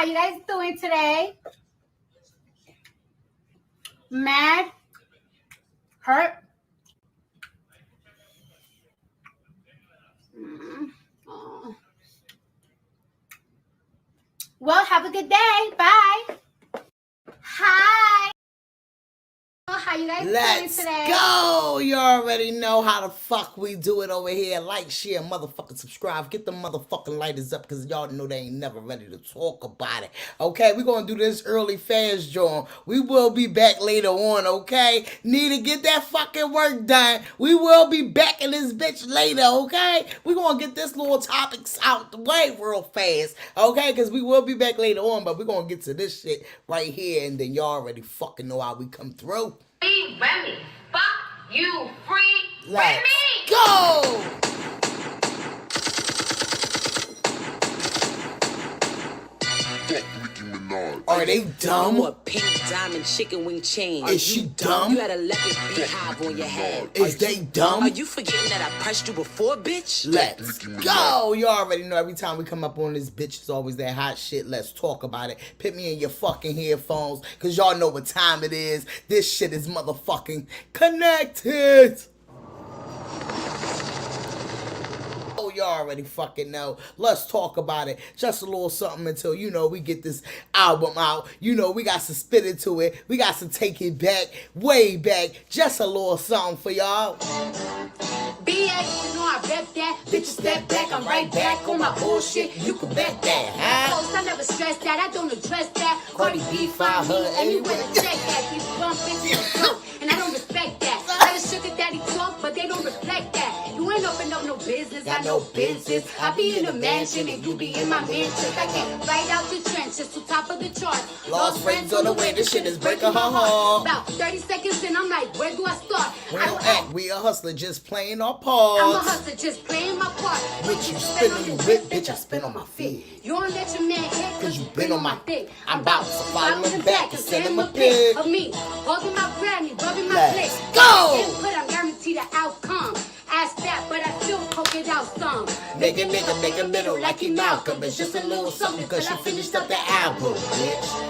you guys doing today? Mad? Hurt? Oh. Well, have a good day. Bye. Hi. How you guys doing today? Let's go! You already know how the fuck we do it over here. Like, share, motherfucking subscribe. Get the motherfucking lighters up because y'all know they ain't never ready to talk about it. Okay, we're going to do this early fast, John. We will be back later on, okay? Need to get that fucking work done. We will be back in this bitch later, okay? We're going to get this little topics out the way real fast, okay? Because we will be back later on, but we're going to get to this shit right here, and then y'all already fucking know how we come through. Free Remy. Fuck you, free Let's Remy. go! Are they dumb? You a pink diamond chicken wing chain. Is she dumb? You had a leopard beehive on your head. Is they dumb? Are you forgetting that I pressed you before, bitch? Let's go! You already know every time we come up on this bitch, it's always that hot shit. Let's talk about it. Put me in your fucking headphones, because y'all know what time it is. This shit is motherfucking connected. You already fucking know. Let's talk about it. Just a little something until, you know, we get this album out. You know, we got to spit into it. We got to take it back, way back. Just a little something for y'all. BX, you know I rep that. Bitch, step back, I'm right back on my bullshit. You can bet that, huh? I never stress that, I don't address that. Cardi B, find her anywhere to check that. These bum bitches are broke, and I don't respect that. Let a sugar daddy talk, but they don't reflect that. You ain't open up no business, got no business. I be in a mansion and you be in my mansion. I get right out the trenches to top of the chart. Lost friends on the way, this shit is breaking her heart. About 30 seconds in, I'm like, where do I start? We don't act, we a hustler just playing our parts. I'm a hustler just playing my part. What you spin on your whip, bitch, I spin on my feet. You don't let your man hit cause you been on my dick. I'm about to follow him back and send him a pic of me holding my granny, rubbing my Let's plate. go! But I'm guaranteed the outcome. Ask that, but I still poke it out some. Make a nigga make a middle like he Malcolm. It's just a little something cause she finished up the album, bitch.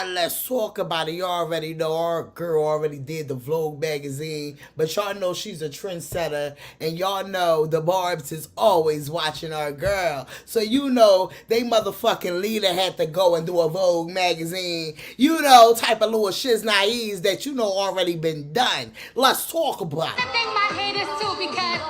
Let's talk about it. You already know our girl already did the Vogue magazine, but y'all know she's a trendsetter, and y'all know the Barbs is always watching our girl. So you know they motherfucking leader had to go and do a Vogue magazine. You know, type of little shiz naives that you know already been done. Let's talk about it. I think my haters too because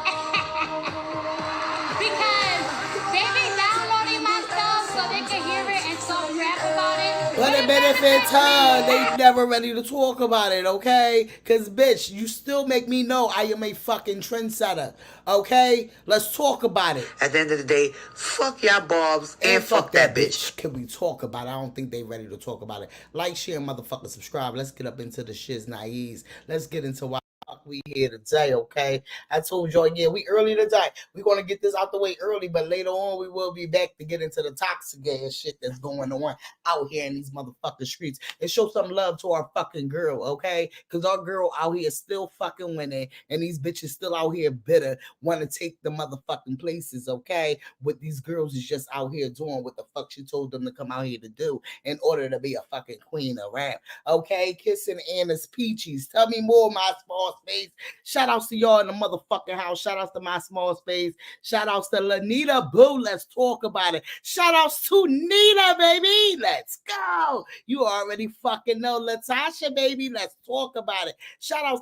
they be downloading my stuff so they can hear it and so rap about it. But it benefits her. They never ready to talk about it, okay? Because, bitch, you still make me know I am a fucking trendsetter, okay? Let's talk about it. At the end of the day, fuck y'all Barbs and fuck that bitch. Can we talk about it? I don't think they ready to talk about it. Like, share, motherfucker, subscribe. Let's get up into the shiz naives. Let's get into why we here today, okay? I told y'all, yeah, we early today. We're going to get this out the way early, but later on we will be back to get into the toxic ass shit that's going on out here in these motherfucking streets and show some love to our fucking girl, okay? Because our girl out here is still fucking winning, and these bitches still out here bitter, want to take the motherfucking places, okay? What these girls is just out here doing what the fuck she told them to come out here to do in order to be a fucking queen of rap, okay? Kissing Anna's peaches. Tell me more, my small space. Shout outs to y'all in the motherfucking house. Shout outs to my small space. Shout outs to Lanita Boo. Let's talk about it. Shout outs to Nita, baby. Let's go. You already fucking know Latasha, baby. Let's talk about it. Shout outs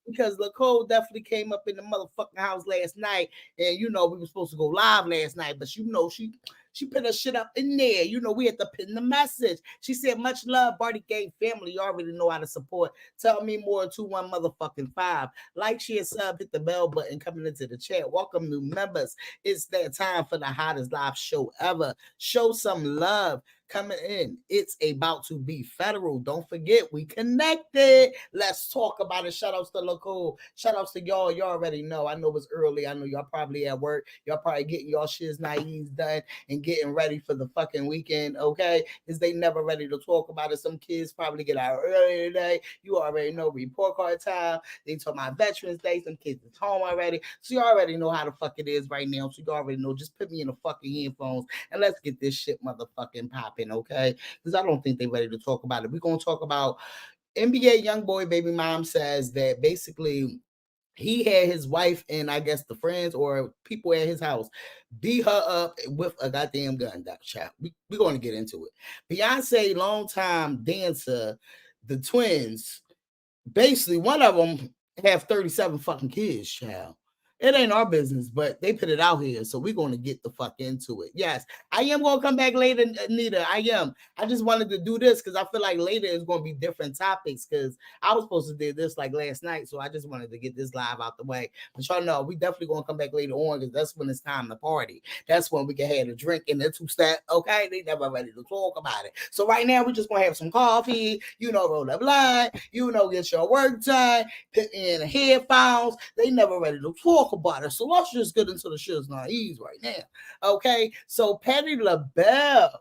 because Nicole definitely came up in the motherfucking house last night, and you know we were supposed to go live last night, but you know she put her shit up in there. You know, we had to pin the message. She said, much love, Barty Gang family. You already know how to support. Tell me more, 21 motherfucking 5. Like, share, sub, hit the bell button coming into the chat. Welcome new members. It's that time for the hottest live show ever. Show some love. coming in. It's about to be federal. Don't forget, we connected. Let's talk about it. Shout outs to Loco. Shout outs to y'all. Y'all already know. I know it's early. I know y'all probably at work. Y'all probably getting y'all shiz naives done and getting ready for the fucking weekend, okay? Because they never ready to talk about it. Some kids probably get out early today. You already know report card time. They talk about Veterans Day. Some kids is home already. So you already know how the fuck it is right now. So you already know. Just put me in the fucking headphones and let's get this shit motherfucking popping, okay? Because I don't think they ready to talk about it. We're going to talk about NBA YoungBoy baby mom says that basically he had his wife and I guess the friends or people at his house beat her up with a goddamn gun. That child. We're going to get into it. Beyonce, longtime dancer, the twins, basically one of them have 37 fucking kids, child. It ain't our business, but they put it out here, so we're going to get the fuck into it. Yes, I am going to come back later, Anita. I am. I just wanted to do this because I feel like later is going to be different topics because I was supposed to do this like last night, so I just wanted to get this live out the way. But y'all know, we definitely going to come back later on because that's when it's time to party. That's when we can have a drink in the two-step, okay? They never ready to talk about it. So right now, we're just going to have some coffee, roll up line, get your work done, put in the headphones. They never ready to talk about it. So let's just get into the shit's naive right now. Okay. So Patti LaBelle,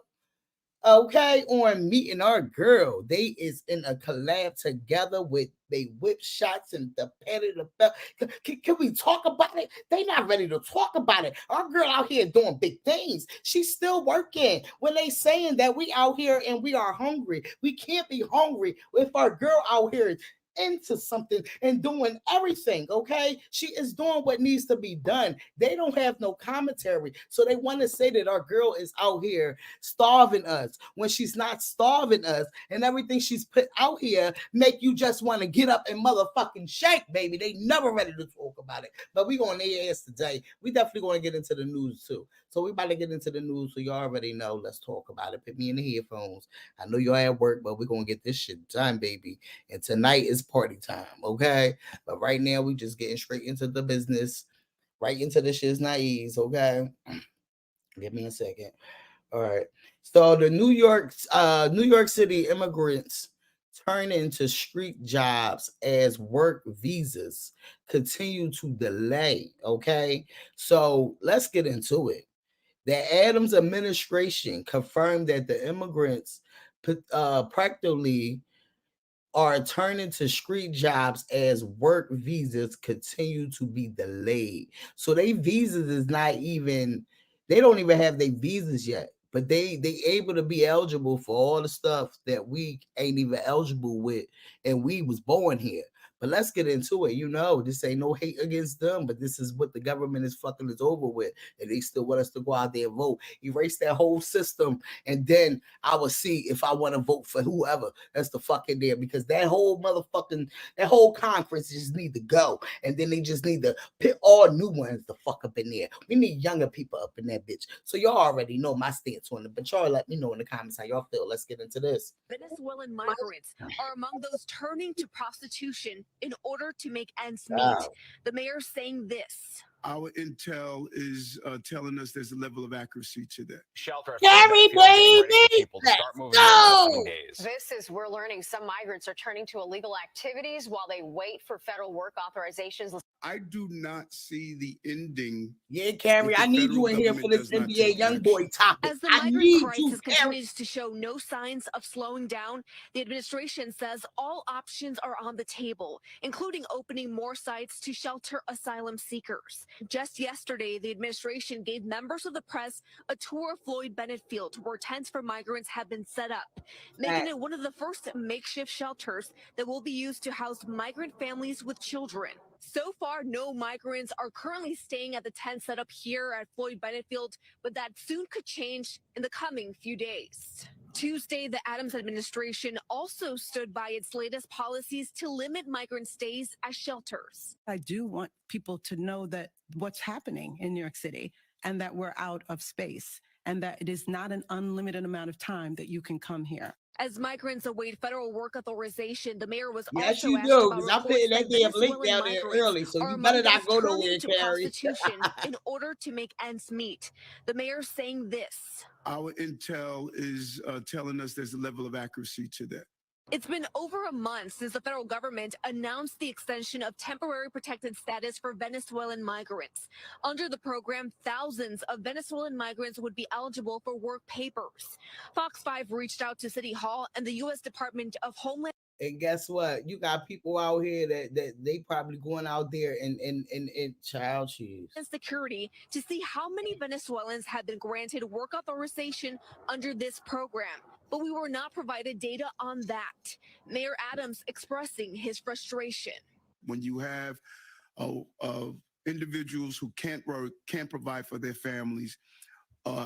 okay, on Meeting Our Girl. They is in a collab together with they whip shots and the Patti LaBelle. Can we talk about it? They not ready to talk about it. Our girl out here doing big things. She's still working. When they saying that we out here and we are hungry, we can't be hungry if our girl out here into something and doing everything, okay? She is doing what needs to be done. They don't have no commentary. So they want to say that our girl is out here starving us when she's not starving us, and everything she's put out here make you just want to get up and motherfucking shake, baby. They never ready to talk about it. But we going to ass today. We definitely going to get into the news too. So we about to get into the news, so you already know. Let's talk about it. Put me in the headphones. I know you're at work, but we're going to get this shit done, baby. And tonight is party time, okay? But right now, we just getting straight into the business, right into the shit's naive, okay? Give me a second. All right. So the New York City immigrants turn into street jobs as work visas continue to delay, okay? So let's get into it. The Adams administration confirmed that the immigrants practically are turning to street jobs as work visas continue to be delayed. So they visas is not even, they don't even have their visas yet. But they able to be eligible for all the stuff that we ain't even eligible with, and we was born here. But let's get into it. This ain't no hate against them, but this is what the government is fucking us over with. And they still want us to go out there and vote. Erase that whole system, and then I will see if I want to vote for whoever that's the fucking there. Because that whole conference just need to go. And then they just need to put all new ones the fuck up in there. We need younger people up in that bitch. So y'all already know my stance on it. But y'all let me know in the comments how y'all feel. Let's get into this. Venezuelan migrants are among those turning to prostitution in order to make ends meet. The mayor saying this. Our intel is telling us there's a level of accuracy to that. Shelter. Gary, baby, let's go. This is, we're learning some migrants are turning to illegal activities while they wait for federal work authorizations. I do not see the ending. Yeah, Carrie, I need you in here for this NBA YoungBoy topic. As the migrant crisis continues to show no signs of slowing down, the administration says all options are on the table, including opening more sites to shelter asylum seekers. Just yesterday, the administration gave members of the press a tour of Floyd Bennett Field, where tents for migrants have been set up, making it one of the first makeshift shelters that will be used to house migrant families with children. So far, no migrants are currently staying at the tent set up here at Floyd Bennett Field, but that soon could change in the coming few days. Tuesday, the Adams administration also stood by its latest policies to limit migrant stays at shelters. I do want people to know that what's happening in New York City and that we're out of space and that it is not an unlimited amount of time that you can come here. As migrants await federal work authorization, the mayor was yes, also you asked do, about because I put that damn link down there early, so you better not go nowhere, Carrie. Prostitution in order to make ends meet. The mayor saying this. Our intel is telling us there's a level of accuracy to that. It's been over a month since the federal government announced the extension of temporary protected status for Venezuelan migrants. Under the program, thousands of Venezuelan migrants would be eligible for work papers. Fox 5 reached out to City Hall and the U.S. Department of Homeland. And guess what? You got people out here that they probably going out there and child shoes. Security to see how many Venezuelans have been granted work authorization under this program. But we were not provided data on that. Mayor Adams expressing his frustration. When you have individuals who can't work, can't provide for their families,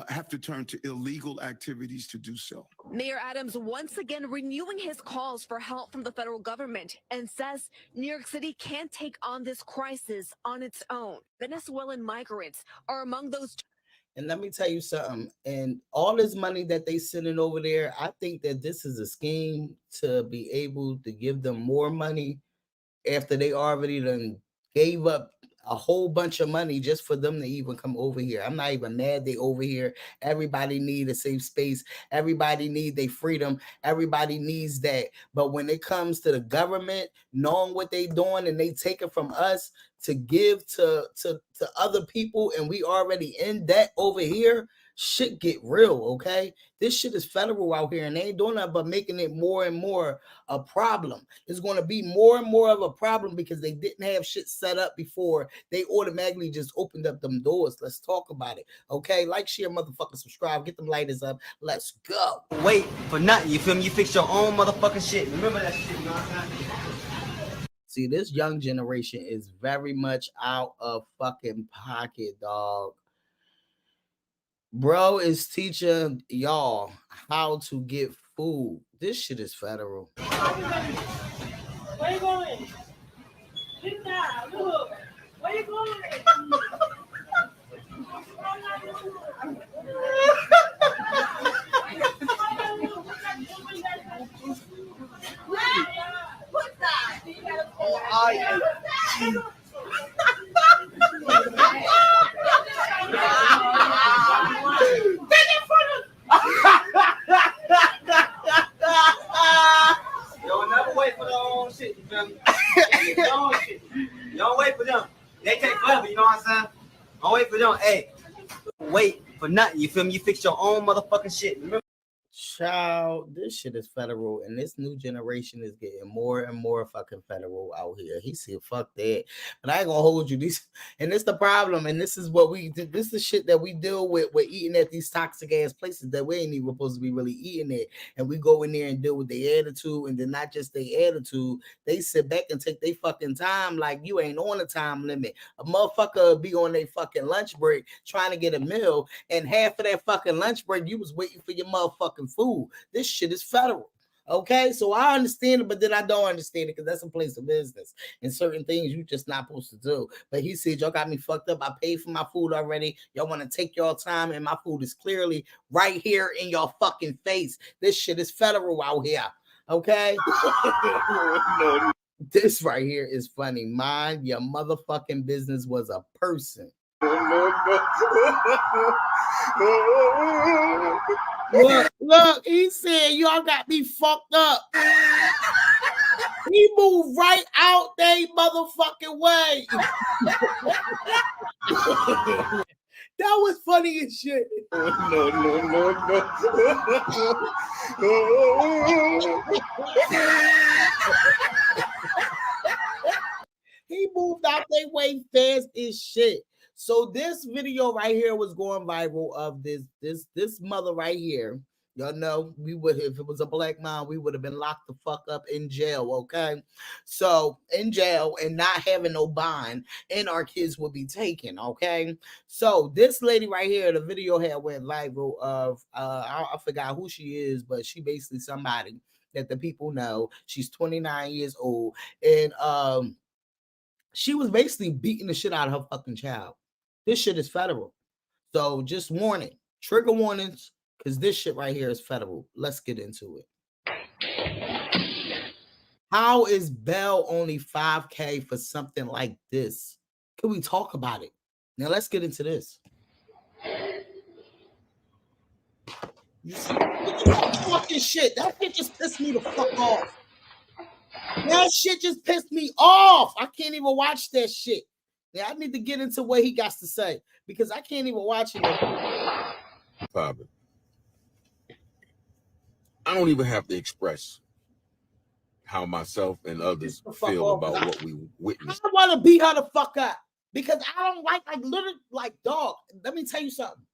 have to turn to illegal activities to do so. Mayor Adams once again renewing his calls for help from the federal government and says New York City can't take on this crisis on its own. Venezuelan migrants are among those. And let me tell you something, and all this money that they sending over there, I think that this is a scheme to be able to give them more money after they already done gave up a whole bunch of money just for them to even come over here. I'm not even mad they over here. Everybody need a safe space. Everybody need their freedom. Everybody needs that. But when it comes to the government knowing what they doing and they take it from us to give to other people, and we already in debt over here, shit get real, okay? This shit is federal out here, and they ain't doing nothing but making it more and more a problem. It's going to be more and more of a problem because they didn't have shit set up before. They automatically just opened up them doors. Let's talk about it, okay? Like, share, motherfucker, subscribe, get them lighters up. Let's go. Wait for nothing, you feel me? You fix your own motherfucking shit. Remember that shit, you know what I'm saying? See, this young generation is very much out of fucking pocket, dog. Bro is teaching y'all how to get food. This shit is federal. Where you going? Get down. Look. Where you going? What's that? Yo, never wait for their own shit, you feel me? Their own shit. You don't wait for them. They take forever, you know what I'm saying? Don't wait for them. Hey, wait for nothing, you feel me? You fix your own motherfucking shit. Remember? Child, this shit is federal, and this new generation is getting more and more fucking federal out here. He said, fuck that. But I ain't gonna hold you. These, and this the problem, and this is what we did. This is the shit that we deal with eating at these toxic ass places that we ain't even supposed to be really eating at. And we go in there and deal with their attitude, and then not just their attitude, they sit back and take their fucking time like you ain't on a time limit. A motherfucker be on their fucking lunch break trying to get a meal, and half of that fucking lunch break, you was waiting for your motherfucking food. This shit is federal. Okay, so I understand it, but then I don't understand it because that's a place of business and certain things you just not supposed to do. But he said, y'all got me fucked up. I paid for my food already. Y'all want to take y'all time, and my food is clearly right here in your fucking face. This shit is federal out here. Okay. No. This right here is funny. Mind your motherfucking business was a person. Look, he said, y'all got me fucked up. He moved right out they motherfucking way. That was funny as shit. No. He moved out their way fast as shit. So this video right here was going viral of this mother right here. Y'all know we would, if it was a black mom, we would have been locked the fuck up in jail, okay? So in jail and not having no bond, and our kids would be taken, okay? So this lady right here, the video had went viral of I forgot who she is, but she basically somebody that the people know. She's 29 years old, and she was basically beating the shit out of her fucking child. This shit is federal. So just warning, trigger warnings, because this shit right here is federal. Let's get into it. How is Belle only $5K for something like this? Can we talk about it? Now let's get into this. You see, that fucking shit. That shit just pissed me the fuck off. That shit just pissed me off. I can't even watch that shit. Yeah, I need to get into what he got to say because I can't even watch it. Pablo. I don't even have to express how myself and others feel about what we witnessed. I want to beat her the fuck up because I don't like literally like dog. Let me tell you something.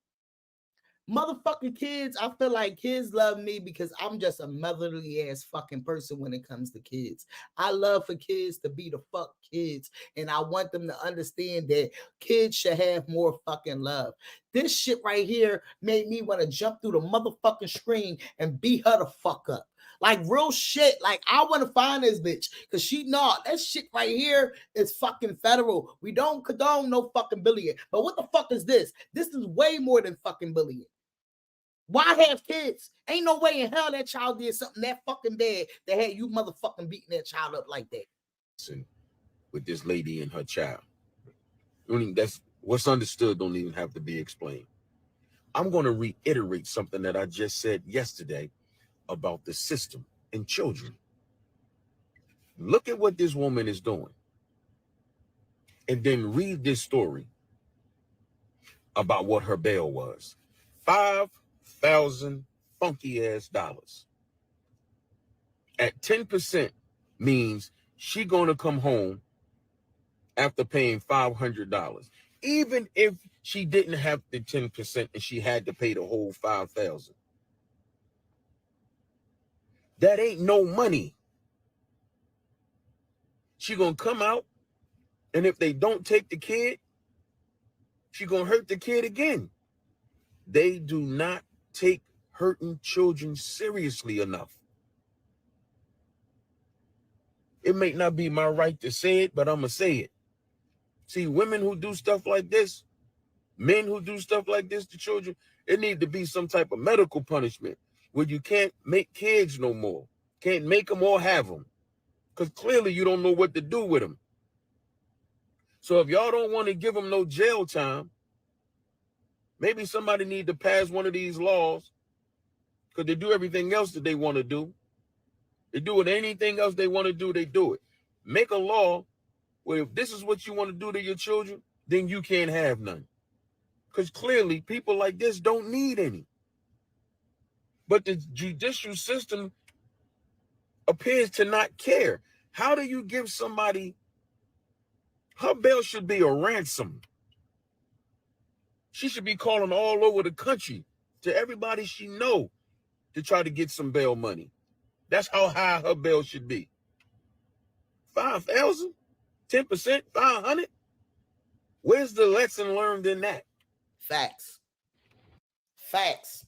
Motherfucking kids, I feel like kids love me because I'm just a motherly ass fucking person when it comes to kids. I love for kids to be the fuck kids, and I want them to understand that kids should have more fucking love. This shit right here made me want to jump through the motherfucking screen and beat her the fuck up. Like real shit. Like I want to find this bitch because she not. That shit right here is fucking federal. We don't condone no fucking bullying. But what the fuck is this? This is way more than fucking bullying. Why have kids? Ain't no way in hell that child did something that fucking bad that had you motherfucking beating that child up like that. With this lady and her child. I mean, that's what's understood don't even have to be explained. I'm going to reiterate something that I just said yesterday about the system and children. Look at what this woman is doing. And then read this story about what her bail was. $5,000 funky ass dollars. At 10% means she gonna come home after paying $500. Even if she didn't have the 10% and she had to pay the whole $5,000. That ain't no money. She gonna come out, and if they don't take the kid, she gonna hurt the kid again. They do not take hurting children seriously enough. It may not be my right to say it, but I'm gonna say it. See, women who do stuff like this, men who do stuff like this to children, it need to be some type of medical punishment where you can't make kids no more. Can't make them or have them. Because clearly you don't know what to do with them. So if y'all don't want to give them no jail time, maybe somebody need to pass one of these laws, because they do everything else that they want to do. They do it, anything else they want to do, they do it. Make a law where if this is what you want to do to your children, then you can't have none. Because clearly people like this don't need any. But the judicial system appears to not care. How do you give somebody, her bail should be a ransom. She should be calling all over the country to everybody she know to try to get some bail money. That's how high her bail should be. 5,000, 10%, 500. Where's the lesson learned in that? Facts. Facts.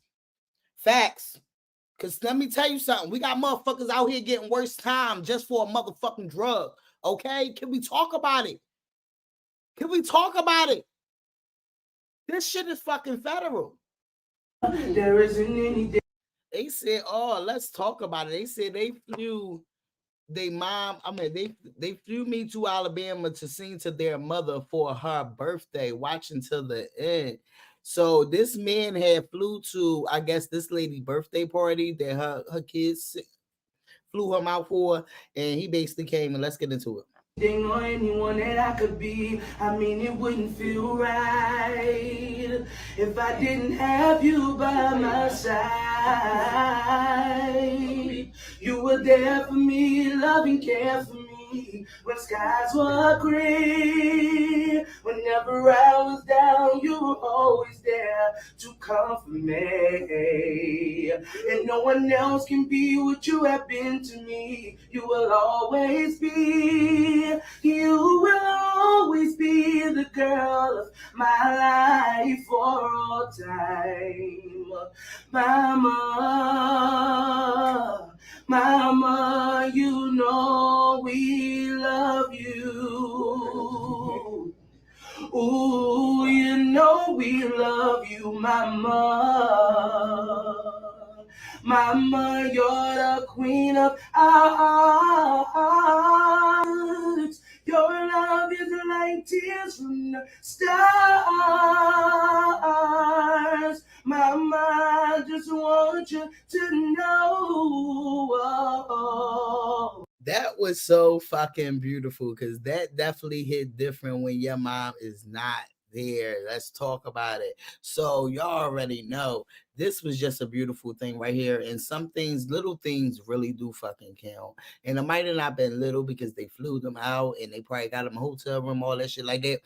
Facts. Because let me tell you something. We got motherfuckers out here getting worse time just for a motherfucking drug. Okay? Can we talk about it? Can we talk about it? This shit is fucking federal. There isn't any. They said, oh, let's talk about it. They said they flew their mom. I mean, they flew me to Alabama to sing to their mother for her birthday. Watch until the end. So this man had flew to, I guess, this lady's birthday party that her kids flew him out for, and he basically came, and let's get into it. Or anyone that I could be, I mean, it wouldn't feel right if I didn't have you by my side. You were there for me, loving, care for me when skies were gray. Whenever I was down, you were always there to comfort me. And no one else can be what you have been to me. You will always be. You will always be the girl of my life for all time. Mama, Mama, you know we love you. Ooh, you know we love you, Mama. Mama, you're the queen of our hearts. Your love is like tears from the stars. Mama, just just want you to know. That was so fucking beautiful because that definitely hit different when your mom is not there. Let's talk about it. So y'all already know this was just a beautiful thing right here. And some things, little things really do fucking count. And it might have not been little because they flew them out and they probably got them a hotel room, all that shit like that.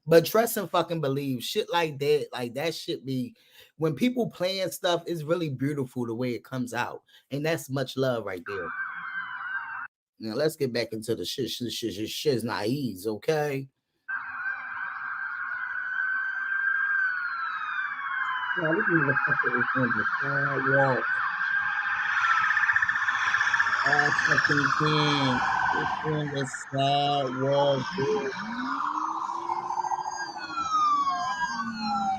But trust and fucking believe shit like that should be when people plan stuff, it's really beautiful the way it comes out. And that's much love right there. Now let's get back into the shit's naive, okay? Now this motherfucker is on the sidewalk. I fucking can't. It's on the sidewalk, dude.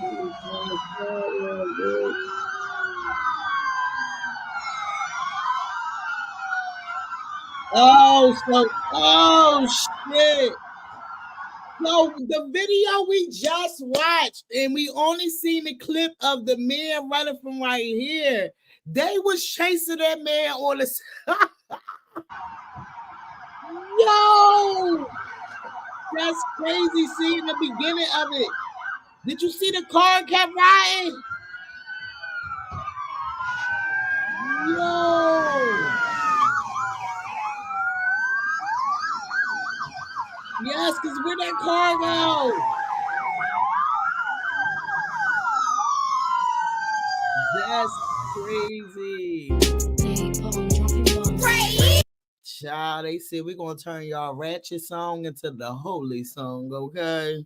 It's on the sidewalk, dude. Oh shit. So the video we just watched, and we only seen the clip of the man running from right here. They was chasing that man on the Yo! That's crazy seeing the beginning of it. Did you see the car kept riding? Yo! Yes, because where that car go? That's crazy. Child, they said we're gonna turn y'all ratchet song into the holy song, okay?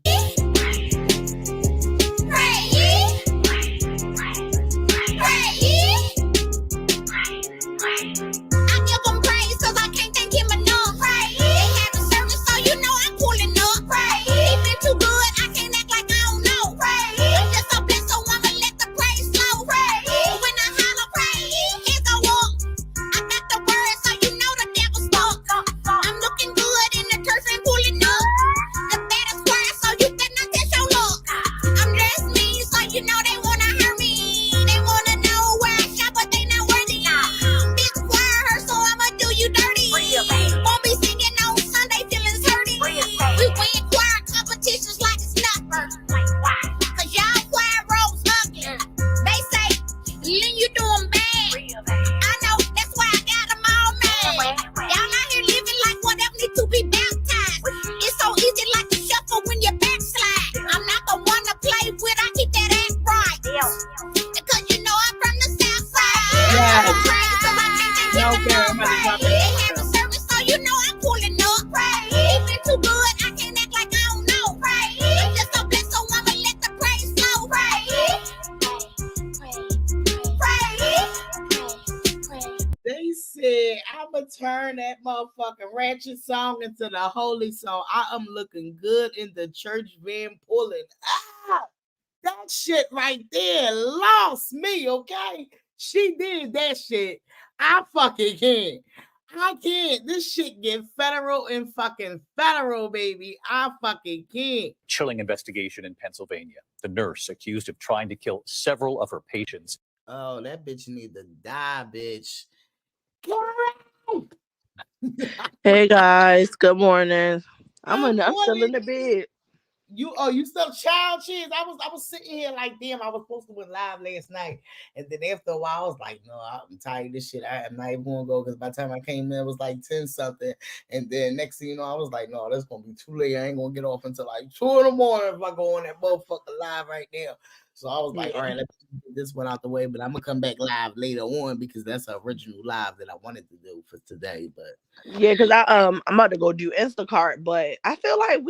Turn that motherfucking ratchet song into the holy song. I am looking good in the church van pulling. That shit right there lost me, okay? She did that shit. I fucking can't. I can't. This shit get federal and fucking federal, baby. I fucking can't. Chilling investigation in Pennsylvania. The nurse accused of trying to kill several of her patients. Oh, that bitch need to die, bitch. Hey guys, good morning. I'm still in the bed. You still child cheers. I was sitting here like, damn, I was supposed to went live last night. And then after a while, I was like, no, I'm tired of this shit. I'm not even gonna go because by the time I came in, it was like 10 something. And then next thing you know, I was like, no, that's gonna be too late. I ain't gonna get off until like 2 in the morning if I go on that motherfucker live right now. So I was like, all right, let's get this one out the way, but I'm gonna come back live later on because that's the original live that I wanted to do for today. But yeah, because I'm about to go do Instacart, but I feel like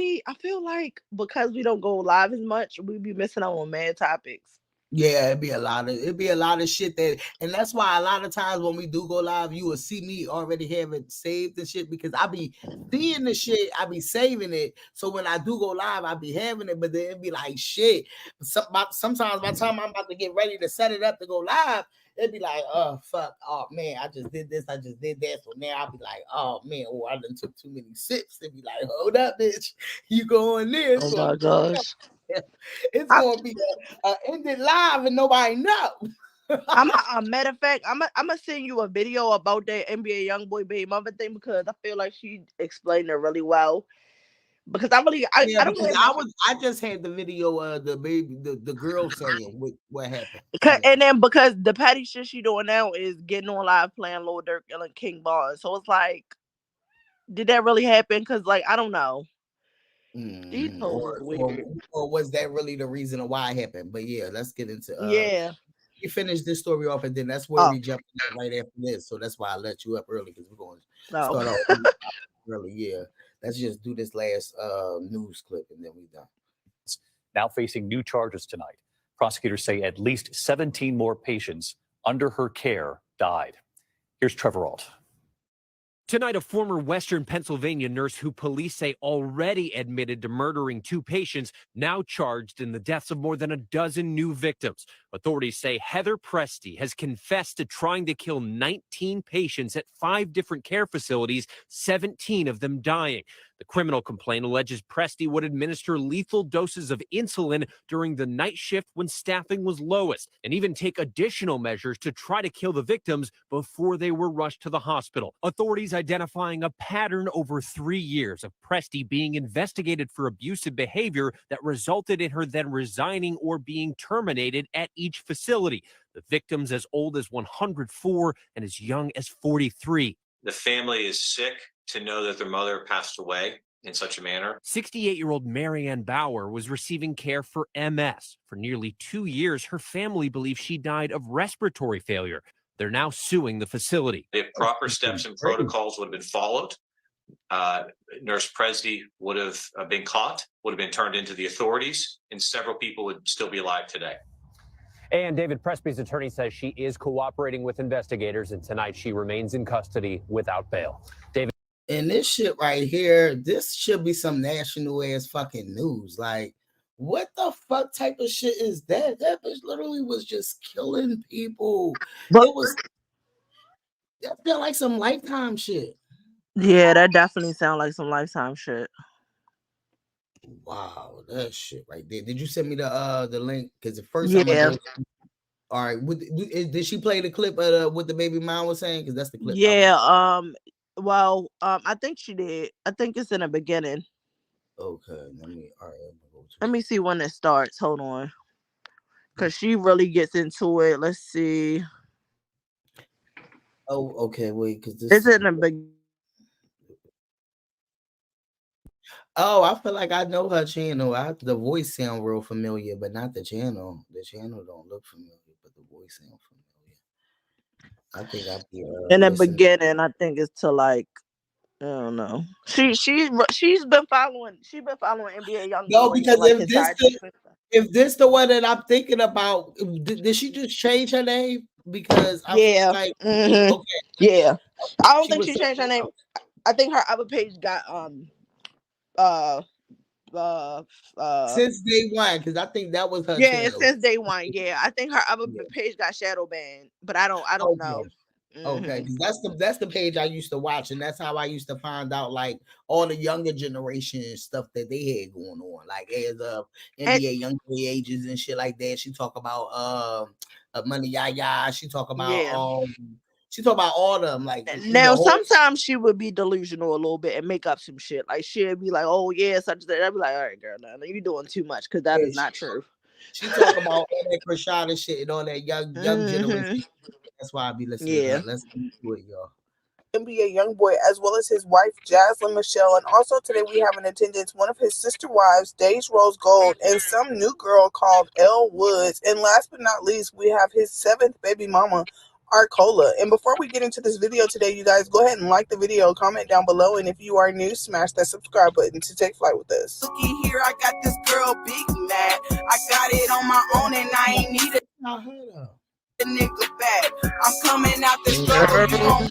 because we don't go live as much, we be missing out on mad topics. Yeah, it'd be a lot of shit that, and that's why a lot of times when we do go live, you will see me already have it saved and shit because I be seeing the shit, I be saving it. So when I do go live, I be having it, but then it'd be like shit. Sometimes by the time I'm about to get ready to set it up to go live, it'd be like, oh fuck, oh man, I just did this, I just did that. So now I'll be like, oh man, I done took too many sips. It'd be like, hold up, bitch, you going there? Oh my gosh. It's gonna be ended live and nobody know. A matter of fact, I'm gonna send you a video about that NBA YoungBoy baby mother thing because I feel like she explained it really well. Because I Yeah, don't because really I just had the video of the baby, the girl saying what happened. and then because the petty shit she doing now is getting on live playing Lil Durk and King Von. So it's like, did that really happen? Because like I don't know. These hoes is weird. Or was that really the reason why it happened? But yeah, let's get into Yeah. we finish this story off, and then that's where we jump in right after this. So that's why I let you up early because we're going to start off early. Yeah, let's just do this last news clip, and then we done. Now facing new charges tonight. Prosecutors say at least 17 more patients under her care died. Here's Trevor Ault. Tonight, a former Western Pennsylvania nurse who police say already admitted to murdering 2 patients, now charged in the deaths of more than a dozen new victims. Authorities say Heather Presti has confessed to trying to kill 19 patients at 5 different care facilities, 17 of them dying. The criminal complaint alleges Presti would administer lethal doses of insulin during the night shift when staffing was lowest, and even take additional measures to try to kill the victims before they were rushed to the hospital. Authorities identifying a pattern over 3 years of Presti being investigated for abusive behavior that resulted in her then resigning or being terminated at each facility. The victims as old as 104 and as young as 43. The family is sick to know that their mother passed away in such a manner. 68-year-old Marianne Bauer was receiving care for MS. For nearly 2 years, her family believes she died of respiratory failure. They're now suing the facility. If proper steps and protocols would have been followed, Nurse Presti would have been caught, would have been turned into the authorities, and several people would still be alive today. And David Presby's attorney says she is cooperating with investigators, and tonight she remains in custody without bail. David. And this shit right here, this should be some national ass fucking news. Like, what the fuck type of shit is that? That bitch literally was just killing people. That felt like some Lifetime shit. Yeah, that definitely sounds like some Lifetime shit. Wow, that shit right there. Did you send me the link? Because the first Yeah. time all right, did she play the clip of what the baby mom was saying? Because that's the clip. Yeah, I think she did. I think it's in the beginning. Okay, let me see when it starts. Hold on. Because she really gets into it. Let's see. Oh, okay, wait, because this it's in the beginning. Oh, I feel like I know her channel. The voice sound real familiar, but not the channel. The channel don't look familiar, but the voice sound familiar. I think I'd be in the beginning. I think it's to like, I don't know. She's been following. She's been following NBA YoungBoy. No, because if this the one that I'm thinking about, did she just change her name? Because like, okay, yeah. I don't think she changed her name. I think her other page got since day one, because I think that was her channel. Since day one. Yeah, I think her other page got shadow banned, but I don't know. Okay, because that's the page I used to watch, and that's how I used to find out like all the younger generation stuff that they had going on, like as NBA YoungBoy ages and shit like that. She talk about Money Yaya. She talk about she talk about all of them. Like now, sometimes she would be delusional a little bit and make up some shit. Like she'd be like, "Oh yeah, such that." I'd be like, "All right, girl, now you doing too much because that is not true." She talk about all that Krishana shit and all that young generation. That's why I be listening. Yeah. Let's do it, y'all. NBA YoungBoy, as well as his wife Jaslyn Michelle, and also today we have in attendance one of his sister wives, Days Rose Gold, and some new girl called Elle Woods. And last but not least, we have his 7th baby mama, Arcola. And before we get into this video today, you guys go ahead and like the video, comment down below, and if you are new, smash that subscribe button to take flight with us. Looky here, I got this girl Big Mad. I got it on my own and I ain't need it. The nigga back. I'm coming out the struggle.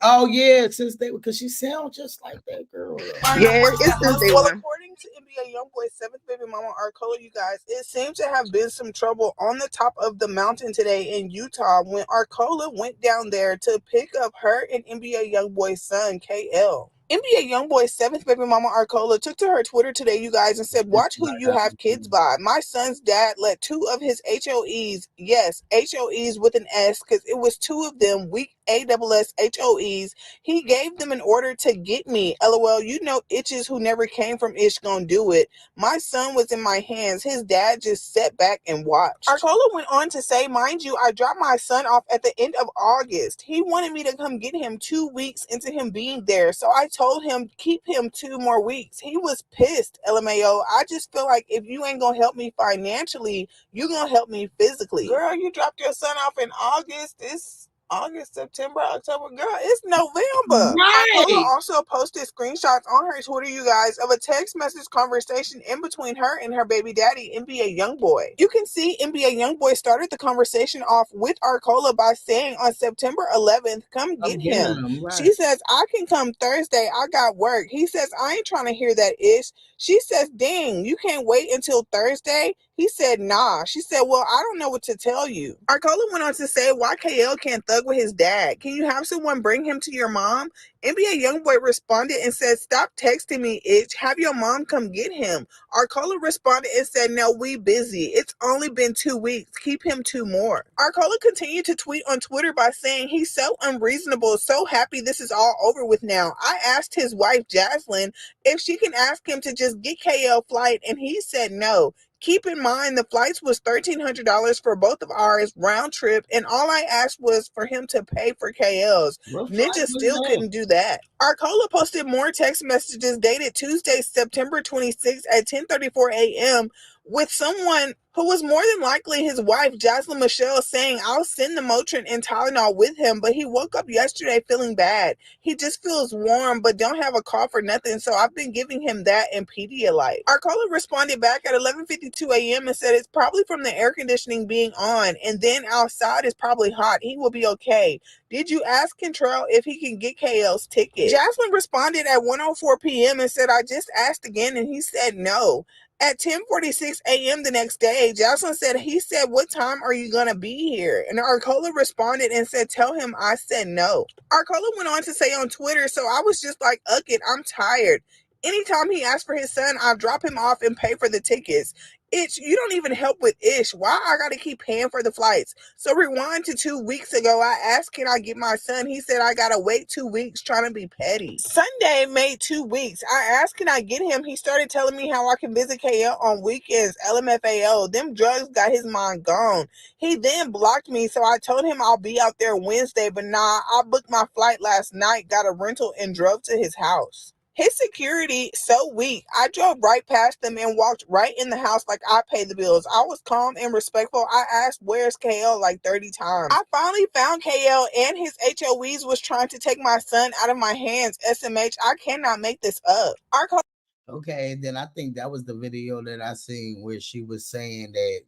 Oh yeah, since they because she sounds just like that girl. Yeah, it's since they well, were. according to NBA YoungBoy's 7th baby mama Arcola, you guys, it seems to have been some trouble on the top of the mountain today in Utah when Arcola went down there to pick up her and NBA YoungBoy's son KL. NBA YoungBoy's 7th baby mama Arcola took to her Twitter today, you guys, and said, watch who you have kids by. My son's dad let 2 of his HOEs, yes, HOEs with an S, because it was 2 of them, weak ASS HOEs. He gave them an order to get me. LOL, you know itches who never came from Ish gonna do it. My son was in my hands. His dad just sat back and watched. Arcola went on to say, mind you, I dropped my son off at the end of August. He wanted me to come get him 2 weeks into him being there, so I told him keep him 2 more weeks. He was pissed. LMAO, I just feel like if you ain't gonna help me financially, you gonna help me physically. Girl, you dropped your son off in August. It's August, September, October. Girl, it's November. Arcola also posted screenshots on her Twitter, you guys, of a text message conversation in between her and her baby daddy, NBA YoungBoy. You can see NBA YoungBoy started the conversation off with Arcola by saying on September 11th, come get him. Right. She says, I can come Thursday. I got work. He says, I ain't trying to hear that ish. She says, dang, you can't wait until Thursday? He said, nah. She said, well, I don't know what to tell you. Arcola went on to say, why KL can't thug with his dad? Can you have someone bring him to your mom? NBA YoungBoy responded and said, stop texting me, itch. Have your mom come get him. Arcola responded and said, no, we busy. It's only been 2 weeks. Keep him 2 more. Arcola continued to tweet on Twitter by saying, he's so unreasonable, so happy this is all over with now. I asked his wife, Jaslyn, if she can ask him to just get KL flight, and he said no. Keep in mind, the flights was $1,300 for both of ours, round trip, and all I asked was for him to pay for KL's. Ninja still couldn't do that. Arcola posted more text messages dated Tuesday, September 26th at 10:34 a.m. with someone who was more than likely his wife, Jocelyn Michelle, saying, I'll send the Motrin and Tylenol with him, but he woke up yesterday feeling bad. He just feels warm, but don't have a cough or nothing, so I've been giving him that and Pedialyte. Arcola responded back at 11:52 a.m. and said, it's probably from the air conditioning being on, and then outside is probably hot. He will be okay. Did you ask Contrell if he can get KL's ticket? Jocelyn responded at 1:04 p.m. and said, I just asked again, and he said no. At 10:46 a.m. the next day, Jocelyn said, he said, what time are you going to be here? And Arcola responded and said, tell him I said no. Arcola went on to say on Twitter, so I was just like, uck it, I'm tired. Anytime he asks for his son, I'll drop him off and pay for the tickets. Itch, you don't even help with Ish. Why I gotta keep paying for the flights? So rewind to 2 weeks ago. I asked, can I get my son? He said, I gotta wait 2 weeks, trying to be petty. Sunday made 2 weeks. I asked, can I get him? He started telling me how I can visit KL on weekends. LMFAO. Them drugs got his mind gone. He then blocked me, so I told him I'll be out there Wednesday, but nah, I booked my flight last night, got a rental, and drove to his house. His security so weak. I drove right past them and walked right in the house like I paid the bills. I was calm and respectful. I asked, where's KL like 30 times. I finally found KL and his HOEs was trying to take my son out of my hands. SMH, I cannot make this up. Okay, then I think that was the video that I seen where she was saying that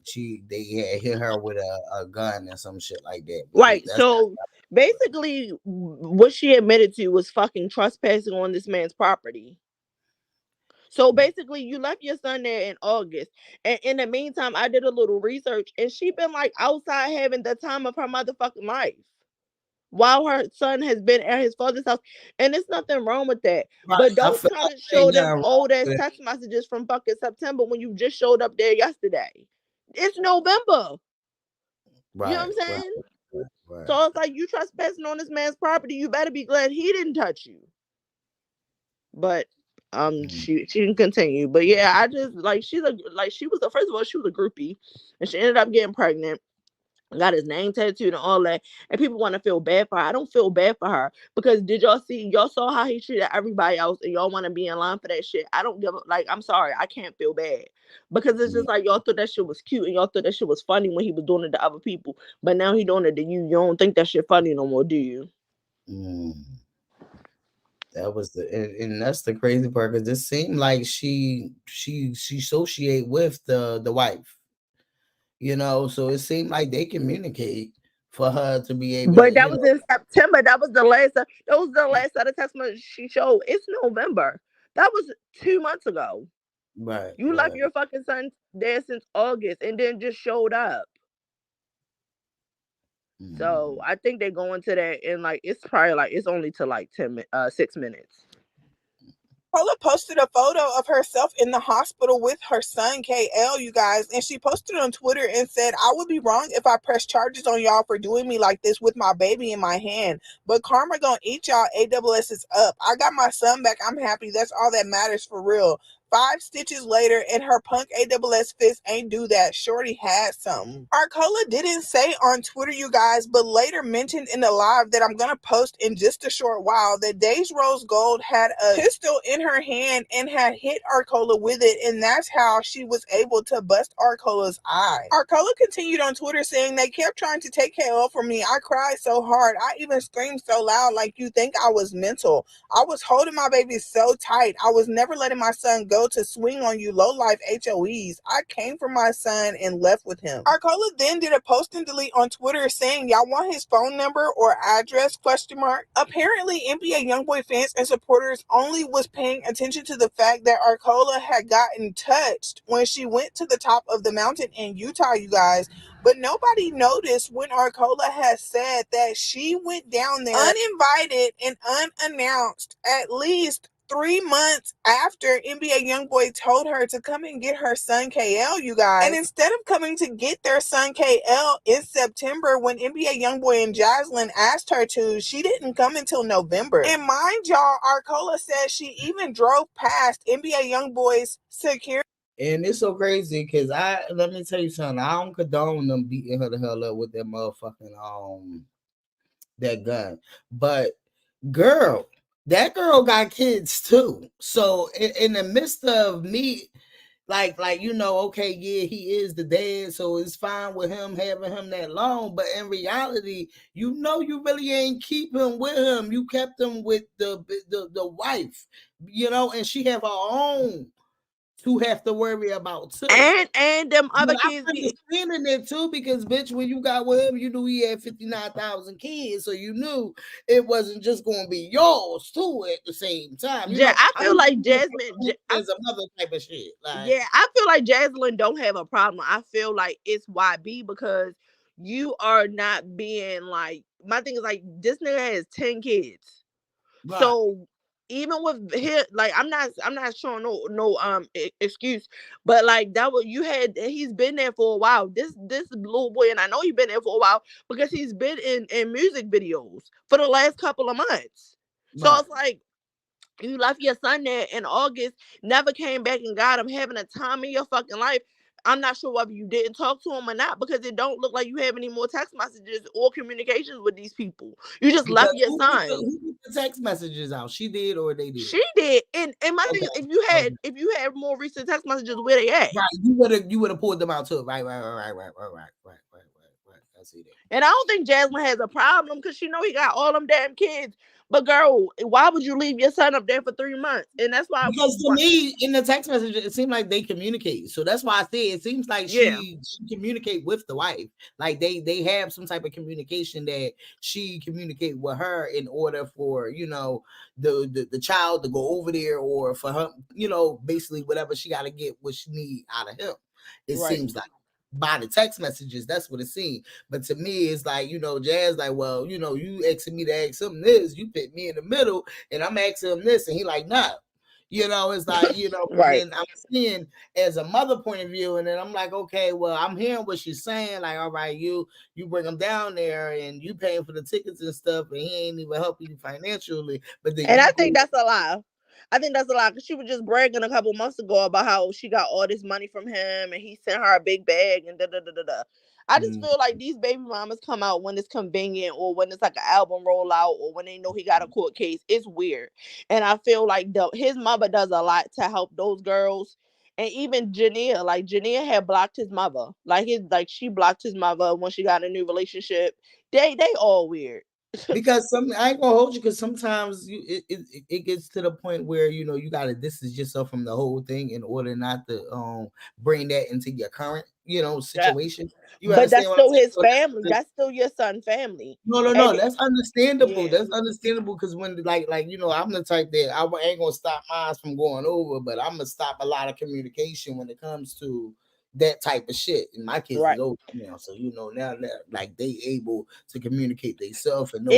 they had hit her with a gun or some shit like that. Right. So basically, what she admitted to was fucking trespassing on this man's property. So basically, you left your son there in August, and in the meantime, I did a little research, and she been like outside having the time of her motherfucking life, while her son has been at his father's house, and there's nothing wrong with that. Right. But don't try to show them old ass text messages from fucking September when you just showed up there yesterday. It's November. Right, you know what I'm saying? Right. So it's like, you trespassing on this man's property. You better be glad he didn't touch you. But she didn't continue. But yeah, I just like she was first of all, she was a groupie, and she ended up getting pregnant. Got his name tattooed and all that, and people want to feel bad for her. I don't feel bad for her, because did y'all saw how he treated everybody else, and y'all want to be in line for that shit? I don't give a, like, I'm sorry, I can't feel bad, because it's just like, y'all thought that shit was cute and y'all thought that shit was funny when he was doing it to other people, but now he doing it to you. You don't think that shit funny no more, do you? That was and that's the crazy part, because it seemed like she associate with the wife, so it seemed like they communicate for her to be able But to, that was in September. That was the last set of text messages she showed. It's November. That was 2 months ago. Right. You left your fucking son there since August and then just showed up. So I think they're going to that, and like it's probably like it's only to like 6 minutes. Carla posted a photo of herself in the hospital with her son, KL, you guys, and she posted on Twitter and said, I would be wrong if I press charges on y'all for doing me like this with my baby in my hand, but karma gonna eat y'all AWS's up. I got my son back. I'm happy. That's all that matters for real. 5 stitches later, and her punk AWS fist ain't do that. Shorty had something. Arcola didn't say on Twitter, you guys, but later mentioned in the live that I'm gonna post in just a short while that Days Rose Gold had a pistol in her hand and had hit Arcola with it, and that's how she was able to bust Arcola's eye. Arcola continued on Twitter saying, they kept trying to take KO from me. I cried so hard. I even screamed so loud like you think I was mental. I was holding my baby so tight. I was never letting my son go to swing on you low-life HOEs. I came for my son and left with him. Arcola then did a post and delete on Twitter saying, y'all want his phone number or address, ? Apparently, NBA YoungBoy fans and supporters only was paying attention to the fact that Arcola had gotten touched when she went to the top of the mountain in Utah, you guys. But nobody noticed when Arcola has said that she went down there uninvited and unannounced at least 3 months after NBA YoungBoy told her to come and get her son KL, you guys. And instead of coming to get their son KL in September when NBA YoungBoy and Jaslyn asked her to, she didn't come until November. And mind y'all, Arcola says she even drove past NBA YoungBoy's security. And it's so crazy because let me tell you something. I don't condone them beating her the hell up with that motherfucking that gun. But girl, that girl got kids too. So in the midst of me, like okay, yeah, he is the dad, so it's fine with him having him that long. But in reality, you really ain't keep him with him. You kept him with the wife, and she have her own to have to worry about too. And them other kids. I'm understanding it too, because bitch, when you got with him, you knew he had 59,000 kids, so you knew it wasn't just going to be yours too at the same time. I feel like Jasmine is a mother type of shit. I feel like Jaslyn don't have a problem. I feel like it's YB because you are not being like. My thing is like this nigga has 10 kids, right. So even with him, like I'm not showing no excuse, but like that was he's been there for a while. This little boy, and I know he's been there for a while because he's been in music videos for the last couple of months. So right. It's like you left your son there in August, never came back and got him, having a time in your fucking life. I'm not sure whether you didn't talk to him or not because it don't look like you have any more text messages or communications with these people. You just left your son. Who put the text messages out? She did or they did? She did. And my thing is, if you had more recent text messages, where they at? Right, you would have pulled them out too. Right. I see that. And I don't think Jaslyn has a problem because she know he got all them damn kids. But girl, why would you leave your son up there for 3 months? And that's why, because to me, in the text message, it seemed like they communicate. So that's why I say it seems like she communicate with the wife. Like they have some type of communication that she communicate with her in order for the child to go over there, or for her, basically whatever she got to get what she need out of him. It seems like. By the text messages, that's what it seemed. But to me, it's like, Jazz, like, well, you asking me to ask him this, you put me in the middle, and I'm asking him this, and he like, no. It's like, right. And I'm seeing as a mother point of view, and then I'm like, okay, well, I'm hearing what she's saying, like, all right, you bring him down there, and you paying for the tickets and stuff, and he ain't even helping you financially. But then I think that's a lie. I think that's a lot because she was just bragging a couple months ago about how she got all this money from him and he sent her a big bag and da-da-da-da-da. I just feel like these baby mamas come out when it's convenient or when it's like an album rollout or when they know he got a court case. It's weird. And I feel like his mother does a lot to help those girls. And even Jania had blocked his mother. She blocked his mother when she got a new relationship. They all weird. Because I ain't gonna hold you, because sometimes it gets to the point where you gotta distance yourself from the whole thing in order not to bring that into your current situation. But that's still his family. That's still your son's family. No, that's understandable. Yeah. That's understandable because when I'm the type that I ain't gonna stop mine from going over, but I'm gonna stop a lot of communication when it comes to that type of shit. And my kids is old now, so now that like they able to communicate themselves and know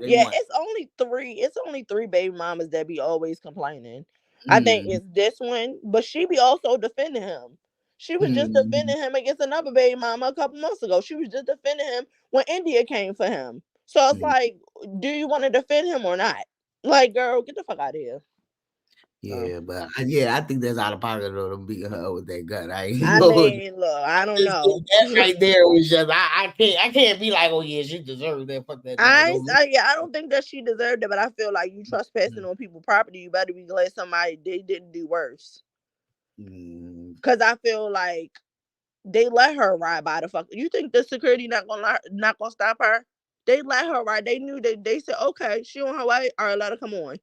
Yeah, it's only three. It's only three baby mamas that be always complaining. I think it's this one, but she be also defending him. She was just defending him against another baby mama a couple months ago. She was just defending him when India came for him. So it's like, do you want to defend him or not? Like, girl, get the fuck out of here. Yeah, but I think that's out of pocket though to beat her with that gun. I mean, look, I don't know. That right there was just I can't be like, oh yeah, she deserved that. Fuck that. I don't think that she deserved it, but I feel like you trespassing on people's property, you better be glad somebody they didn't do worse. Cause I feel like they let her ride by the fuck. You think the security not gonna stop her? They let her ride. They knew they said, okay, she on her way. All right, let her come on.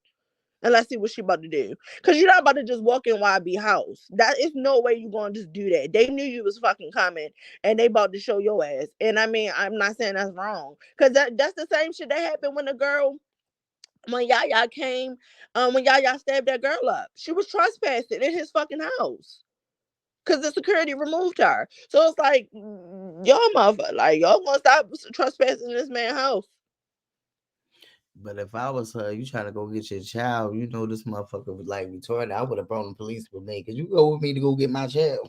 And let's see what she about to do. Cause you're not about to just walk in YB house. That is no way you gonna just do that. They knew you was fucking coming and they about to show your ass. And I mean, I'm not saying that's wrong. Cause that's the same shit that happened when Yaya came, when Yaya stabbed that girl up. She was trespassing in his fucking house. Cause the security removed her. So it's like, y'all motherfucker, like y'all gonna stop trespassing in this man's house. But if I was her, you trying to go get your child, you know this motherfucker was like retarded. I would have brought the police with me because you go with me to go get my child.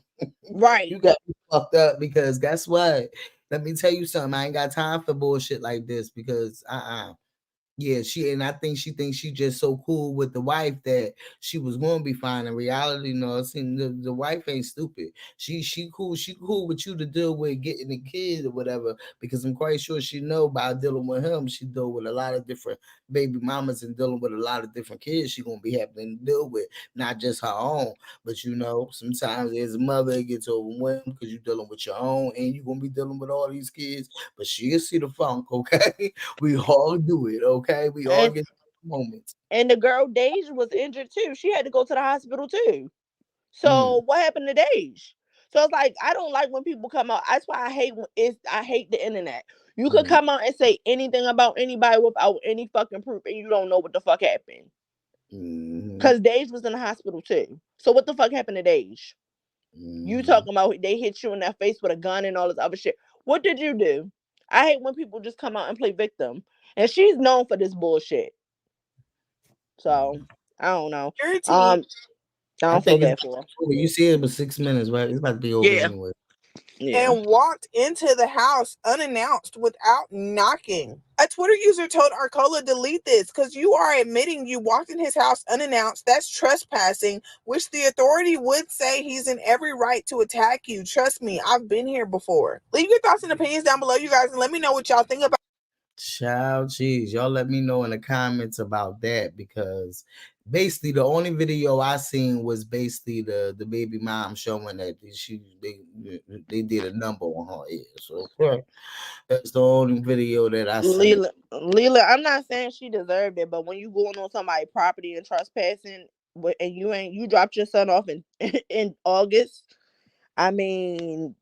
Right. You got me fucked up because guess what? Let me tell you something. I ain't got time for bullshit like this because yeah, I think she thinks she just so cool with the wife that she was going to be fine. In reality, no, the wife ain't stupid. She cool. She cool with you to deal with getting the kid or whatever. Because I'm quite sure she know by dealing with him, she deal with a lot of different baby mamas and dealing with a lot of different kids. She gonna be having to deal with not just her own, but sometimes as a mother it gets overwhelmed because you're dealing with your own and you're gonna be dealing with all these kids. But she'll see the funk, okay? We all do it, okay? We all get moments. And the girl Deja was injured too. She had to go to the hospital too. So what happened to Deja? So it's like I don't like when people come out. That's why I hate the internet. You could come out and say anything about anybody without any fucking proof, and you don't know what the fuck happened. Because Deja was in the hospital too. So what the fuck happened to Deja? You talking about they hit you in that face with a gun and all this other shit. What did you do? I hate when people just come out and play victim. And she's known for this bullshit. So I don't know. I don't feel bad for her. You see it was 6 minutes, right? It's about to be over anyway. Yeah. And walked into the house unannounced without knocking. A Twitter user told Arcola, delete this because you are admitting you walked in his house unannounced. That's trespassing, which the authority would say he's in every right to attack you. Trust me, I've been here before. Leave your thoughts and opinions down below, you guys, and let me know what y'all think about. Child, geez, y'all let me know in the comments about that because basically the only video I seen was basically the baby mom showing that they did a number on her ear. So that's the only video that I seen. Leela, I'm not saying she deserved it, but when you going on somebody's property and trespassing, and you dropped your son off in August, I mean,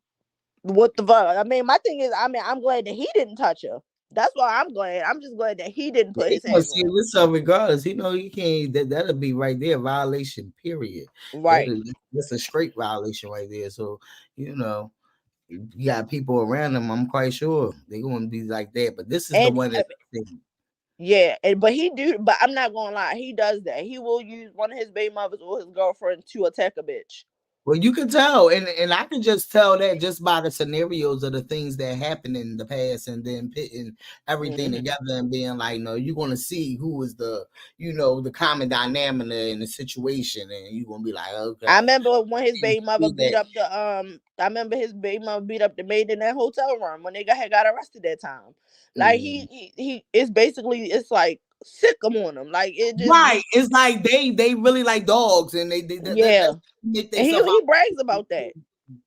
what the fuck? I mean, my thing is, I'm glad that he didn't touch her. That's why I'm glad. I'm just glad that he didn't put his hands on her. Listen, regardless, he can't. That'll be right there, violation. Period. Right. That's a straight violation right there. So you got people around them. I'm quite sure they're gonna be like that. But this is the one that. Yeah, but I'm not gonna lie, he does that. He will use one of his baby mothers or his girlfriend to attack a bitch. Well, you can tell, and I can just tell that just by the scenarios of the things that happened in the past, and then pitting everything together and being like, no, you're gonna see who is the common dynamic in the situation, and you're gonna be like, okay. I remember when his baby mother beat up the maid in that hotel room when they got arrested that time. Like he it's basically it's like sick on him. Like it just it's like they really like dogs, and they and he brags about that.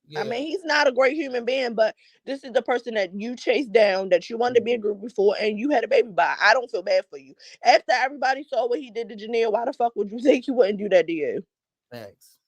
Yeah. I mean, he's not a great human being, but this is the person that you chased down, that you wanted to be a group before, and you had a baby by. I don't feel bad for you. After everybody saw what he did to Janelle, why the fuck would you think he wouldn't do that to you? Facts.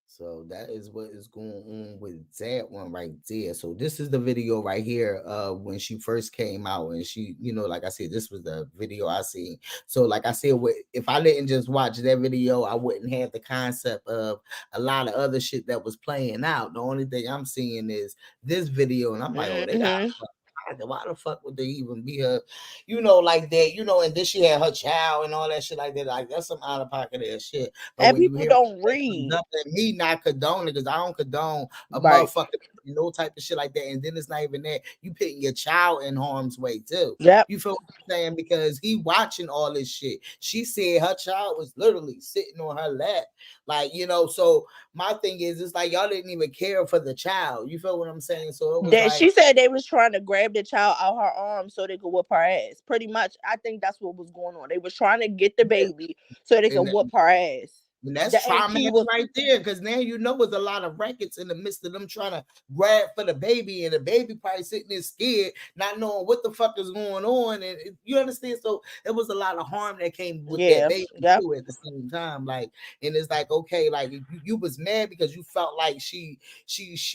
So that is what is going on with that one right there. So this is the video right here when she first came out, and she, like I said, this was the video I seen. So like I said, if I didn't just watch that video, I wouldn't have the concept of a lot of other shit that was playing out. The only thing I'm seeing is this video, and I'm like, oh, they got why the fuck would they even be her, like that, and then she had her child and all that shit like that. Like, that's some out of pocket ass shit. But And when you people hear don't read. me not condoning, because I don't condone a Right. motherfucker, no type of shit like that. And then it's not even that. You putting your child in harm's way too. Yep. You feel what I'm saying? Because he watching all this shit. She said her child was literally sitting on her lap. Like, so my thing is, it's like y'all didn't even care for the child. You feel what I'm saying? So it was That like, she said they was trying to grab the child out her arms so they could whoop her ass. Pretty much, I think that's what was going on. They was trying to get the baby so they could whoop her ass. And that's trauma right there, because now there's a lot of records in the midst of them trying to grab for the baby, and the baby probably sitting there scared, not knowing what the fuck is going on, and you understand. So it was a lot of harm that came with that baby too at the same time. Like, and it's like, okay, like you was mad because you felt like she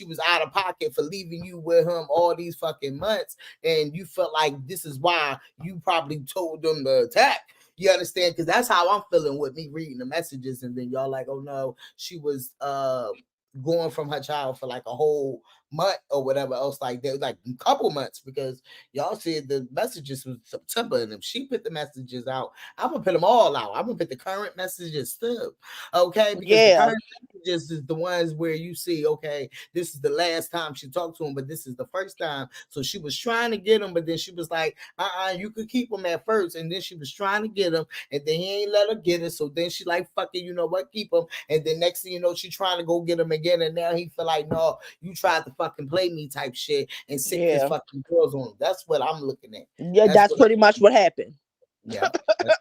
was out of pocket for leaving you with him all these fucking months, and you felt like this is why you probably told them to attack. You understand? Because that's how I'm feeling with me reading the messages, and then y'all like, oh no, she was going from her child for like a whole month or whatever else, like that, like a couple months, because y'all said the messages was September, and if she put the messages out, I'm gonna put them all out. I'm gonna put the current messages still, okay? Because the current messages is the ones where you see, okay, this is the last time she talked to him, but this is the first time. So she was trying to get him, but then she was like, you could keep him at first, and then she was trying to get him, and then he ain't let her get it. So then she like, fuck it, you know what, keep him. And then next thing you know, she trying to go get him again, and now he feel like, no, you tried to fucking play me type shit and sick his fucking girls on him. That's what I'm looking at. Yeah, that's pretty much what happened. Yeah, that's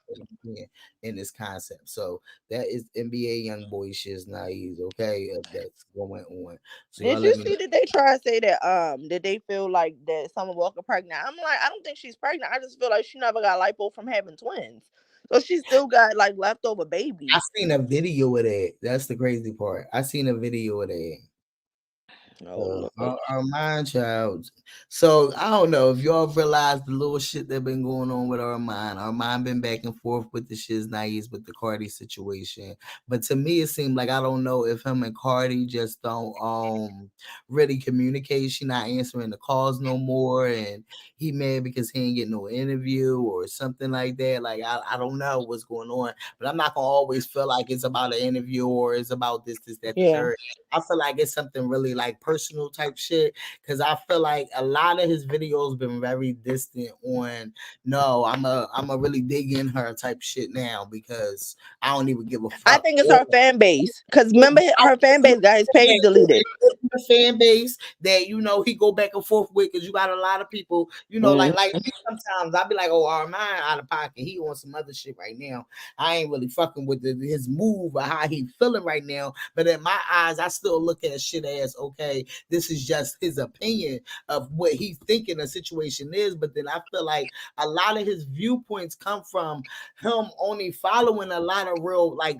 in this concept. So that is NBA YoungBoy shit's naive, okay? That's going on. So did you see that they try to say that did they feel like that Summer Walker pregnant? I'm like, I don't think she's pregnant. I just feel like she never got lipo from having twins. So she still got like leftover babies. I seen a video of that. That's the crazy part. I seen a video of that. Our mind child. So I don't know if y'all realize the little shit that been going on with our mind. Our mind been back and forth with the shiz naives with the Cardi situation. But to me, it seemed like, I don't know if him and Cardi just don't really communicate. She not answering the calls no more, and he mad because he ain't getting no interview or something like that. Like, I don't know what's going on, but I'm not gonna always feel like it's about an interview or it's about this, that, the third. I feel like it's something really like personal type shit, because I feel like a lot of his videos been very distant on, no, I'm a really dig in her type shit now, because I don't even give a fuck. I think it's her fan base, because remember her fan base got his page deleted. The fan base that he go back and forth with, because you got a lot of people, like sometimes I'll be like, oh, Armand out of pocket, he on some other shit right now. I ain't really fucking with his move or how he feeling right now, but in my eyes, I still look at shit as, okay, this is just his opinion of what he's thinking the situation is. But then I feel like a lot of his viewpoints come from him only following a lot of real like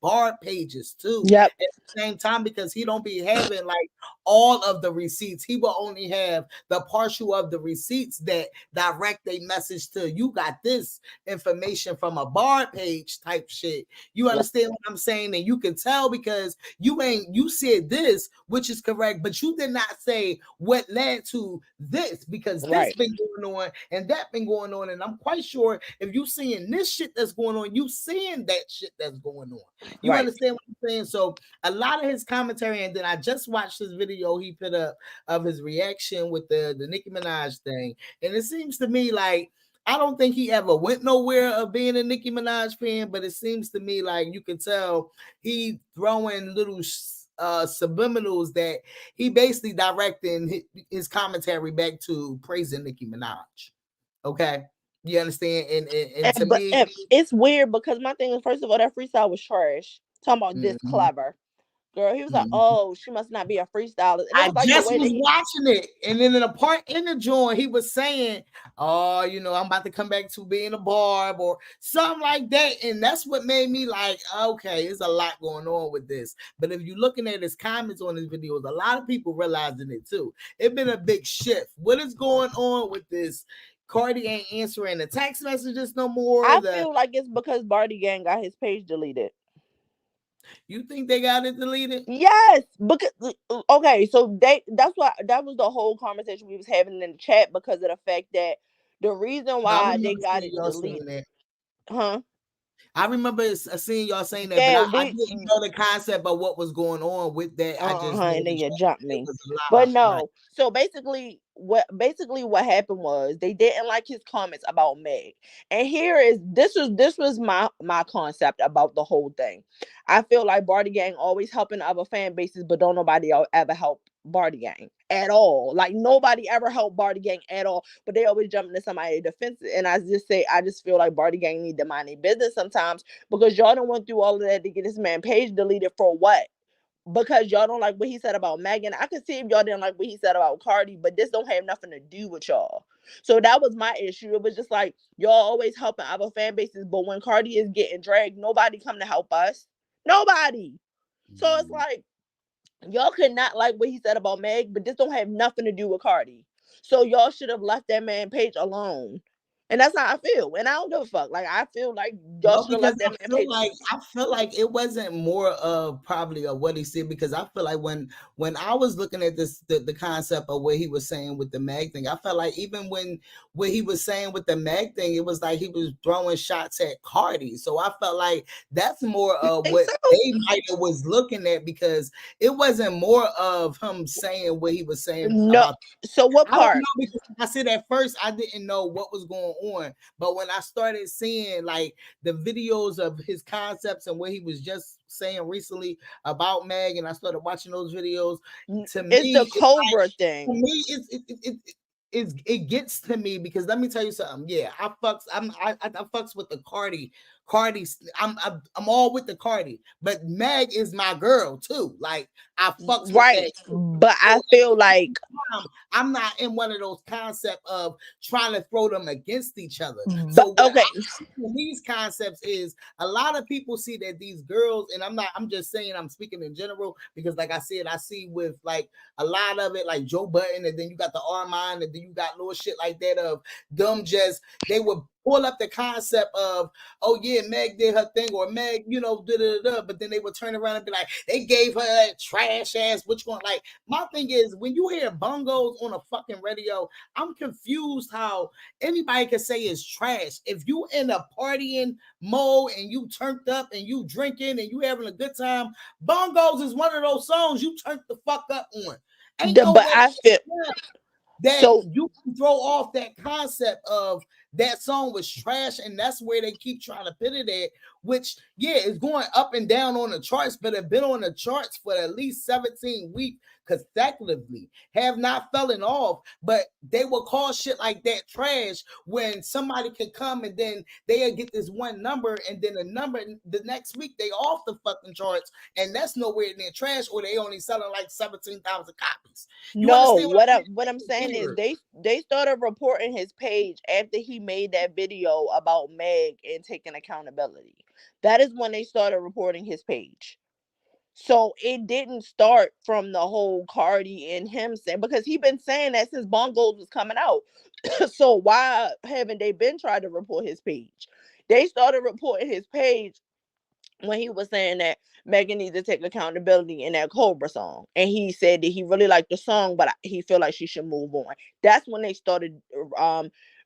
bar pages too. Yep. At the same time, because he don't be having like all of the receipts. He will only have the partial of the receipts that direct a message to you. Got this information from a bar page type shit. You understand what I'm saying? And you can tell because you said this, which is correct, but you did not say what led to this, because this been going on and that been going on. And I'm quite sure if you seeing this shit that's going on, you seeing that shit that's going on. You understand what I'm saying? So a lot of his commentary, and then I just watched this video he put up of his reaction with the Nicki Minaj thing, and it seems to me like I don't think he ever went nowhere of being a Nicki Minaj fan, but it seems to me like you can tell he throwing little subliminals that he basically directing his commentary back to praising Nicki Minaj. Okay, you understand? And to me, it's weird because my thing is, first of all, that freestyle was trash. Talking about this clever. Girl, he was like, oh, she must not be a freestyler. I just was watching it. And then in a part in the joint, he was saying, oh, I'm about to come back to being a barb or something like that. And that's what made me like, okay, there's a lot going on with this. But if you're looking at his comments on his videos, a lot of people realizing it too. It's been a big shift. What is going on with this? Cardi ain't answering the text messages no more. I feel like it's because Barty Gang got his page deleted. You think they got it deleted? Yes, because okay, so that's why that was the whole conversation we was having in the chat because of the fact that the reason I why they remember got seeing it y'all saying deleted, that. huh? I remember seeing y'all saying that, but Yeah, I didn't know the concept of what was going on with that. I just know and then that you jumped it me. was a But lot, right? no, so basically what happened was they didn't like his comments about Meg. And this was my concept about the whole thing. I feel like Barty Gang always helping other fan bases, but don't nobody ever help Barty Gang at all. Like nobody ever helped Barty Gang at all, but they always jump into somebody's defense. And I just feel like Barty Gang need to mind their business sometimes because y'all done went through all of that to get this man page deleted for what? Because y'all don't like what he said about Megan. I could see if y'all didn't like what he said about Cardi, but this don't have nothing to do with y'all. So that was my issue. It was just like y'all always helping other fan bases, but when Cardi is getting dragged, nobody come to help us. Nobody. So it's like y'all could not like what he said about Meg, but this don't have nothing to do with Cardi. So y'all should have left that man page alone. And that's how I feel. And I don't give a fuck. Like I feel like y'all No, should have because left that man page alone. I feel like it wasn't more of probably of what he said, because I feel like when I was looking at this the concept of what he was saying with the Mag thing, I felt like even when what he was saying with the Mag thing, it was like he was throwing shots at Cardi. So I felt like that's more of what they might have was looking at, because it wasn't more of him saying what he was saying No. about. So what I don't part? know, because I said at first I didn't know what was going on, but when I started seeing like the videos of his concepts and what he was just saying recently about Meg, and I started watching those videos, to me, It's the it's Cobra like, thing. to me, it gets to me, because let me tell you something. Yeah, I fucks with the Cardi. I'm all with the Cardi, but Meg is my girl too. Like I fucks with Right. that too. But So I feel like I'm not in one of those concepts of trying to throw them against each other. but So what okay. I see in these concepts is a lot of people see that these girls, and I'm just saying, I'm speaking in general, because like I said, I see with like a lot of it, like Joe Budden, and then you got the Armand, and then you got little shit like that of them just, they would pull up the concept of, oh yeah, Meg did her thing, or Meg, but then they would turn around and be like, they gave her that trash ass, which one? Like, my thing is, when you hear bongos on a fucking radio, I'm confused how anybody can say it's trash. If you in a partying mode and you turned up and you drinking and you having a good time, bongos is one of those songs you turned the fuck up on. Ain't no But way I feel that so you can throw off that concept of that song was trash, and that's where they keep trying to put it at, which yeah, it's going up and down on the charts, but it's been on the charts for at least 17 weeks consecutively, have not fallen off. But they will call shit like that trash when somebody can come and then they'll get this one number, and then the next week they off the fucking charts, and that's nowhere near trash, or they only selling like 17,000 copies. You no, understand what I'm saying is they started reporting his page after he made that video about Meg and taking accountability. That is when they started reporting his page. So it didn't start from the whole Cardi and him saying, because he been saying that since Bongos was coming out. So why haven't they been trying to report his page? They started reporting his page when he was saying that Megan needs to take accountability in that Cobra song. And he said that he really liked the song, but he feel like she should move on. That's when they started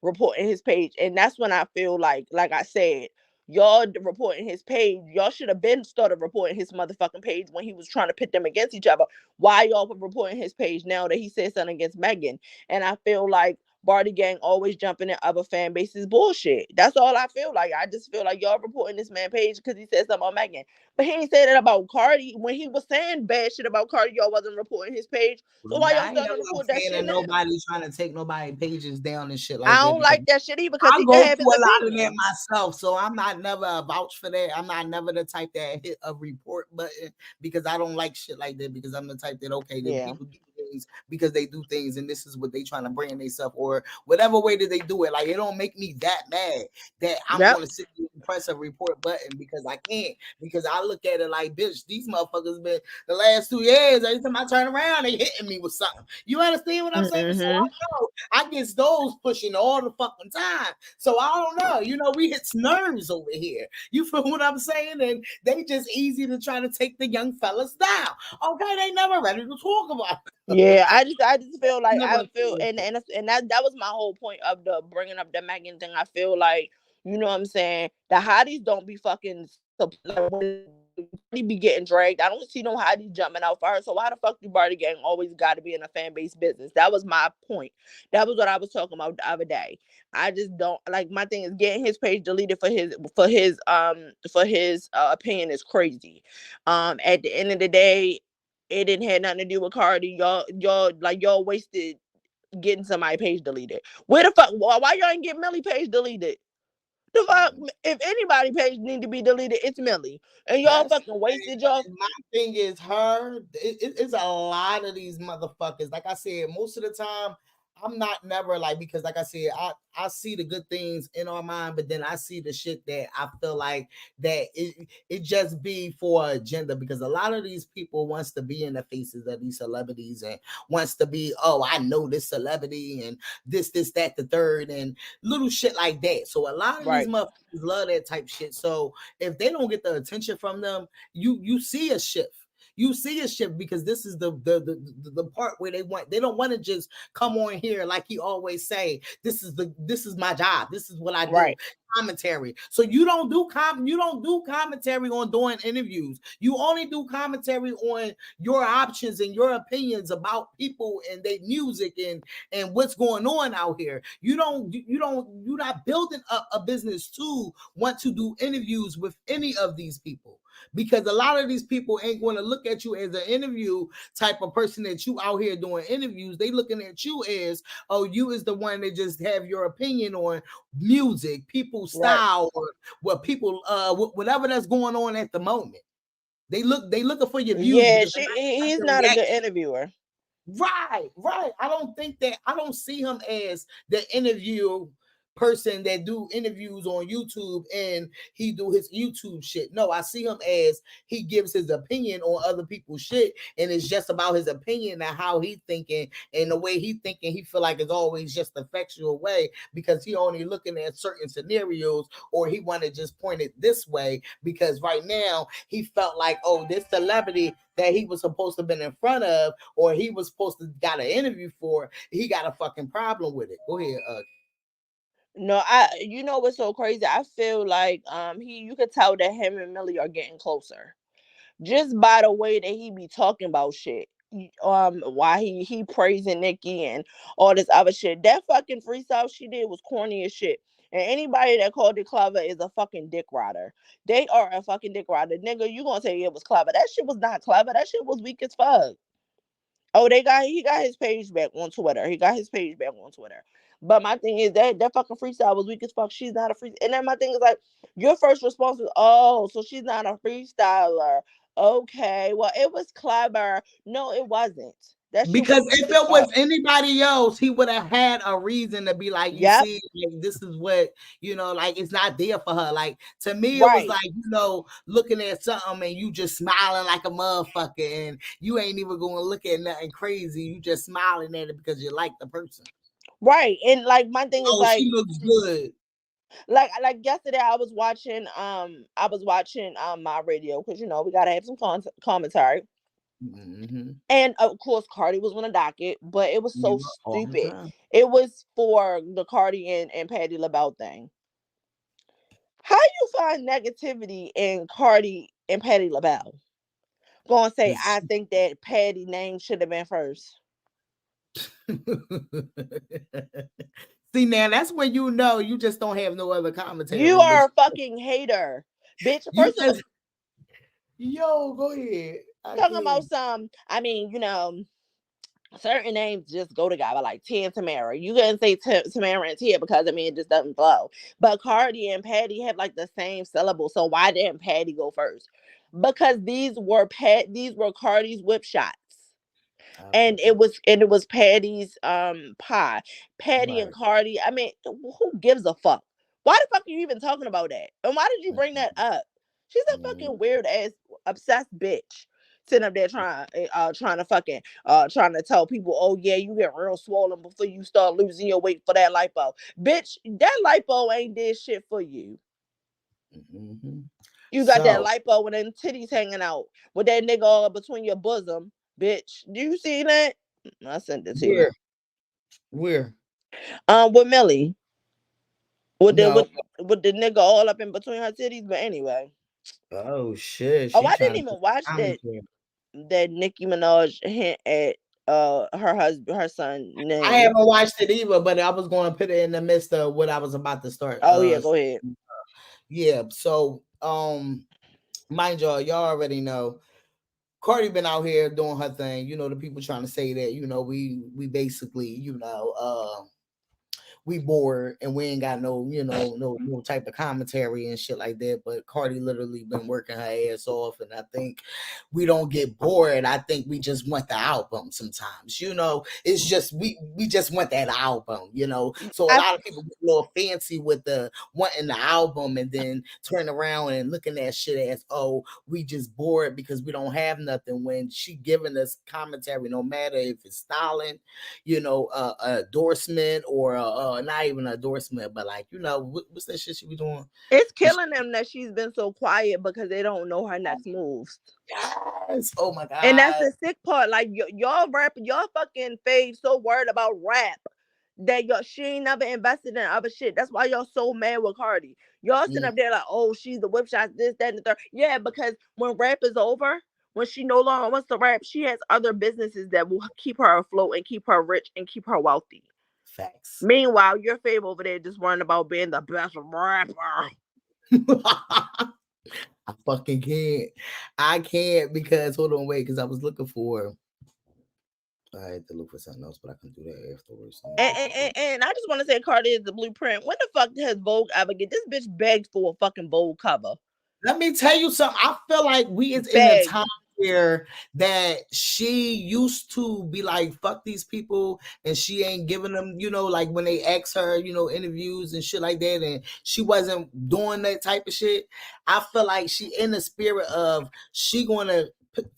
reporting his page. And that's when I feel like I said, y'all reporting his page. Y'all should have been started reporting his motherfucking page when he was trying to pit them against each other. Why y'all reporting his page now that he said something against Megan? And I feel like Barty Gang always jumping in other fan bases bullshit. That's all I feel like. I just feel like y'all reporting this man page because he said something about Megan. But he ain't said it about Cardi. When he was saying bad shit about Cardi, y'all wasn't reporting his page. So why y'all I ain't starting to never report that saying shit that now? nobody trying to take nobody pages down and shit like I that, don't because like that shit either because I he can go have his through a lot of that opinion. myself, so I'm not never a vouch for that. I'm not never the type that hit a report button, because I don't like shit like that, because I'm the type that, okay, then Yeah. people do things because they do things, and this is what they trying to brand themselves, or whatever way that they do it. Like, it don't make me that mad that I'm Yep. going to sit here and press a report button because I can't. Because I look at it like, bitch, these motherfuckers been the last 2 years. Every time I turn around, they hitting me with something. You understand what I'm saying? So I know I get those pushing all the fucking time. So I don't know. You know, we hit nerves over here. You feel what I'm saying? And they just easy to try to take the young fellas down. Okay, they never ready to talk about it. Yeah, I just feel like I feel and that was my whole point of the bringing up the Megan thing. I feel like, you know what I'm saying, the hotties don't be fucking be getting dragged. I don't see no hotties jumping out for her. So why the fuck do Barty Gang always got to be in a fan base business? That was my point. That was what I was talking about the other day. I just don't like, my thing is getting his page deleted for his opinion is crazy. At the end of the day, it didn't have nothing to do with Cardi. Y'all wasted getting somebody's page deleted. Where the fuck? Why y'all ain't get Millie page deleted? The fuck? If anybody page need to be deleted, it's Millie. And y'all fucking wasted y'all. My thing is her. It's a lot of these motherfuckers. Like I said, most of the time, I'm not never like, because like I said, I see the good things in our mind, but then I see the shit that I feel like that it just be for agenda, because a lot of these people wants to be in the faces of these celebrities and wants to be, oh, I know this celebrity and this, that, the third, and little shit like that. So a lot of these motherfuckers love that type shit. So if they don't get the attention from them, you see a shift. You see a shift, because this is the part where they don't want to just come on here like he always say, this is my job, this is what I do, commentary. So you don't do commentary on doing interviews. You only do commentary on your options and your opinions about people and their music and what's going on out here. You're not building up a business to want to do interviews with any of these people. Because a lot of these people ain't going to look at you as an interview type of person that you out here doing interviews. They looking at you as, oh, you is the one that just have your opinion on music, people's style, or what people, whatever that's going on at the moment. They looking for your views. Yeah, he's not a good interviewer. Right. I don't see him as the interview person that do interviews on YouTube and he do his YouTube shit. No, I see him as he gives his opinion on other people's shit, and it's just about his opinion and how he thinking, and the way he thinking he feel like it's always just a factual way, because he only looking at certain scenarios, or he want to just point it this way because right now he felt like, oh, this celebrity that he was supposed to have been in front of, or he was supposed to got an interview for, he got a fucking problem with it. Go ahead. No, you know what's so crazy? I feel like you could tell that him and Millie are getting closer just by the way that he be talking about shit. Why he praising Nicki and all this other shit. That fucking freestyle she did was corny as shit. And anybody that called it clever is a fucking dick rider. They are a fucking dick rider. Nigga, you gonna say it was clever. That shit was not clever. That shit was weak as fuck. Oh, he got his page back on Twitter. But my thing is that fucking freestyle was weak as fuck. She's not a freestyle. And then my thing is like, your first response was, oh, so she's not a freestyler. Okay, well, it was clever. No, it wasn't. Because if it was anybody else, he would have had a reason to be like, you see, like, this is what, like, it's not there for her. Like, to me, it was like, looking at something and you just smiling like a motherfucker, and you ain't even going to look at nothing crazy. You just smiling at it because you like the person. Right. And like, my thing is like, she looks good. Like yesterday, I was watching my radio, because we gotta have some commentary. Mm-hmm. And of course, Cardi was on the docket, but it was so stupid. It was for the Cardi and Patti LaBelle thing. How you find negativity in Cardi and Patti LaBelle? Gonna say, I think that Patti name should have been first. See, now that's when you just don't have no other commentary. You are a fucking hater, bitch. First of all, yo, go ahead. Talking about some, certain names just go together, like Tia and Tamara. You couldn't say Tamara and Tia because it just doesn't flow. But Cardi and Patti have like the same syllable. So why didn't Patti go first? Because these were Cardi's whip shots. And it was Patty's pie. Patti and Cardi. Who gives a fuck? Why the fuck are you even talking about that? And why did you bring that up? She's a fucking weird ass obsessed bitch. Sitting up there trying to tell people, oh yeah, you get real swollen before you start losing your weight for that lipo. Bitch, that lipo ain't did shit for you. You got that lipo and then titties hanging out with that nigga all between your bosom, bitch. Do you see that? I sent it to you. Where? With Millie. With No. the nigga all up in between her titties, but anyway. Oh shit. Oh, I didn't even watch that Nicki Minaj hint at her son name. I haven't watched it either, but I was going to put it in the midst of what I was about to start. Oh yeah, go ahead. Yeah, so mind y'all already know Cardi been out here doing her thing. You know, the people trying to say that, you know, we basically, you know, we bored and we ain't got no, you know, no type of commentary and shit like that. But Cardi literally been working her ass off, and I think we don't get bored. I think we just want the album sometimes. You know, it's just we just want that album. You know, so a lot of people get a little fancy with the wanting the album, and then turn around and looking at shit as, oh, we just bored because we don't have nothing. When she giving us commentary, no matter if it's styling, you know, endorsement or not even an endorsement, but like, you know, what's that shit she be doing? It's killing them that she's been so quiet because they don't know her next moves. Yes. Oh my god. And that's the sick part. Like y'all fucking fave so worried about rap that she ain't never invested in other shit. That's why y'all so mad with Cardi. Y'all sitting up there like, oh, she's the whip shots, this, that, and the third. Yeah, because when rap is over, when she no longer wants to rap, she has other businesses that will keep her afloat and keep her rich and keep her wealthy. Facts. Meanwhile, your fave over there just worrying about being the best rapper. I fucking can't. I can't because hold on, wait, because I was looking for. I had to look for something else, but I can do that afterwards. And I just want to say, Cardi is the blueprint. When the fuck has Vogue ever get this bitch begged for a fucking Vogue cover? Let me tell you something. I feel like we is in a time where that she used to be like, fuck these people, and she ain't giving them, you know, like when they ask her, you know, interviews and shit like that, and she wasn't doing that type of shit. I feel like she in the spirit of she gonna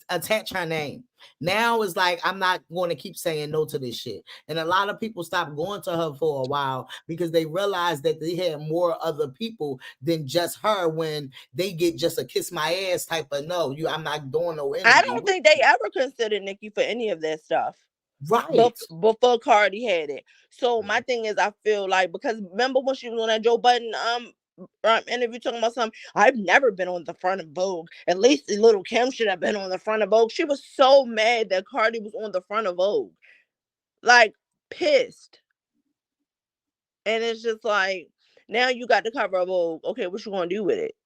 attach her name. Now it's like, I'm not going to keep saying no to this shit. And a lot of people stopped going to her for a while because they realized that they had more other people than just her when they get just a kiss my ass type of no. I'm not doing no interview. I don't think they ever considered Nicki for any of that stuff. Right. Before Cardi had it. So my thing is, I feel like, because remember when she was on that Joe Budden interview talking about something, I've never been on the front of Vogue. At least Lil Kim should have been on the front of Vogue. She was so mad that Cardi was on the front of Vogue. Like, pissed. And it's just like, now you got the cover of Vogue. Okay, what you gonna do with it?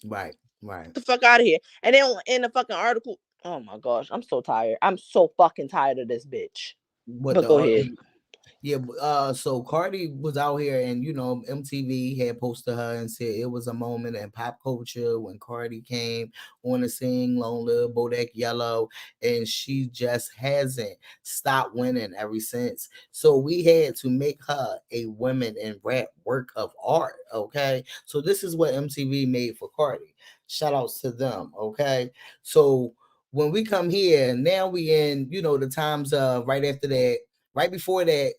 Right. Get the fuck out of here. And then in the fucking article, oh my gosh, I'm so tired. I'm so fucking tired of this bitch. But go ahead. Yeah, so Cardi was out here, and you know, MTV had posted her and said it was a moment in pop culture when Cardi came on the scene, Long Live Bodak Yellow, and she just hasn't stopped winning ever since. So we had to make her a women in rap work of art. Okay, so this is what MTV made for Cardi. Shout outs to them. Okay, so when we come here now, we in, you know, the times of right after that. Right before that,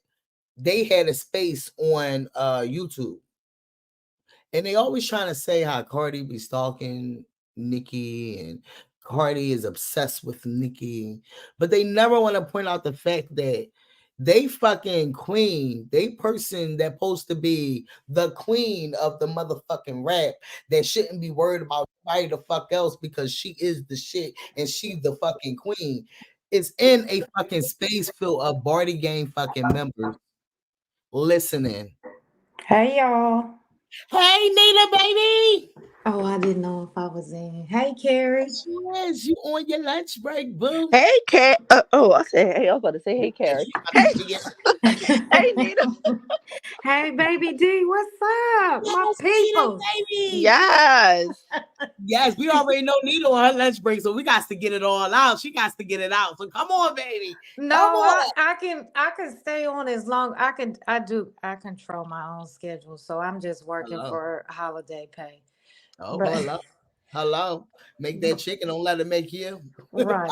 they had a space on YouTube. And they always trying to say how Cardi be stalking Nicki and Cardi is obsessed with Nicki. But they never want to point out the fact that they fucking queen, they person that supposed to be the queen of the motherfucking rap that shouldn't be worried about anybody the fuck else because she is the shit and she's the fucking queen. It's in a fucking space full of Barty Gang fucking members listening. Hey y'all. Hey Nina, baby. Oh, I didn't know if I was in. Hey, Carrie. Yes, you on your lunch break, boo. Hey, Cat. I said, hey, I was about to say, hey, Carrie. Hey, Nita. Hey, baby D, what's up? My Yes, Nita, people. baby. Yes. Yes, we already know Nita on her lunch break, so we got to get it all out. She got to get it out. So come on, baby. No, Come on. I can stay on as long I control my own schedule. So I'm just working Hello. for holiday pay. Oh, But hello. Hello. Make that chicken. Don't let it make you. right.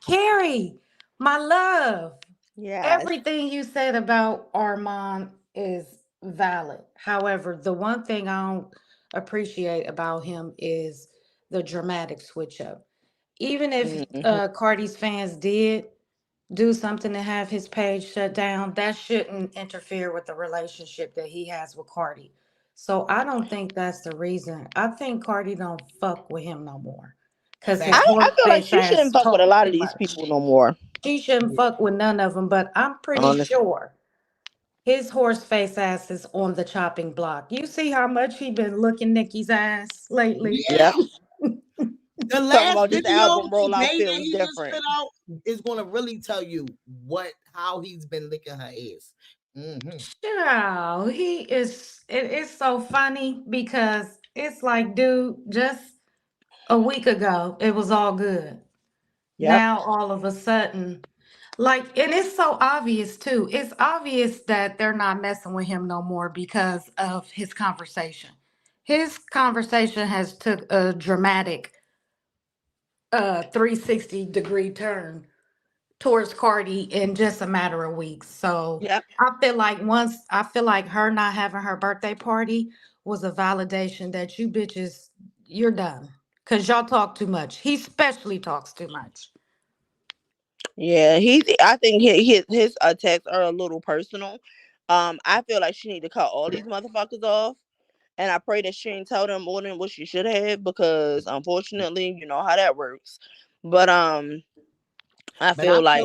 Carrie, my love. Yes. Everything you said about Armand is valid. However, the one thing I don't appreciate about him is the dramatic switch up. Even if Mhm. Cardi's fans did do something to have his page shut down, that shouldn't interfere with the relationship that he has with Cardi. So I don't think that's the reason. I think Cardi don't fuck with him no more. Cause his Facts. I horse feel like face she shouldn't ass fuck with a talk lot of too these much. people no more. She shouldn't Yeah. fuck with none of them, but I'm pretty Honestly. sure his horse face ass is on the chopping block. You see how much he been looking Nicki's ass lately? Yeah. Yep. The Talking last about this video album rollout today that feels he just different. put out is gonna really tell you how he's been licking her ass. Mm-hmm. Yeah, he is. It's so funny because it's like, dude, just a week ago, it was all good. Yep. Now, all of a sudden, like, and it's so obvious too. It's obvious that they're not messing with him no more because of his conversation. His conversation has took a dramatic 360-degree turn towards Cardi in just a matter of weeks. So Yep. I feel like her not having her birthday party was a validation that you bitches, you're done. Cause y'all talk too much. He especially talks too much. Yeah, I think his attacks are a little personal. I feel like she need to cut all these motherfuckers off. And I pray that she ain't told them more than what she should have, because unfortunately, you know how that works. But I But I feel feel like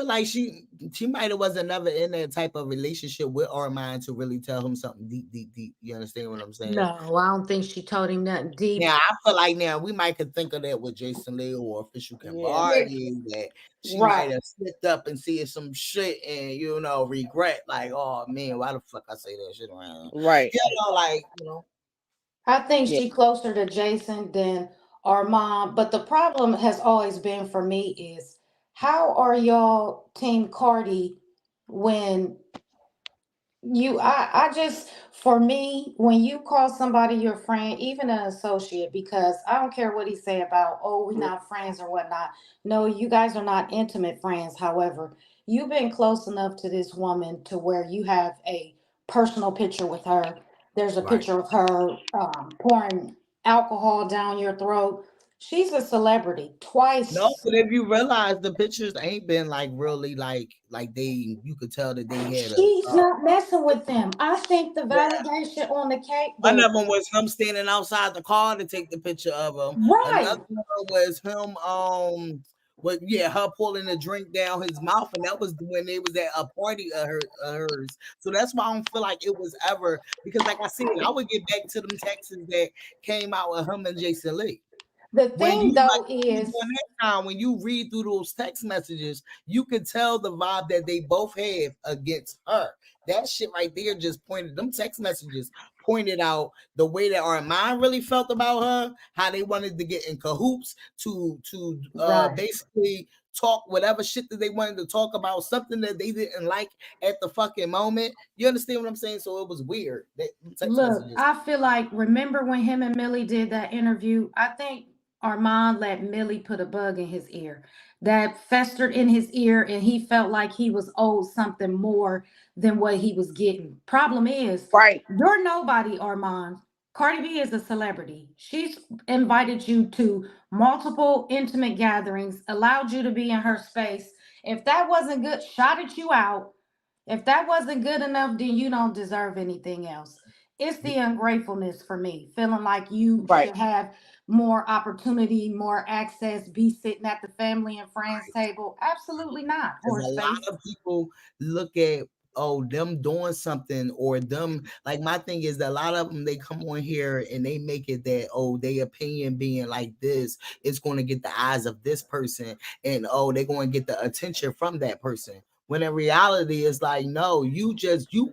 like she might have wasn't never in that type of relationship with Armand to really tell him something deep, deep, deep. You understand what I'm saying? No, I don't think she told him nothing deep. Now I feel like now we might could think of that with Jason Lee or Official yeah. Cambardi, that she might Right. have slipped up and see some shit and regret, like, oh man, why the fuck I say that shit around? Right. I think Yeah. she closer to Jason than Armand. But the problem has always been for me is how are y'all Team Cardi when I just, for me, when you call somebody your friend, even an associate, because I don't care what he say about, oh, we're not friends or whatnot. No, you guys are not intimate friends. However, you've been close enough to this woman to where you have a personal picture with her. There's a Right. picture of her pouring alcohol down your throat. She's a celebrity No, twice. but if you realize the pictures ain't been like really like they, you could tell that they had a She's not messing with them. I think the yeah. validation on the cake, One of them was him standing outside the car to take the picture of him. Another right. one was him her pulling a drink down his mouth, and that was when they was at a party of hers. So that's why I don't feel like it was ever, because like I said, I would get back to them texts that came out with him and Jason Lee. The When thing you like though is during that time, when you read through those text messages, you could tell the vibe that they both have against her. That shit right there just pointed, them text messages pointed out the way that Armand really felt about her, how they wanted to get in cahoots to right. basically talk whatever shit that they wanted to talk about, something that they didn't like at the fucking moment. You understand what I'm saying? So it was weird. That text Look, messages. I feel like, remember when him and Millie did that interview? I think Armand let Millie put a bug in his ear that festered in his ear, and he felt like he was owed something more than what he was getting. Problem is, Right. you're nobody, Armand. Cardi B is a celebrity. She's invited you to multiple intimate gatherings, allowed you to be in her space. If that wasn't good, shouted you out. If that wasn't good enough, then you don't deserve anything else. It's the ungratefulness for me, feeling like you Right. should have more opportunity, more access, be sitting at the family and friends table. Absolutely not, Because a horse lot face. of people look at them doing something, or them, like, my thing is that a lot of them, they come on here and they make it that, their opinion being like this is going to get the eyes of this person, and they're going to get the attention from that person. When in reality, it's like, no, you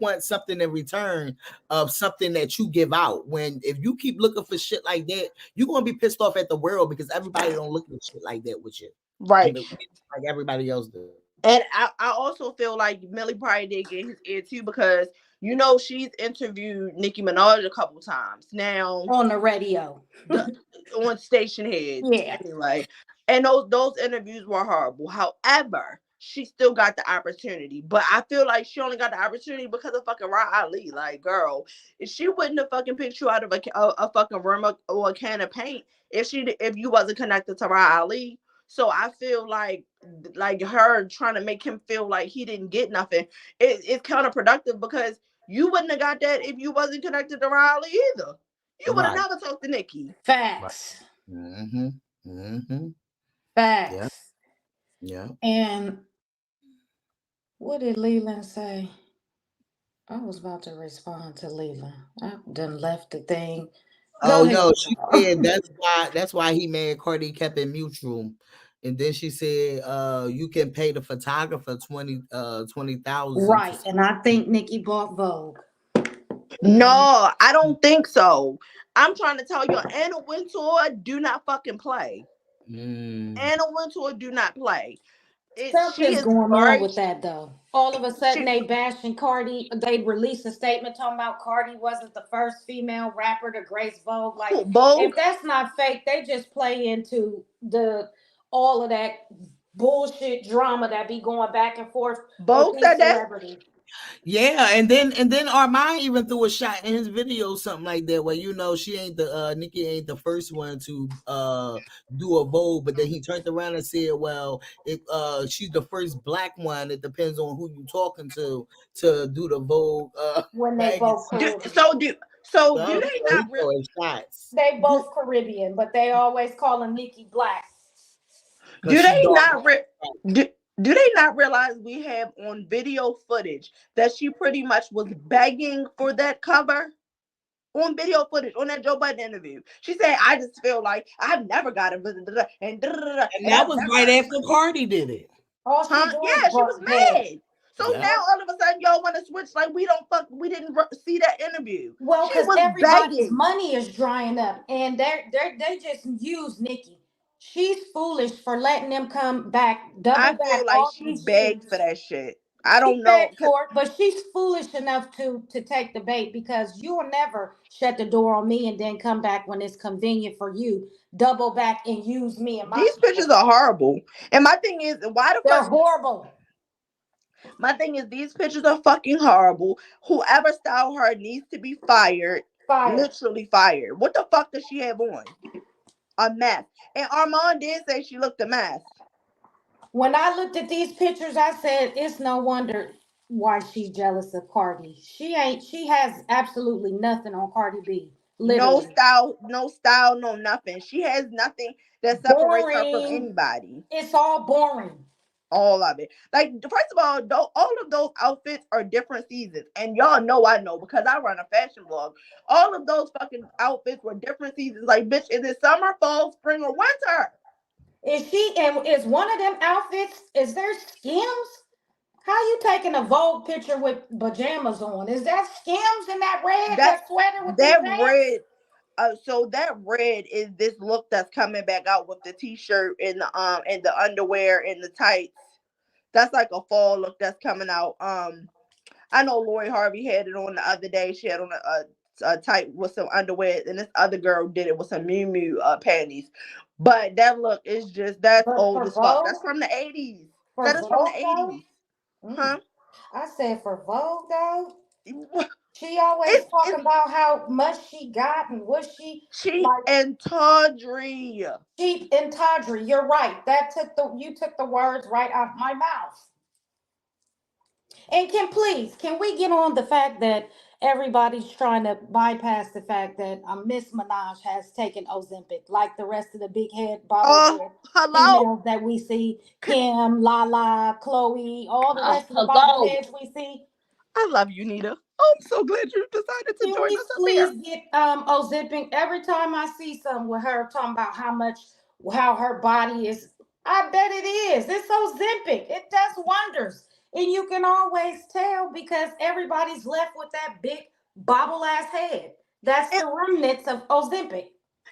want something in return of something that you give out. When if you keep looking for shit like that, you're gonna be pissed off at the world because everybody don't look at shit like that with you, right? Like everybody else does. And I also feel like Millie probably did get his ear too, because she's interviewed Nicki Minaj a couple times now on the radio, on station head. Yeah. Anyway, and those interviews were horrible. However, she still got the opportunity, but I feel like she only got the opportunity because of fucking Ra Ali. Like, girl, if she wouldn't have fucking picked you out of a fucking room or a can of paint if you wasn't connected to Ra Ali. So I feel like her trying to make him feel like he didn't get nothing, it's counterproductive, because you wouldn't have got that if you wasn't connected to Riley either. You would have never talked to Nicki. Facts. Mm-hmm. Mm-hmm. Facts. Yeah. And what did Leland say? I was about to respond to Leland. I done left the thing. She said that's why he made Cardi kept it mutual. And then she said, you can pay the photographer 20,000. Right. And I think Nicki bought Vogue. No, I don't think so. I'm trying to tell you, Anna Wintour do not fucking play. Anna Wintour do not play. Something's going on with that, though. All of a sudden, they bashing Cardi. They released a statement talking about Cardi wasn't the first female rapper to grace Vogue. Like, if that's not fake, they just play into all of that bullshit drama that be going back and forth. Vogue said that. Yeah, and then Armand even threw a shot in his video, something like that, where she ain't Nicki ain't the first one to do a Vogue, but then he turned around and said, well, she's the first black one. It depends on who you talking to do the Vogue. When they both Caribbean. Do they not shots? They both Caribbean, but they always calling Nicki black. Do they not do they not realize we have on video footage that she pretty much was begging for that cover? On video footage, on that Joe Budden interview, she said, I just feel like I've never got it. And that was right after Cardi did it. Yeah, she was mad. So now all of a sudden y'all want to switch, like we didn't see that interview. Well, because everybody's money is drying up, and they just use Nicki. She's foolish for letting them come back. I feel like she begged for that shit. I don't know, for it, but she's foolish enough to take the bait, because you will never shut the door on me and then come back when it's convenient for you. Double back and use me. And these pictures are horrible. And my thing is, why the fuck? They're horrible. My thing is, these pictures are fucking horrible. Whoever styled her needs to be fired. Literally fired. What the fuck does she have on? A mess. And Armand did say she looked a mess. When I looked at these pictures, I said, it's no wonder why she's jealous of Cardi. She has absolutely nothing on Cardi B. Literally. No style, no nothing. She has nothing that separates her from anybody. It's all boring. All of it. Like, first of all, all of those outfits are different seasons. And y'all know I know, because I run a fashion blog. All of those fucking outfits were different seasons. Like, bitch, is it summer, fall, spring, or winter? Is one of them outfits, is there Skims? How you taking a Vogue picture with pajamas on? Is that Skims in that red, that sweater with that red? So that red is this look that's coming back out with the t-shirt and the underwear and the tights. That's like a fall look that's coming out. I know Lori Harvey had it on the other day. She had on a tight with some underwear, and this other girl did it with some Miu Miu panties. But that look is that's old as fuck. That's from the 80s. That is from the 80s. Huh? I said for Vogue though. She always talking about how much she got and what she and tawdry. Cheap and tawdry. You're right. You took the words right out of my mouth. And can we get on the fact that everybody's trying to bypass the fact that Miss Minaj has taken Ozempic, like the rest of the big head bottle females that we see, Kim, Lala, Chloe, all the rest of the bottle heads we see. I love you, Nita. Oh, I'm so glad you decided to Can join we us up here. please get Ozempic? Every time I see something with her talking about how her body is, I bet it is. It's Ozempic. It does wonders. And you can always tell because everybody's left with that big bobble ass head. That's the remnants of Ozempic.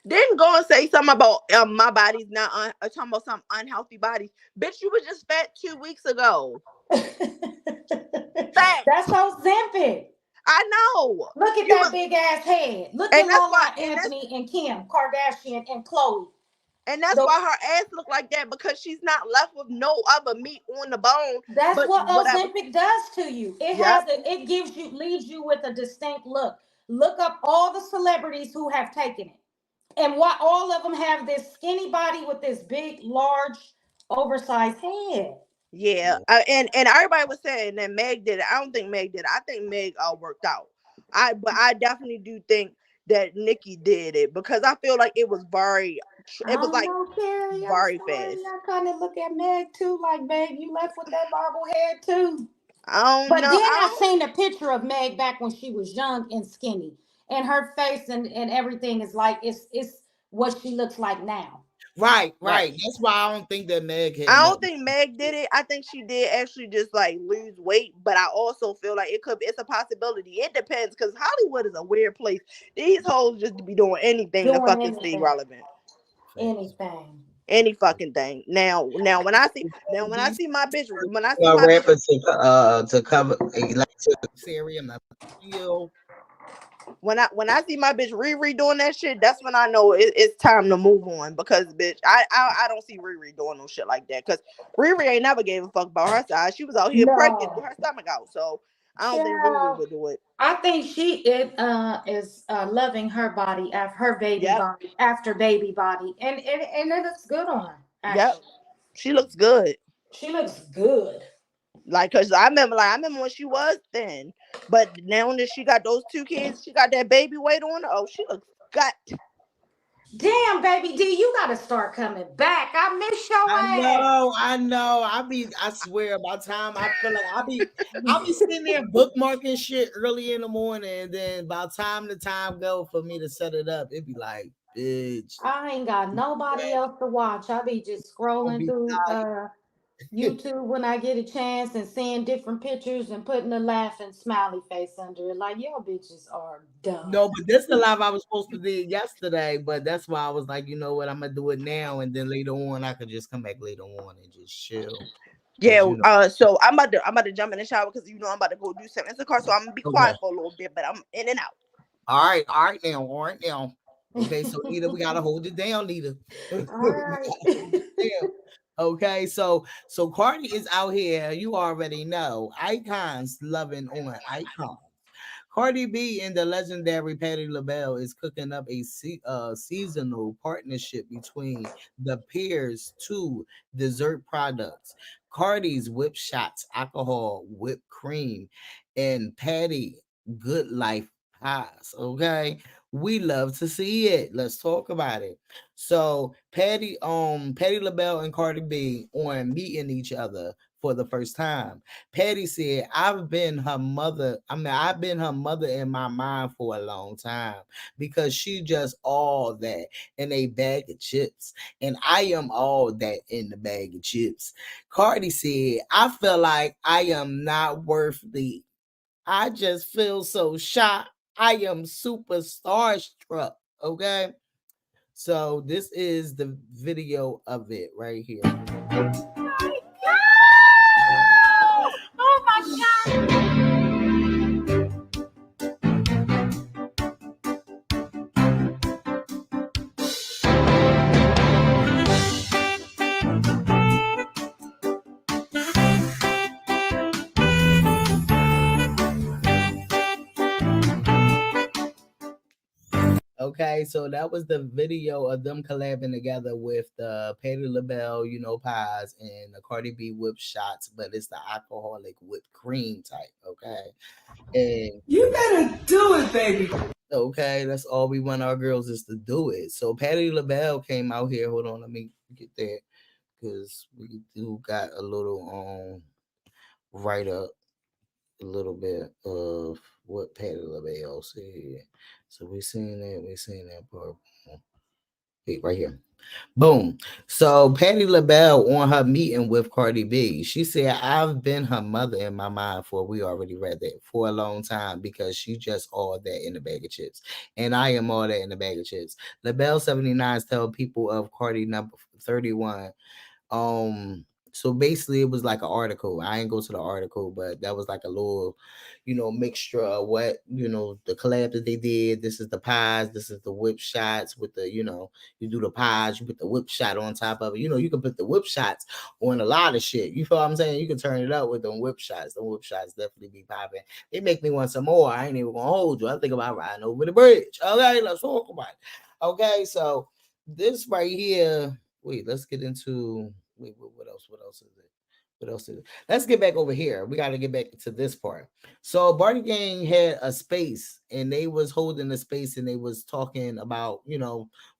Didn't go and say something about my body's not talking about some unhealthy bodies. Bitch, you were just fat 2 weeks ago. Fat. That's Ozempic. I know. Look at that big ass head. Look at Lola, Anthony, and Kim Kardashian and Khloe. And that's why her ass look like that, because she's not left with no other meat on the bone. That's what whatever. Ozempic does to you. It leaves you with a distinct look. Look up all the celebrities who have taken it. And why all of them have this skinny body with this big, large, oversized head. Yeah, and everybody was saying that Meg did it. I don't think Meg did it. I think Meg worked out. But I definitely do think that Nikki did it, because I feel like it was very fast. I kind of look at Meg too, like, Meg, you left with that bobblehead too. I don't know. Then I seen a picture of Meg back when she was young and skinny, and her face and everything is like it's what she looks like now. Right. That's why I don't think that Meg had. I don't think Meg did it. I think she did actually just like lose weight, but I also feel like it's a possibility. It depends, because Hollywood is a weird place. These hoes just be doing anything to fucking stay relevant. Any fucking thing. Now when I see my bitch, rapper to cover when I see my bitch Riri doing that shit, that's when I know it's time to move on, because bitch, I don't see Riri doing no shit like that, because Riri ain't never gave a fuck about her size. She was out here pregnant with her stomach out, so I don't think Riri would do it. I think she is loving her body after her baby body, after baby body, and it looks good on her. Actually. Yep, she looks good. She looks good. Like, cause I remember when she was thin, but now that she got those 2 kids, she got that baby weight on her. Oh, she looks gut. Damn, baby D, you gotta start coming back. I miss your ass. I know. I swear, by the time I feel like I'll be sitting there bookmarking shit early in the morning, and then by the time go for me to set it up, it'd be like, bitch, I ain't got nobody else to watch. I be just scrolling through YouTube when I get a chance and seeing different pictures and putting a laughing smiley face under it. Like, y'all bitches are dumb. No, but this is the live I was supposed to do yesterday, but that's why I was like, you know what, I'm gonna do it now, and then later on I could just come back later on and just chill. Yeah, so I'm about to jump in the shower, because I'm about to go do something in the car, so I'm gonna be quiet for a little bit, but I'm in and out. All right now. Okay, so Nita, we gotta hold it down, Nita. All right. Okay, so Cardi is out here. You already know. Icons loving on icons. Cardi B and the legendary Patti LaBelle is cooking up a seasonal partnership between the pairs' 2 dessert products. Cardi's whipped shots, alcohol, whipped cream, and Patti Good Life pies. Okay. We love to see it. Let's talk about it. So Patti LaBelle and Cardi B on meeting each other for the first time. Patti said, I've been her mother in my mind for a long time, because she just all that in a bag of chips, and I am all that in the bag of chips. Cardi said, I feel like I am not worthy. I just feel so shocked. I am super starstruck. Okay. So this is the video of it right here. Oh my God. Okay, so that was the video of them collabing together with the Patti LaBelle, pies, and the Cardi B whipped shots, but it's the alcoholic whipped cream type. Okay, and you better do it, baby. Okay, that's all we want our girls is to do it. So Patti LaBelle came out here. Hold on, let me get that, because we do got a little write up a little bit of what Patti LaBelle said. So we seen that part. Wait, right here. Boom. So Patti LaBelle on her meeting with Cardi B, she said, I've been her mother in my mind for, we already read that, for a long time because she just all that in the bag of chips. And I am all that in the bag of chips. LaBelle 79 tell people of Cardi number 31. So basically it was like an article. I ain't go to the article, but that was like a little, mixture of what, the collab that they did. This is the pies, this is the whip shots with the, you do the pies, you put the whip shot on top of it. You can put the whip shots on a lot of shit. You feel what I'm saying? You can turn it up with them whip shots. The whip shots definitely be popping. They make me want some more. I ain't even gonna hold you. I think about riding over the bridge. Okay, let's talk about it. Okay, so this right here. Wait, let's get into. Wait, what else? What else is it? What else is it? Let's get back over here. We got to get back to this part. So Barty Gang had a space, and they was holding the space, and they was talking about,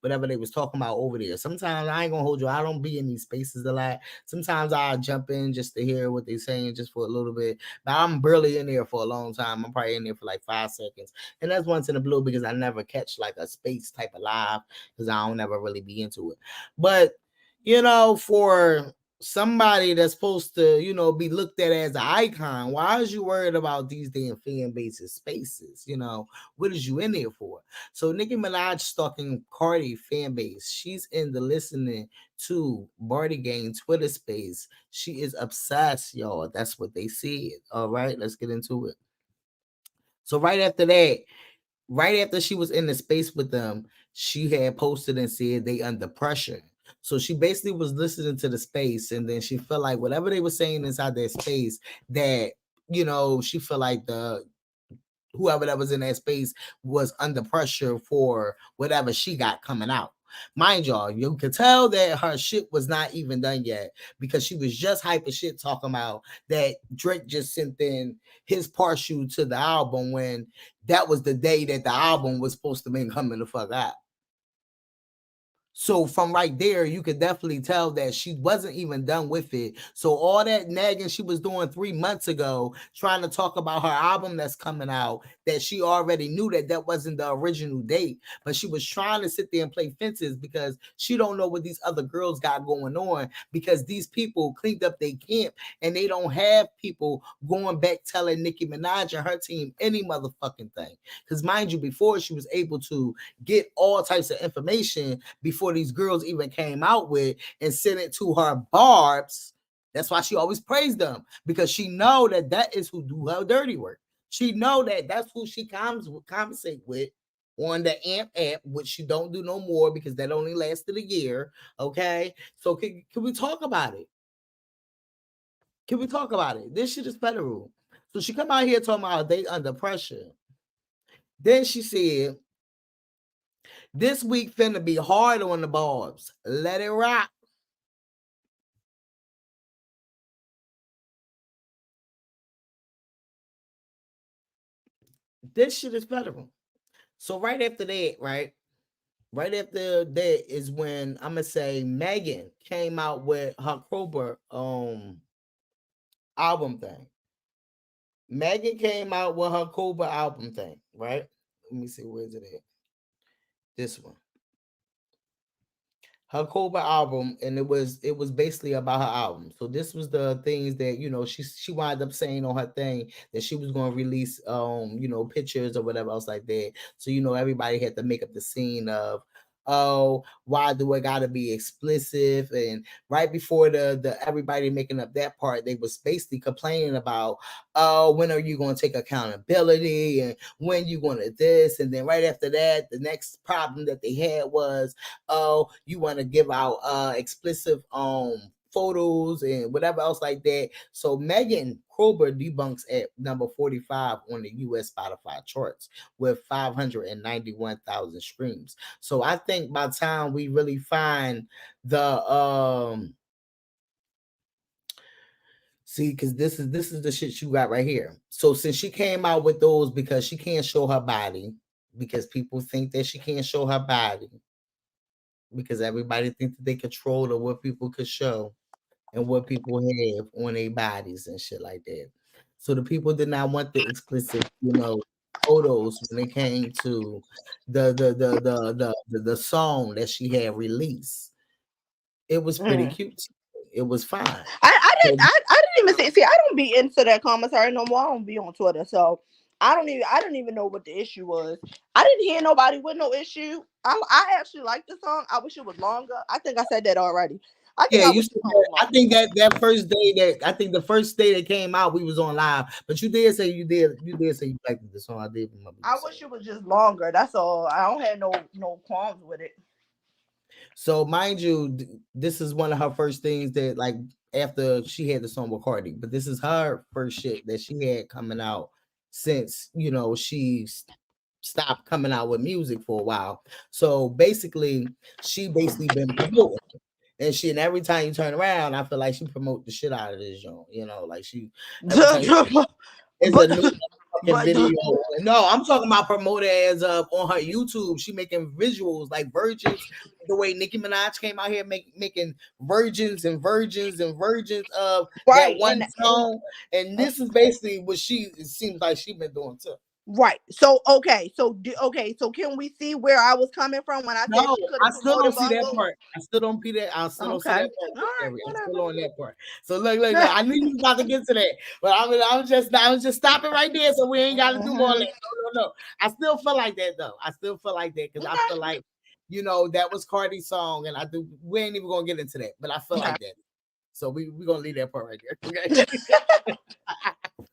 whatever they was talking about over there. Sometimes I ain't gonna hold you. I don't be in these spaces a lot. Sometimes I jump in just to hear what they're saying, just for a little bit. But I'm barely in there for a long time. I'm probably in there for like 5 seconds, and that's once in a blue because I never catch like a space type of live because I don't ever really be into it. But for somebody that's supposed to, be looked at as an icon, why is you worried about these damn fan bases spaces? What is you in there for? So Nicki Minaj stalking Cardi fan base. She's in the listening to Barty Gang Twitter space. She is obsessed, y'all. That's what they said. All right, let's get into it. So right after she was in the space with them, she had posted and said they under pressure. So she basically was listening to the space, and then she felt like whatever they were saying inside that space, that she felt like whoever that was in that space was under pressure for whatever she got coming out. Mind y'all, you could tell that her shit was not even done yet because she was just hyper shit talking about that Drake just sent in his partial to the album when that was the day that the album was supposed to be coming the fuck out. So from right there, you could definitely tell that she wasn't even done with it. So all that nagging she was doing 3 months ago, trying to talk about her album that's coming out, that she already knew that wasn't the original date, but she was trying to sit there and play fences because she don't know what these other girls got going on, because these people cleaned up their camp and they don't have people going back telling Nicki Minaj and her team any motherfucking thing. Because mind you, before she was able to get all types of information before these girls even came out with and sent it to her barbs. That's why she always praised them, because she know that is who do her dirty work. She know that that's who she conversate with on the AMP app, which she don't do no more because that only lasted a year. Okay, so can we talk about it? Can we talk about it? This shit is federal. So she come out here talking about they under pressure. Then she said, this week finna be hard on the barbs. Let it rock. This shit is federal. So right after that, right? Right after that is when I'm gonna say Megan came out with her Cobra album thing. Megan came out with her Cobra album thing, right? Let me see, where's it at? This one. Her Cobra album, and it was basically about her album. So this was the things that she wound up saying on her thing, that she was going to release pictures or whatever else like that. So everybody had to make up the scene of, oh, why do I gotta be explicit? And right before the everybody making up that part, they was basically complaining about, oh, when are you going to take accountability, and when you going to this? And then right after that, the next problem that they had was, oh, you want to give out explicit photos and whatever else like that. So Megan Krober debunks at number 45 on the US Spotify charts with 591,000 streams. So I think by the time we really find the see, because this is the shit you got right here. So since she came out with those because she can't show her body, because people think that she can't show her body, because everybody thinks that they control of what people could show and what people have on their bodies and shit like that. So the people did not want the explicit, photos when it came to the song that she had released. It was pretty cute. It was fine. I didn't even see. I don't be into that commentary no more. I don't be on Twitter, so I didn't even know what the issue was. I didn't hear nobody with no issue. I actually like the song. I wish it was longer. I think I said that already. I think that first day the first day that came out, we was on live. But you did say you liked the song. I did remember. I wish it was just longer. That's all. I don't have no qualms with it. So mind you, this is one of her first things that like after she had the song with Cardi, but this is her first shit that she had coming out since she stopped coming out with music for a while. So basically, she been promoting. And every time you turn around, I feel like she promote the shit out of this joint. Like she it's a new video. No, I'm talking about promoter as on her YouTube. She making visuals like virgins. The way Nicki Minaj came out here making virgins and virgins and virgins of that one song. And this is basically what it seems like she been doing too. Right. So okay. So can we see where I was coming from when I said she could have? I still don't see that part. I still don't see that. I still don't see that part. I'm still on that part. So look. I knew you was about to get to that, but I was just stopping right there, so we ain't got to do more. No. I still feel like that though. I still feel like that because I feel like that was Cardi's song, and we ain't even gonna get into that, but I feel like that. So we gonna leave that part right there. Okay.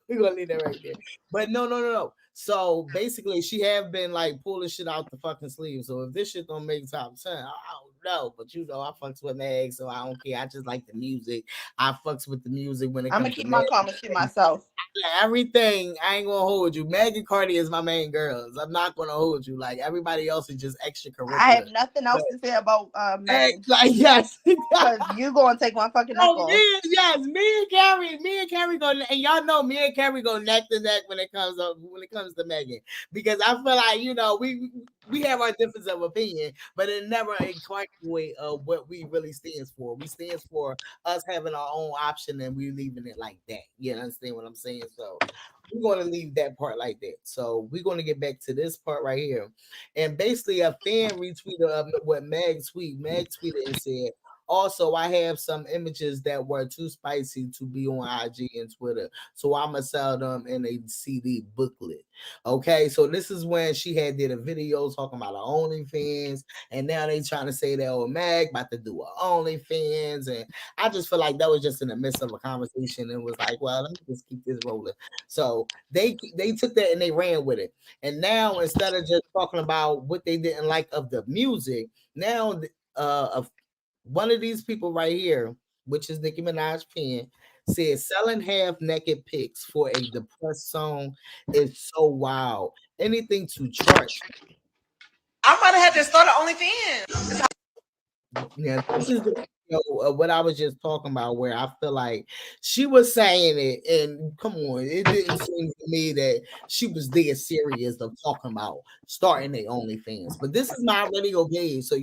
We're gonna leave that right there. But no. So basically, she have been like pulling shit out the fucking sleeve. So if this shit don't make top 10, I don't know. But I fucks with Meg, so I don't care. I just like the music. I fucks with the music when it comes to I'm gonna keep my comments to myself. Everything, I ain't gonna hold you. Meg and Cardi is my main girls. I'm not gonna hold you. Like everybody else is just extracurricular. I have nothing else to say about Meg. Like yes, because you gonna take my fucking neck off. Me and Carrie go, and y'all know me and Carrie go neck to neck when it comes to Megan, because I feel like we have our difference of opinion, but it never incorporates what we really stands for. We stands for us having our own option, and we leaving it like that. You understand what I'm saying? So we're going to leave that part like that. So we're going to get back to this part right here, and basically a fan retweeted what Meg tweeted. Meg tweeted and said, also, I have some images that were too spicy to be on IG and Twitter, so I'm gonna sell them in a CD booklet. Okay, so this is when she did a video talking about her OnlyFans, and now they trying to say that Meg about to do her OnlyFans, and I just feel like that was just in the midst of a conversation and was like, well, let me just keep this rolling. So they took that and they ran with it, and now instead of just talking about what they didn't like of the music, now one of these people right here, which is Nicki Minaj pen, said selling half-naked pics for a depressed song is so wild. Anything to chart. I'm gonna have to start an OnlyFans. Yeah, this is what I was just talking about, where I feel like she was saying it, and come on, it didn't seem to me that she was dead serious of talking about starting their OnlyFans. But this is my radio page, so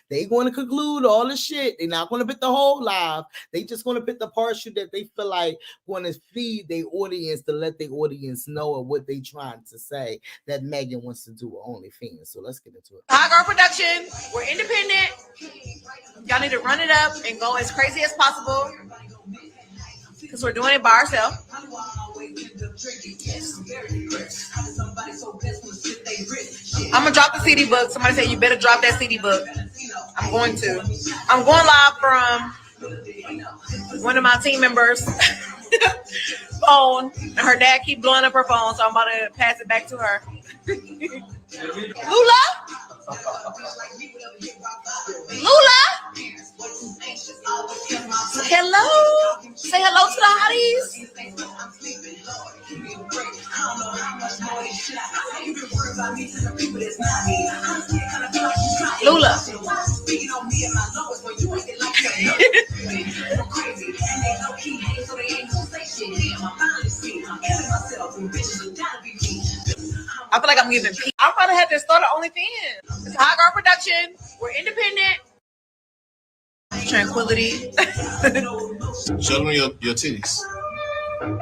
they going to conclude all the shit. They're not going to put the whole live. They just going to put the partial that they feel like going to feed their audience to let their audience know of what they trying to say that Megan wants to do with OnlyFans. So let's get into it. Hot Girl Production. We're independent. Y'all need to run it up and go as crazy as possible because we're doing it by ourselves. I'm gonna drop the CD book. Somebody said you better drop that CD book. I'm going to. I'm going live from one of my team members' phone. Her dad keep blowing up her phone, so I'm about to pass it back to her. Lula? Hello? Say hello to the hotties. Lula. I feel like I'm giving peace. I'm gonna have to start an OnlyFans. It's a Hot Girl Production. We're independent. Tranquility. Show them your titties. Show me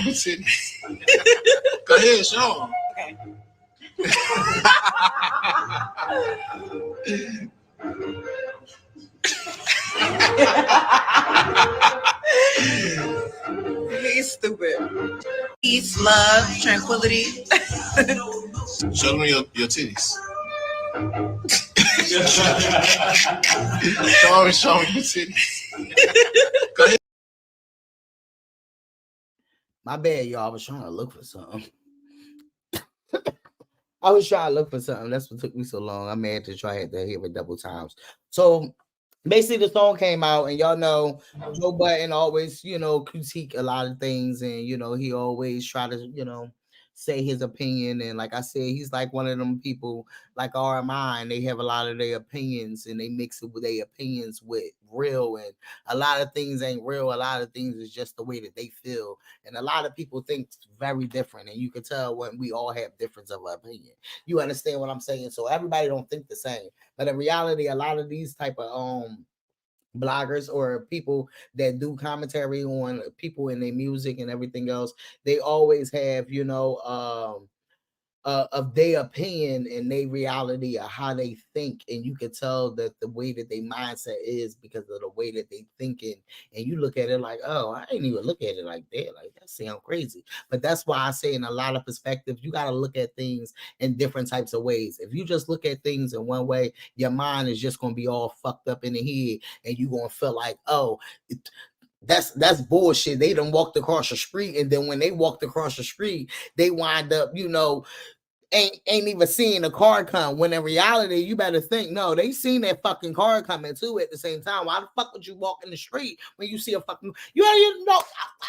your titties. Go ahead, show them. He's stupid. Peace, love, tranquility. Show them your titties. Show me your titties. Go ahead. My bad, y'all. I was trying to look for something. That's what took me so long. I'm mad that I had to hear it double times. So basically, the song came out, and y'all know Joe Budden always, critique a lot of things, and he always try to, say his opinion. And like I said, he's like one of them people like RMI, and they have a lot of their opinions, and they mix it with their opinions with real. And a lot of things ain't real. A lot of things is just the way that they feel. And a lot of people think very different, and you can tell when we all have difference of opinion. You understand what I'm saying? So everybody don't think the same. But in reality, a lot of these type of bloggers or people that do commentary on people and their music and everything else, they always have, of their opinion and their reality of how they think, and you can tell that the way that their mindset is because of the way that they thinking. And you look at it like, oh, I didn't even look at it like that. Like, that sounds crazy. But that's why I say in a lot of perspectives, you got to look at things in different types of ways. If you just look at things in one way, your mind is just going to be all fucked up in the head, and you're going to feel like, oh, that's bullshit. They done walked across the street, and then when they walked across the street, they wind up, ain't even seeing a car come. When in reality, you better think, no, they seen that fucking car coming too at the same time. Why the fuck would you walk in the street when you see a fucking, you know,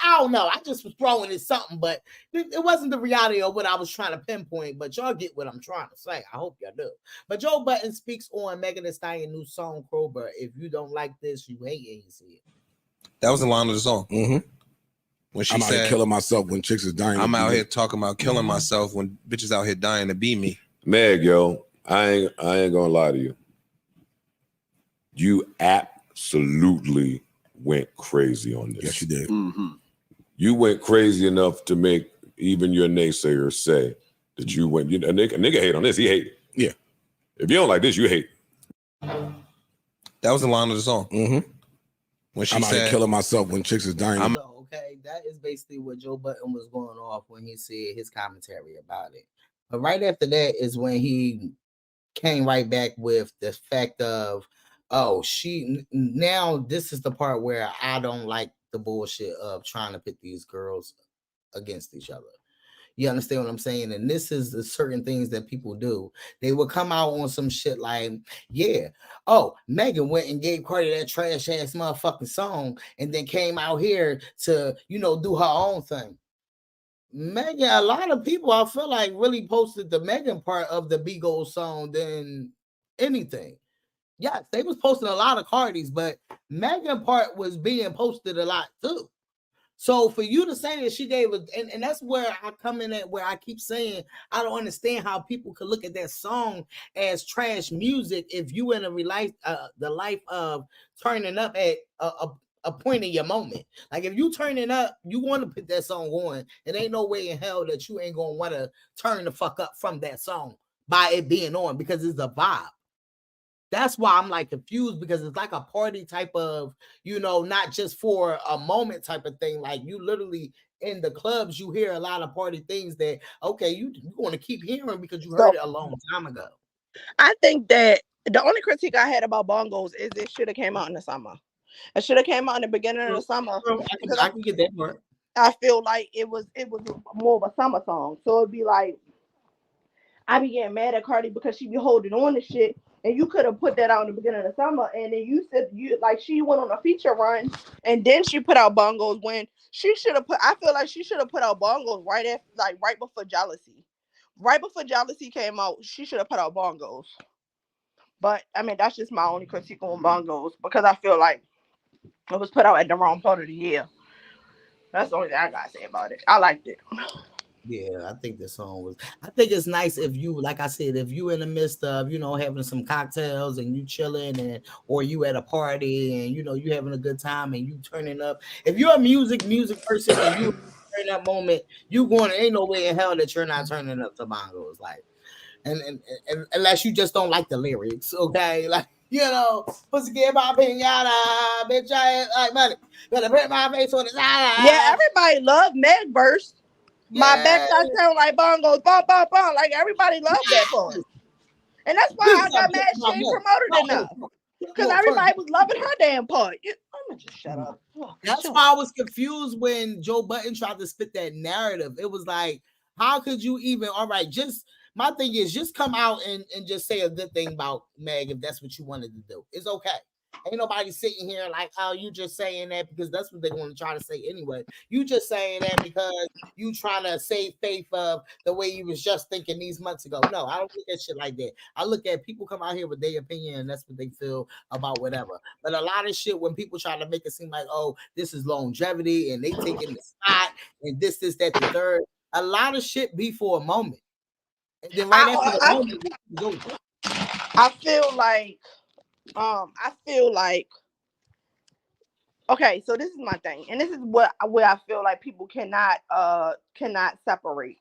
I don't know. I just was throwing in something, but it wasn't the reality of what I was trying to pinpoint, but y'all get what I'm trying to say. I hope y'all do. But Joe Budden speaks on Megan Thee Stallion's new song, Crowbar. If you don't like this, you hate it, he said. That was the line of the song. Mm-hmm. When she I'm out said, here killing myself when chicks is dying. I'm out here talking about killing myself when bitches out here dying to be me. Meg, yo, I ain't gonna lie to you. You absolutely went crazy on this. Yes, you did. Mm-hmm. You went crazy enough to make even your naysayers say that you went. A nigga hate on this. He hate it. Yeah. If you don't like this, you hate. That was the line of the song. Mm-hmm. When she I'm said, out here killing myself when chicks is dying. Okay, that is basically what Joe Budden was going off when he said his commentary about it. But right after that is when he came right back with the fact of, oh, now this is the part where I don't like the bullshit of trying to pit these girls against each other. You understand what I'm saying? And this is the certain things that people do. They will come out on some shit like, yeah, oh, Megan went and gave Cardi that trash ass motherfucking song and then came out here to, do her own thing. Megan, a lot of people I feel like really posted the Megan part of the Beagle song than anything. Yes, they was posting a lot of Cardi's, but Megan part was being posted a lot too. So for you to say that she gave it, and that's where I come in at, where I keep saying I don't understand how people could look at that song as trash music if you in the life of turning up at a point in your moment. Like if you turning up, you want to put that song on. It ain't no way in hell that you ain't gonna want to turn the fuck up from that song by it being on because it's a vibe. That's why I'm like confused because it's like a party type of, not just for a moment type of thing. Like you literally in the clubs, you hear a lot of party things that, okay, you want to keep hearing because you heard it a long time ago. I think that the only critique I had about bongos is it should have came out in the summer. It should have came out in the beginning of the summer. I can get that part. I feel like it was more of a summer song. So it'd be like, I be getting mad at Cardi because she be holding on to shit. And you could have put that out in the beginning of the summer, and then you said she went on a feature run, and then she put out bongos when she should have put. I feel like she should have put out bongos right before Jealousy. Right before Jealousy came out, she should have put out bongos. But I mean, that's just my only critique on bongos because I feel like it was put out at the wrong part of the year. That's the only thing I gotta say about it. I liked it. Yeah, I think the song was. I think it's nice if you, like I said, if you in the midst of, having some cocktails and you chilling, and or you at a party and you having a good time and you turning up. If you're a music person and you in that moment, you going, ain't no way in hell that you're not turning up to bongos, like, and unless you just don't like the lyrics, okay, like. Pussy get my pinata, bitch. I like money. Gonna put my face on the side. Yeah, everybody love Meg verse. My backside sound like bongos, bong, bong, bong. Like everybody loved that part. And that's why I got mad she ain't promoted enough. Because everybody was loving her damn part. I'm gonna just shut up. That's why I was confused when Joe Budden tried to spit that narrative. It was like, how could you even, all right, my thing is just come out and just say a good thing about Meg if that's what you wanted to do. It's okay. Ain't nobody sitting here like, oh, you just saying that because that's what they're going to try to say anyway. You just saying that because you trying to save faith of the way you was just thinking these months ago. No, I don't look at shit like that. I look at people come out here with their opinion and that's what they feel about whatever. But a lot of shit when people try to make it seem like, oh, this is longevity and they taking the spot and this, that, the third. A lot of shit be for a moment. And then right after the moment, it's over. I feel like okay, so this is my thing, and this is where I feel like people cannot separate.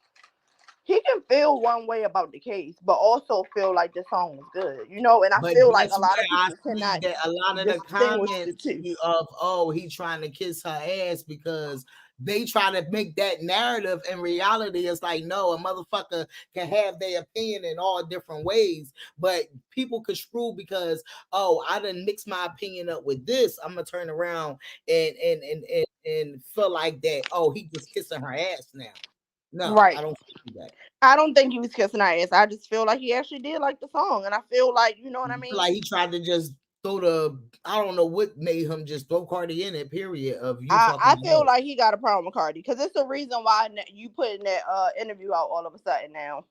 He can feel one way about the case, but also feel like the song was good, and I feel like a lot of people cannot that a lot of the comments of, oh, he trying to kiss her ass because they try to make that narrative. In reality, it's like, no, a motherfucker can have their opinion in all different ways, but people could screw because, oh, I done mix my opinion up with this. I'm gonna turn around and feel like that. Oh, he just kissing her ass now. No, right. I don't think that. I don't think he was kissing her ass. I just feel like he actually did like the song, and I feel like, you know what I mean? Like he tried to just throw I don't know what made him just throw Cardi in it, period, of you talking I feel about. like he got a problem with Cardi, because it's the reason why you putting that interview out all of a sudden now.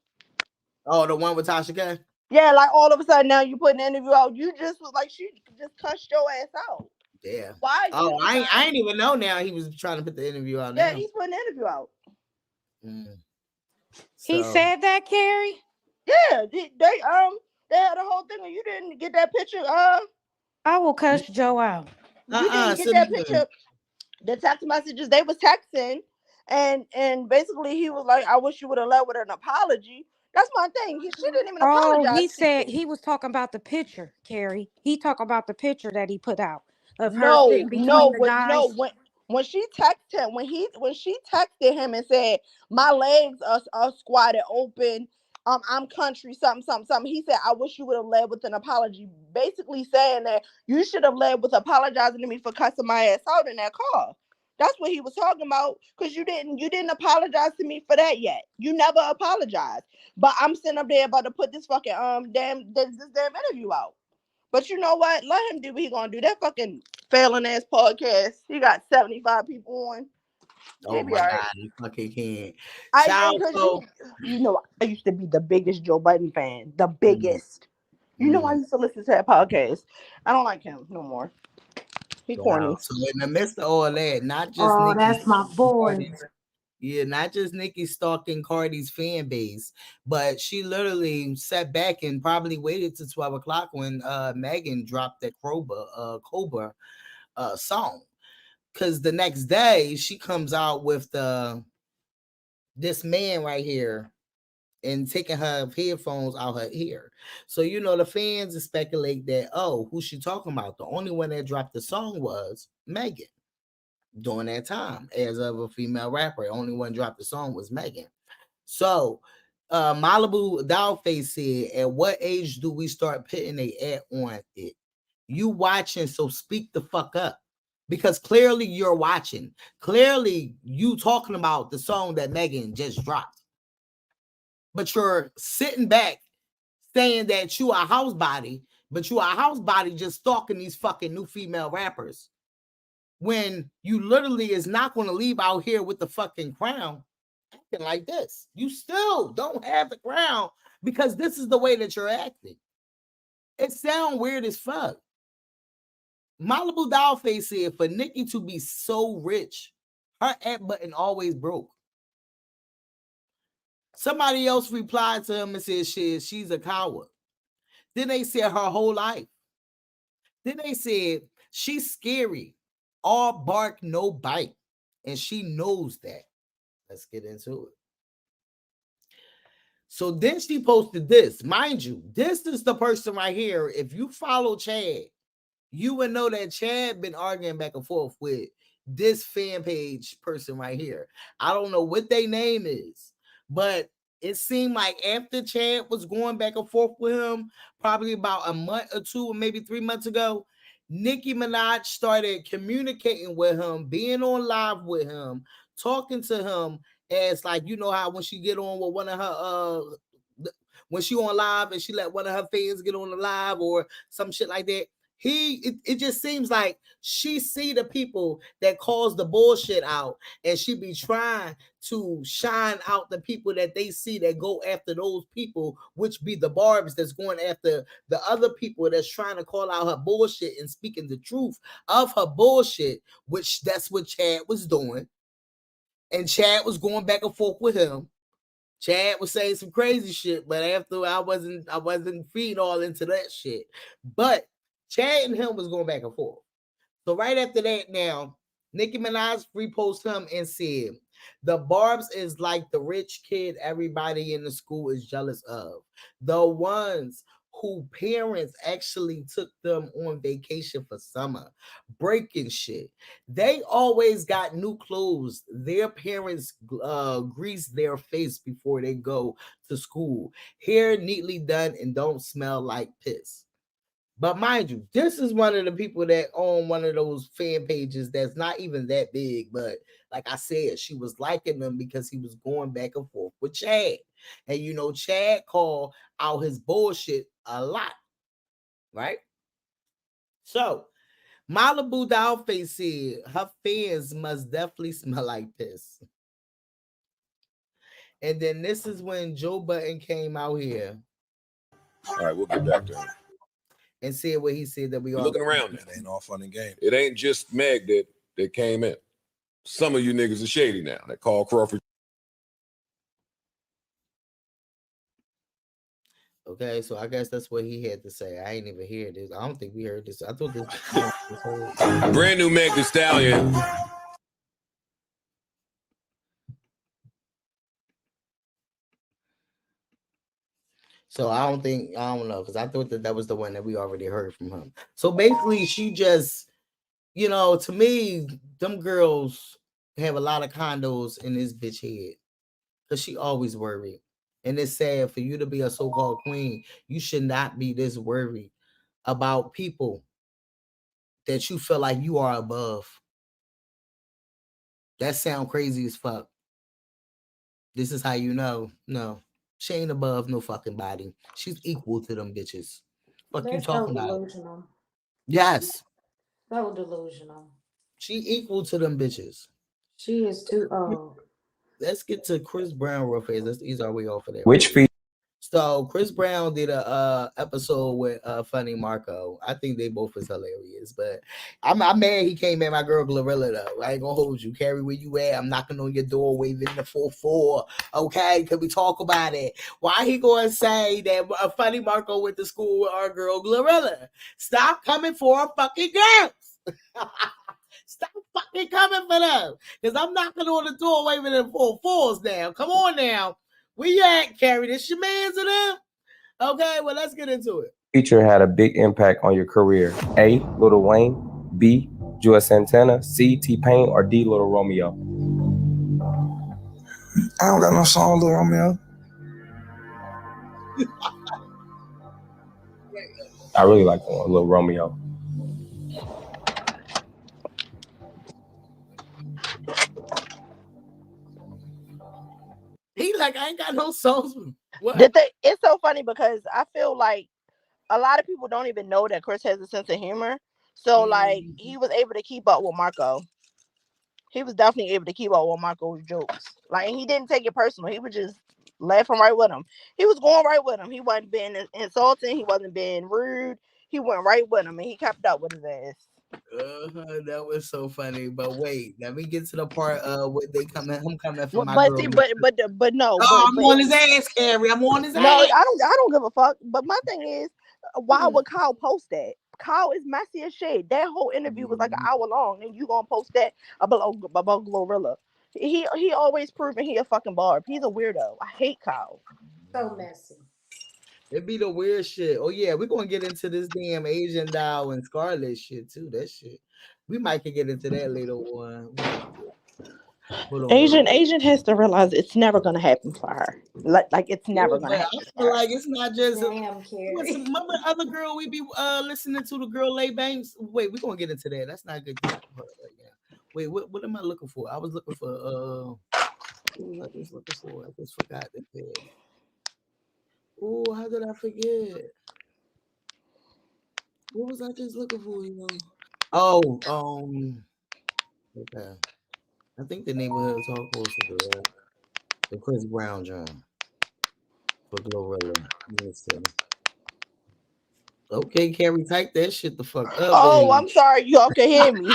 Oh, the one with Tasha K? Yeah, like all of a sudden now you putting the interview out. You just was like, she just cussed your ass out. Yeah. Why? Oh, I ain't even know now he was trying to put the interview out. Yeah, now. he's putting the interview out. He said that, Carrie? Yeah, they had a whole thing and you didn't get that picture. I will cuss Joe out. You didn't get that picture. The text messages, they was texting, and basically he was like, I wish you would have led with an apology. That's my thing. She didn't even apologize. Oh, he said he was talking about the picture, Carrie. He talked about the picture that he put out of her sitting between the guys. When she texted him, when she texted him and said, my legs are squatted open, I'm country, something. He said, I wish you would have led with an apology. Basically saying that you should have led with apologizing to me for cussing my ass out in that car. That's what he was talking about, because you didn't apologize to me for that yet. You never apologized. But I'm sitting up there about to put this fucking this damn interview out. But you know what? Let him do what he gonna do. That fucking failing ass podcast. He got 75 people on. Oh my God, he fucking can't. You know, I used to be the biggest Joe Budden fan. The biggest. You know, I used to listen to that podcast. I don't like him no more. He corny. So in the midst of all that, not just Oh, Nicki, that's my boy. not just Nicki stalking Cardi's fan base, but she literally sat back and probably waited till 12 o'clock when Megan dropped that Cobra song. Because the next day she comes out with this man right here and taking her headphones out her ear. So, the fans speculate that, oh, who's she talking about? The only one that dropped the song was Megan during that time. As of a female rapper, the only one dropped the song was Megan. So, Malibu Dollface said, at what age do we start putting a ad on it? You watching, so speak the fuck up. Because clearly you're watching. Clearly you talking about the song that Megan just dropped. But you're sitting back saying that you are a house body, but you are a house body just stalking these fucking new female rappers. When you literally is not going to leave out here with the fucking crown acting like this. You still don't have the crown because this is the way that you're acting. It sounds weird as fuck. Malibu Dollface said for Nicki to be so rich, her ad button always broke. Somebody else replied to him and said, shit, she's a coward. Then they said her whole life. Then they said, she's scary. All bark, no bite. And she knows that. Let's get into it. So then she posted this. Mind you, this is the person right here. If you follow Chad, you would know that Chad been arguing back and forth with this fan page person right here. I don't know what their name is, but it seemed like after Chad was going back and forth with him, probably about a month or two, or maybe 3 months ago, Nicki Minaj started communicating with him, being on live with him, talking to him as like, you know how when she get on with one of her when she on live and she let one of her fans get on the live or some shit like that. It just seems like she see the people that cause the bullshit out, and she be trying to shine out the people that they see that go after those people, which be the barbs that's going after the other people that's trying to call out her bullshit and speaking the truth of her bullshit, which that's what Chad was doing. And Chad was going back and forth with him. Chad was saying some crazy shit, but after I wasn't feeding all into that shit. But Chad and him was going back and forth. So right after that, now Nicki Minaj reposted him and said, "The Barbs is like the rich kid everybody in the school is jealous of. The ones who parents actually took them on vacation for summer, breaking shit. They always got new clothes. Their parents grease their face before they go to school. Hair neatly done and don't smell like piss." But mind you, this is one of the people that own one of those fan pages that's not even that big. But like I said, she was liking them because he was going back and forth with Chad. And you know, Chad called out his bullshit a lot, right? So Malibu Dollface said her fans must definitely smell like piss. And then this is when Joe Budden came out here. All right, we'll get back to him. And said what he said that we You're all looking around now. It ain't all fun and game. It ain't just Meg that came in. Some of you niggas are shady now. That Carl Crawford. Okay, so I guess that's what he had to say. I ain't even hear this. I don't think we heard this. I thought this Brand new Meg Thee Stallion. So I don't know, because I thought that was the one that we already heard from him. So basically, she just, you know, to me, them girls have a lot of condos in this bitch head, because she always worried. And it's sad for you to be a so-called queen. You should not be this worried about people that you feel like you are above. That sound crazy as fuck. This is how you know. No, she ain't above no fucking body. She's equal to them bitches. Fuck you That's so talking about? delusional. Yes, So delusional. she equal to them bitches. She is too old. Let's get to Chris Brown real fast. Let's ease our way off of that. Which feature? So Chris Brown did a episode with Funny Marco. I think they both was hilarious, but I'm mad he came at my girl GloRilla though. I ain't gonna hold you. Carrie, where you at? I'm knocking on your door, waving the 4-4. Okay, can we talk about it? Why he gonna say that Funny Marco went to school with our girl GloRilla? Stop coming for our fucking girls. Stop fucking coming for them, because I'm knocking on the door, waving the 4-4s now. Come on now. Where you at, Carrie? This your man's of them? Okay, well, let's get into it. Feature had a big impact on your career? A. Lil Wayne. B. Joe Santana. C. T-Pain. Or D. Lil Romeo? I don't got no song, Lil Romeo. I really like Lil Romeo. He like, I ain't got no songs. What? It's so funny because I feel like a lot of people don't even know that Chris has a sense of humor. So like he was able to keep up with Marco. He was definitely able to keep up with Marco's jokes. Like he didn't take it personal. He was just laughing right with him. He was going right with him. He wasn't being insulting. He wasn't being rude. He went right with him and he kept up with his ass. That was so funny. But wait, let me get to the part what they coming. I'm coming for my But girl. see, but no, Oh, I'm but on his ass, Carrie. I'm on his no, ass. I don't give a fuck. But my thing is, why would Kyle post that? Kyle is messy as shit. That whole interview was like an hour long, and you gonna post that about GloRilla? He always proving he a fucking barb. He's a weirdo. I hate Kyle. So messy. It be the weird shit. Oh yeah, we're gonna get into this damn Asian doll and Scarlet shit too. That shit. We might could get into that later on. Hold on. Asian has to realize it's never gonna happen for her. Like it's never gonna But I happen for feel her. like it's not just Damn, Carrie. remember the other girl we be listening to, the girl Lay Banks. Wait, we're gonna get into that. That's not good to talk about right now. Wait, what am I looking for? I was looking for what was I just looking for? I just forgot the thing. Oh, how did I forget? What was I just looking for, you know? Oh, okay. I think the neighborhood talk close to the Chris Brown John for GloRilla. Listen. Okay, Carrie, type that shit the fuck up. Oh, Baby. I'm sorry, y'all can hear me.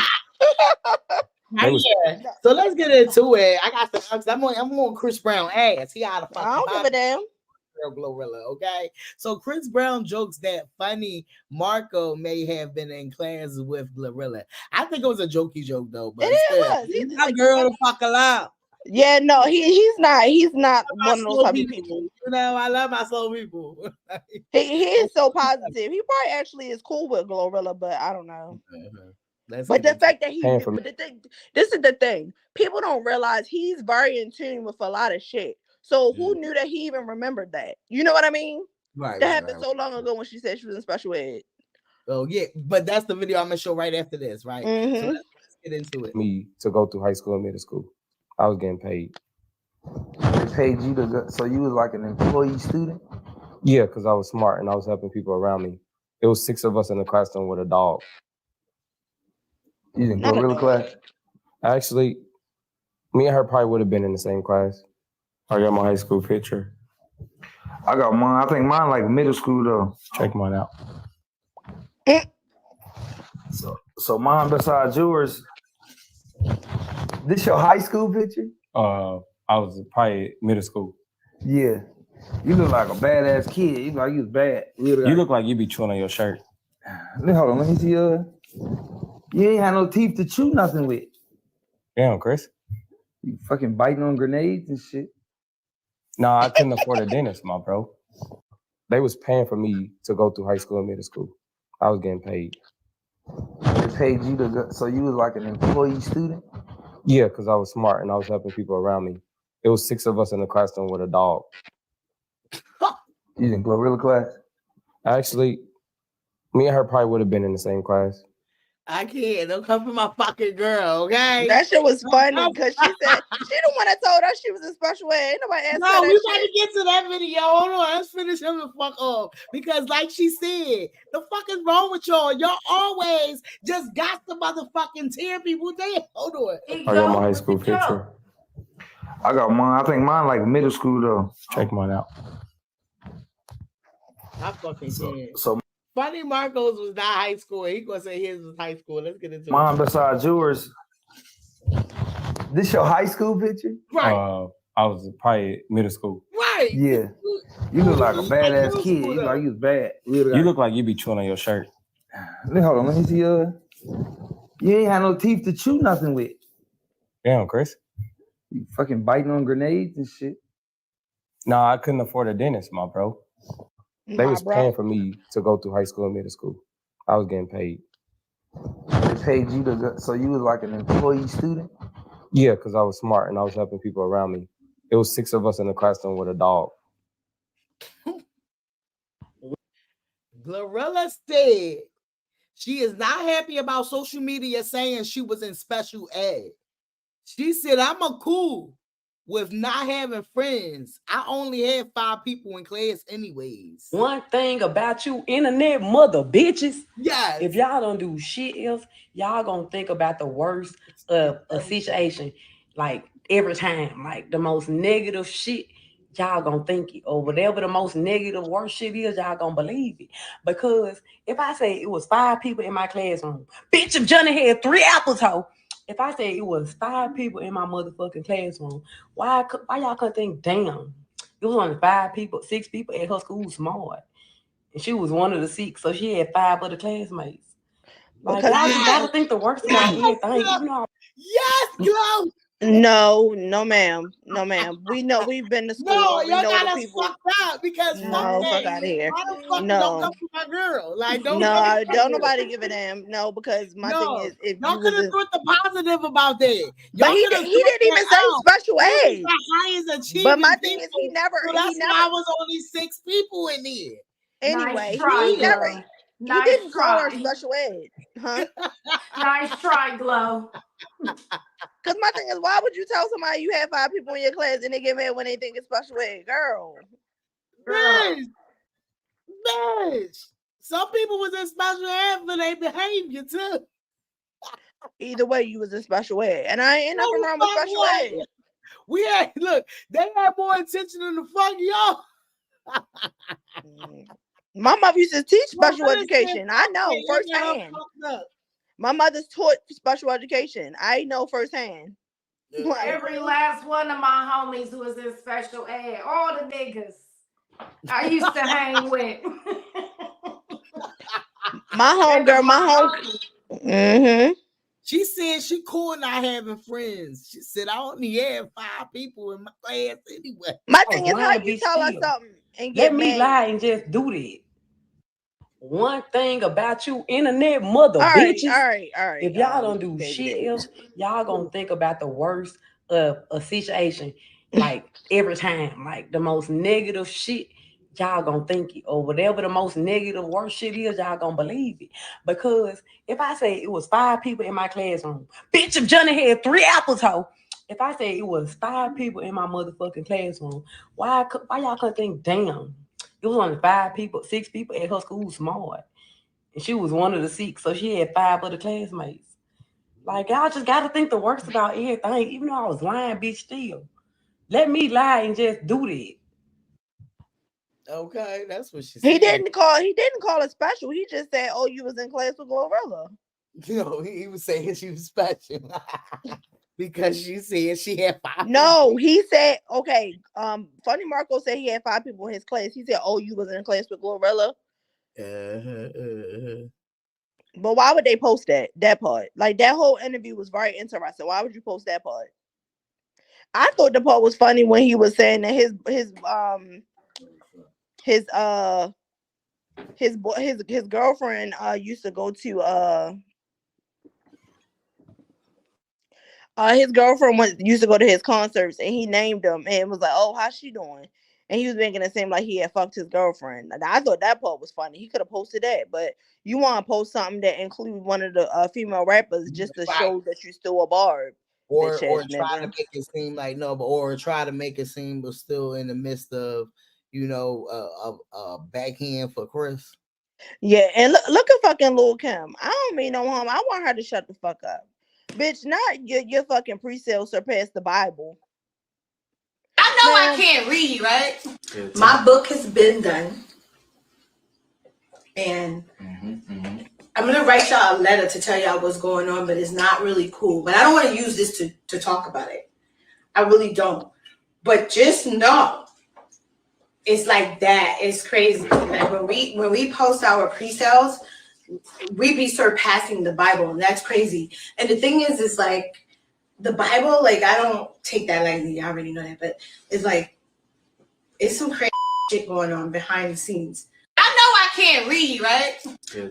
Yeah. So let's get into it. I got the I'm on Chris Brown ass. He out of fucking I don't give a damn. GloRilla, okay? So Chris Brown jokes that funny Marco may have been in class with GloRilla. I think it was a jokey joke though, but still, He's my girl to fuck her up. Yeah, no, he's not one of those type of people. You know, I love my slow people. He is so positive. He probably actually is cool with GloRilla, but I don't know. But the fact that this is the thing. People don't realize he's very in tune with a lot of shit. So who knew that he even remembered that? You know what I mean? Right. That happened so long ago when she said she was in special ed. Oh yeah, but that's the video I'm gonna show right after this, right? So let's get into it. Me to go through high school and middle school. I was getting paid. They paid you to go, so you was like an employee student? Yeah, because I was smart and I was helping people around me. It was 6 of us in the classroom with a dog. You didn't GloRilla class? Actually, me and her probably would have been in the same class. I got my high school picture. I got mine. I think mine like middle school though. Check mine out. So mine besides yours. This your high school picture? I was probably middle school. Yeah. You look like a badass kid. You look like you was bad. You look like you be chewing on your shirt. Hold on, let me see you ain't had no teeth to chew nothing with. Damn, Chris. You fucking biting on grenades and shit. No, I couldn't afford a dentist, my bro. They was paying for me to go through high school and middle school. I was getting paid. They paid you to go, so you was like an employee student? Yeah, because I was smart and I was helping people around me. It was 6 of us in the classroom with a dog. You didn't GloRilla class? Actually, me and her probably would have been in the same class. I can't. Don't come for my fucking girl, okay? That shit was funny because she said she the one that told us she was in special ed. Ain't nobody asked her No, that we shit. gotta get to that video. Hold on, let's finish him the fuck off. Because like she said, the fuck is wrong with y'all? Y'all always just got the motherfucking tear people down. Hold on. I got my high school picture. I got mine. I think mine like middle school though. Check mine out. I fucking can't. So Funny Marcos was not high school. He gonna say his was high school. Let's get into mine it. besides yours. This your high school picture? Right. I was probably middle school. Right. Yeah. You look like a badass kid. You look like you was bad. You look like you be chewing on your shirt. Hold on, let me see you ain't had no teeth to chew nothing with. Damn, Chris. You fucking biting on grenades and shit. No, I couldn't afford a dentist, my bro. They was paying for me to go through high school and middle school. I was getting paid. They paid you to go, so you was like an employee student? Yeah, because I was smart and I was helping people around me. It was 6 of us in the classroom with a dog. GloRilla said she is not happy about social media saying she was in special ed. She said, I'm a cool with not having friends. I only had 5 people in class anyways. One thing about you internet mother bitches. Yes. If y'all don't do shit else, y'all gonna think about the worst of a situation. Like every time. Like the most negative shit. y'all gonna think it, or whatever the most negative worst shit is, y'all gonna believe it. Because if I say it was 5 people in my classroom, bitch, if Johnny had 3 apples, hoe. If I say it was 5 people in my motherfucking classroom, why y'all couldn't think, damn, it was only 5 people, 6 people at her school smart. And she was one of the 6, so she had 5 other classmates. Like, y'all just gotta think the worst about everything, even though Yes, Glo. No, ma'am. No, ma'am. We know we've been to school. No, We y'all know got the us people. fucked up because fuck No, that. fuck out of here. Motherfucker, don't come for my girl. Like, don't No, come for my don't girl. nobody give a damn. No, because my thing is, if y'all you could was have thought the positive about that. but Y'all he could have didn't even say special He was ed. the highest But my achieving thing is, people. So that's he never. why I was only 6 people in there. Anyway, Nice try, Glow. he Nice didn't call her try. special ed, huh? Nice try, Glow. Because my thing is, why would you tell somebody you have 5 people in your class and they get mad when they think it's special ed, girl? Bitch. Some people was in special ed for their behavior too. Either way, you was in special ed, and I ain't nothing wrong with special ed. We had they had more attention than the fuck y'all. My mother used to teach My special mother education. said, I "Fuck know that, y'all got her firsthand. fucked up." My mother's taught special education. I know firsthand. Every last one of my homies who was in special ed, all the niggas I used to hang with. My homegirl, Mm-hmm. She said she cool not having friends. She said I only have 5 people in my class anyway. My thing is, how you tell us something and get let me mad? lie and just do that. One thing about you internet mother All right, bitches, all right. if y'all don't do shit else, y'all gonna think about the worst of a situation like every time, like the most negative shit. Y'all gonna think it, or whatever the most negative worst shit is, y'all gonna believe it. Because if I say it was 5 people in my classroom, bitch, if Johnny had 3 apples, hoe. If I say it was 5 people in my motherfucking classroom, why y'all couldn't think, damn, it was only 5 people, 6 people at her school smart. And she was one of the 6, so she had 5 other classmates. Like, y'all just gotta think the worst about everything, even though I was lying, bitch, still. Let me lie and just do that. Okay, that's what she said. He didn't call it special. He just said, "Oh, you was in class with GloRilla." No, he was saying she was special because she said she had 5. No, he said, okay. Funny Marco said he had 5 people in his class. He said, "Oh, you was in class with GloRilla." But why would they post that part? Like, that whole interview was very interesting. Why would you post that part? I thought the part was funny when he was saying that his girlfriend used to go to his girlfriend used to go to his concerts, and he named them and was like, "Oh, how's she doing?" And he was making it seem like he had fucked his girlfriend. And I thought that part was funny. He could have posted that, but you want to post something that includes one of the female rappers just to show that you still a barb. Or try to make it seem like or try to make it seem we're still in the midst of, backhand for Chris. Yeah, and look at fucking Lil Kim. I don't mean no harm. I want her to shut the fuck up. Bitch, not your fucking pre-sale surpassed the Bible. I know I can't read, right? My book has been done. And I'm going to write y'all a letter to tell y'all what's going on, but it's not really cool. But I don't want to use this to talk about it. I really don't. But just know, it's like that. It's crazy. Like when we post our pre-sales, we be surpassing the Bible, and that's crazy. And the thing is, it's like the Bible, like I don't take that lightly. I already know that, but it's like it's some crazy shit going on behind the scenes. I know I can't read, right?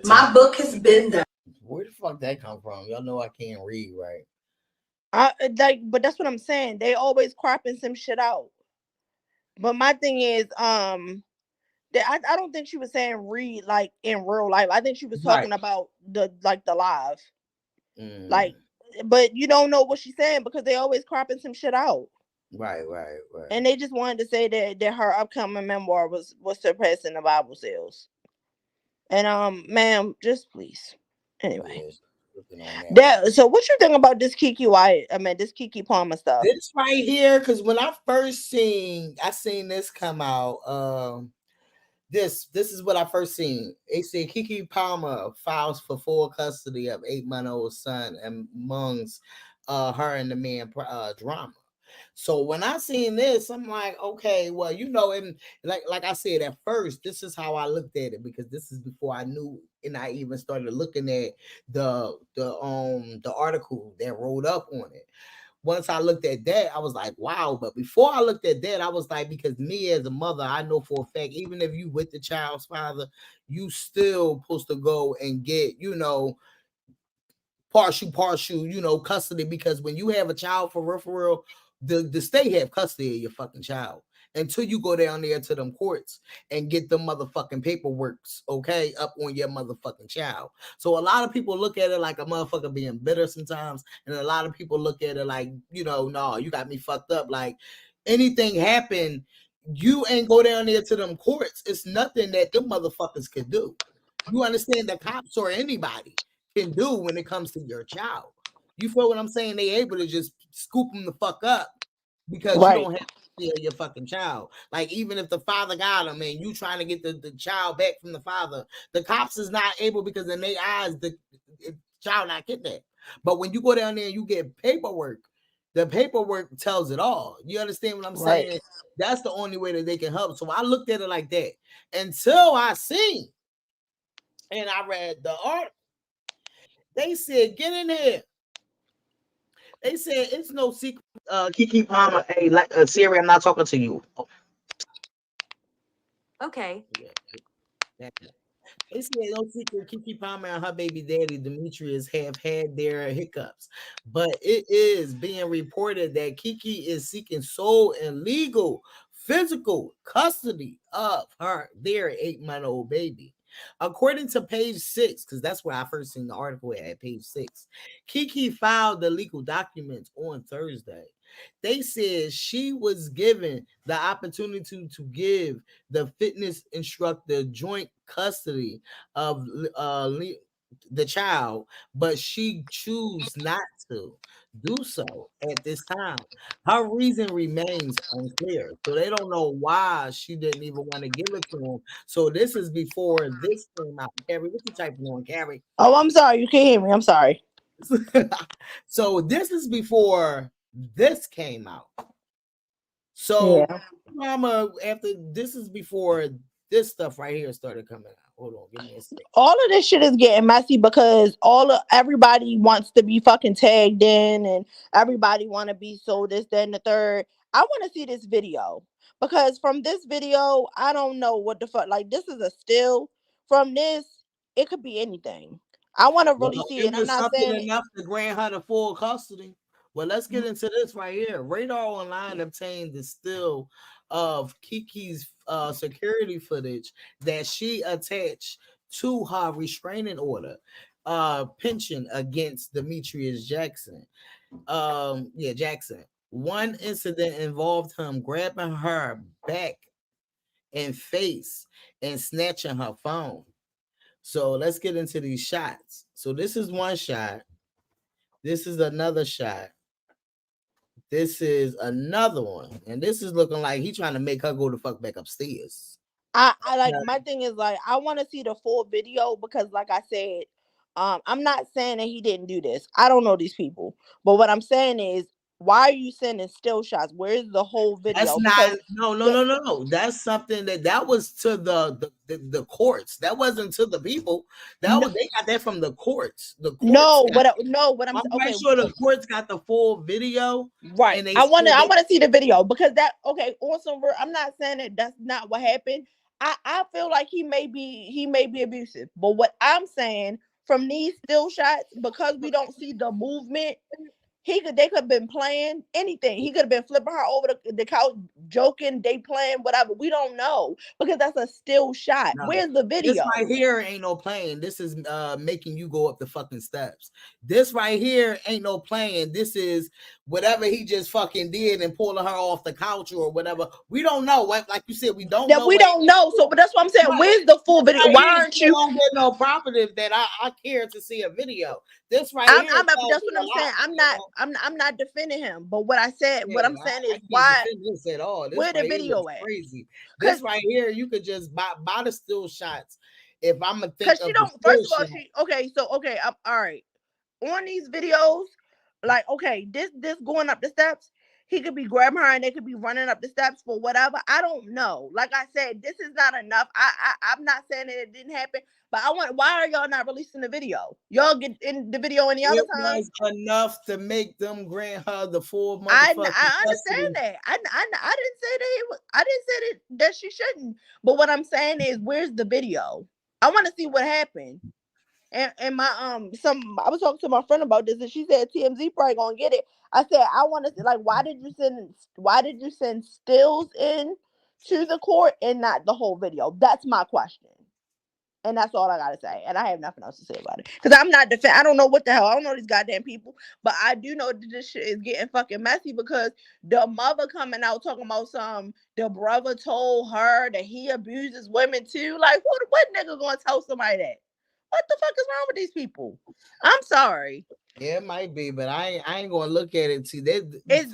My book has been done. Where the fuck that come from? Y'all know I can't read, right? But that's what I'm saying. They always cropping some shit out. But my thing is, I don't think she was saying read like in real life. I think she was talking about the live. Like, but you don't know what she's saying because they always cropping some shit out. Right. And they just wanted to say that her upcoming memoir was surpassing the Bible sales. And ma'am, just please. Anyway. looking on that. So what you think about this Kiki this Kiki Palmer stuff? This right here, because when I seen this come out. This is what I first seen. They said Kiki Palmer files for full custody of 8-month-old son amongst her and the man drama. So when I seen this, I'm like, okay, well, and like I said at first, this is how I looked at it because this is before I knew, and I even started looking at the article that wrote up on it. Once I looked at that, I was like, wow. But before I looked at that, I was like, because me as a mother, I know for a fact, even if you with the child's father, you still supposed to go and get, partial, custody, because when you have a child for real, the state have custody of your fucking child until you go down there to them courts and get the motherfucking paperworks, okay, up on your motherfucking child. So a lot of people look at it like a motherfucker being bitter sometimes, and a lot of people look at it like, no, you got me fucked up. Like anything happen, you ain't go down there to them courts. It's nothing that them motherfuckers could do. You understand? The cops or anybody can do when it comes to your child. You feel what I'm saying? They able to just scoop them the fuck up because you don't have to steal your fucking child. Like even if the father got him and you trying to get the child back from the father, the cops is not able because in their eyes the child not kidnapped. But when you go down there and you get paperwork, the paperwork tells it all. You understand what I'm saying? That's the only way that they can help. So I looked at it like that until I seen and I read the article. They said, get in here. They said it's no secret. Kiki Palmer, hey, Siri, I'm not talking to you. Okay. Yeah. They said no secret. Kiki Palmer and her baby daddy Demetrius have had their hiccups, but it is being reported that Kiki is seeking sole and legal physical custody of their 8-month-old baby. According to page 6, because that's where I first seen the article at page 6, Kiki filed the legal documents on Thursday. They said she was given the opportunity to give the fitness instructor joint custody of the child, but she chose not to do so at this time. Her reason remains unclear. So they don't know why she didn't even want to give it to him. So this is before this came out. Carrie, what you typing on, Carrie? Oh, I'm sorry. You can't hear me. I'm sorry. So this is before this came out. So Mama, after this is before this stuff right here started coming out. Hold on, give me a second. All of this shit is getting messy because everybody wants to be fucking tagged in and everybody want to be so this, that, and the third. I want to see this video because from this video, I don't know what the fuck. Like, this is a still. From this, it could be anything. I want to really see it. It I'm was not something saying enough to grant her the full custody. Well, let's get into this right here. Radar Online obtained the still of Kiki's security footage that she attached to her restraining order pension against Demetrius Jackson. Jackson. One incident involved him grabbing her back and face and snatching her phone. So let's get into these shots. So this is one shot. This is another shot. This is another one. And this is looking like he trying to make her go the fuck back upstairs. I like my thing is like I want to see the full video because like I said, I'm not saying that he didn't do this. I don't know these people. But what I'm saying is why are you sending still shots? Where's the whole video? That's not no. That's something that was to the courts. That wasn't to the people. They got that from the courts. The courts I'm quite sure the courts got the full video. Right. I want to see the video because I'm not saying that that's not what happened. I feel like he may be abusive. But what I'm saying from these still shots, because we don't see the movement, They could have been playing anything. He could have been flipping her over the couch, joking, they playing, whatever. We don't know because that's a still shot. No, Where's the this video? right here ain't no playing. This is making you go up the fucking steps. This right here ain't no playing. This is whatever he just fucking did and pulling her off the couch or whatever. We don't know. Like you said, we don't know. We don't know. So, but that's what I'm saying. Right. Where's the full video? Right, Why aren't you? don't get no property that I care to see a video. This right here. That's what I'm saying. I'm not defending him. But what I said, what I'm saying is why? This at all. This Where the right here video is at? crazy. This right here, you could just buy the still shots. If I'm gonna think Because she of don't. the First of still all, shot. I'm all right. On these videos, like this going up the steps, he could be grabbing her and they could be running up the steps for whatever. I don't know. Like I said, this is not enough. I'm not saying that it didn't happen, but why are y'all not releasing the video? Y'all get in the video any other time? It was enough to make them grant her the full motherfucking I understand that. I didn't say that I didn't say that she shouldn't. But what I'm saying is, where's the video? I want to see what happened. And my I was talking to my friend about this, and she said TMZ probably gonna get it. I said I want to see, like, why did you send stills in to the court and not the whole video? That's my question. And that's all I gotta say. And I have nothing else to say about it. Because I'm not I don't know what the hell. I don't know these goddamn people. But I do know that this shit is getting fucking messy because the mother coming out talking about the brother told her that he abuses women too. Like, what nigga gonna tell somebody that? What the fuck is wrong with these people? I'm sorry. Yeah, it might be, but I ain't gonna look at it. See, this is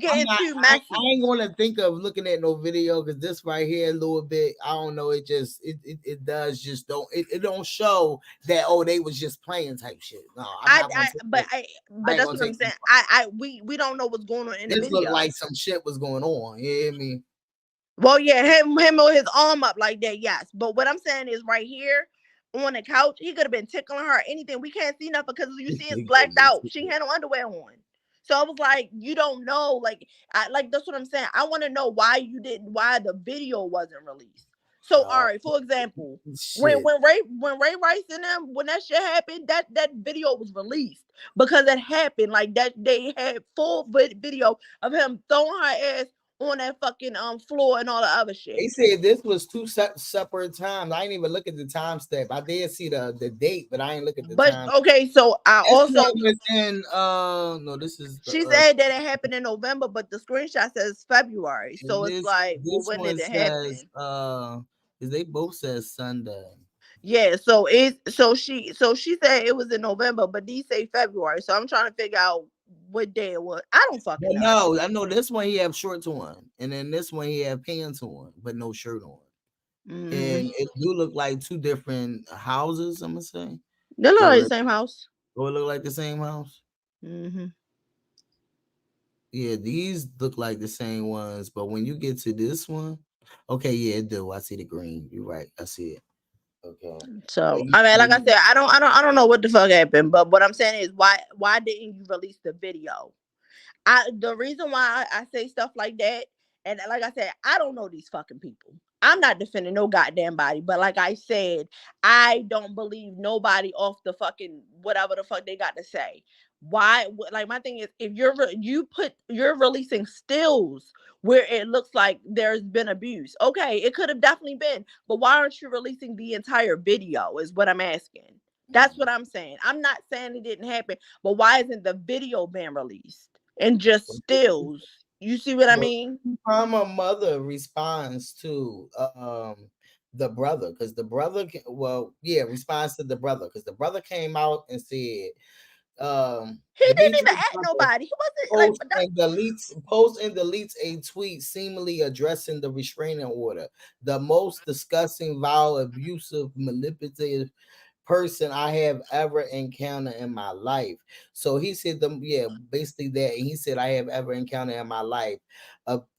getting too messy. I ain't gonna think of looking at no video because this right here a little bit. I don't know. It just it does just don't it don't show that they was just playing type shit. No, but that's what I'm saying. We don't know what's going on in the video. This looked like some shit was going on. You hear me? Well, yeah, him with his arm up like that, yes. But what I'm saying is right here on the couch, he could have been tickling her, anything. We can't see nothing because you see it's blacked out. She had no underwear on. So I was like, you don't know. That's what I'm saying. I want to know why the video wasn't released. So all right, for example, when Ray Rice and them, when that shit happened, that video was released because it happened. Like that, they had full video of him throwing her ass on that fucking floor and all the other shit. They said this was two separate times. I didn't even look at the time step. I did see the date, but I ain't look at the time. Okay, so I this also was in no, this is she said that it happened in November, but the screenshot says February. So it's like, well, when did it happen? They both said Sunday. Yeah, so she said it was in November, but these say February. So I'm trying to figure out what day it was. I don't fucking know. No, I know this one he have shorts on, and then this one he have pants on, but no shirt on. And it do look like two different houses. I'm gonna say they look like the same house. Oh, it look like the same house. Yeah, these look like the same ones, but when you get to this one, okay, yeah, it do. I see the green. You're right. I see it. Okay. So I mean, like I said, I don't know what the fuck happened, but what I'm saying is why didn't you release the video? The reason why I say stuff like that, and like I said, I don't know these fucking people. I'm not defending no goddamn body, but like I said, I don't believe nobody off the fucking whatever the fuck they got to say. Why? Like my thing is, if you're releasing stills where it looks like there's been abuse, okay, it could have definitely been, but why aren't you releasing the entire video? Is what I'm asking. That's what I'm saying. I'm not saying it didn't happen, but why isn't the video being released and just stills? You see what I mean? My mother responds to the brother because the brother responds to the brother because the brother came out and said he didn't even at nobody. He wasn't post and deletes a tweet seemingly addressing the restraining order. The most disgusting, vile, abusive, manipulative person I have ever encountered in my life. So he said basically that, and he said I have ever encountered in my life.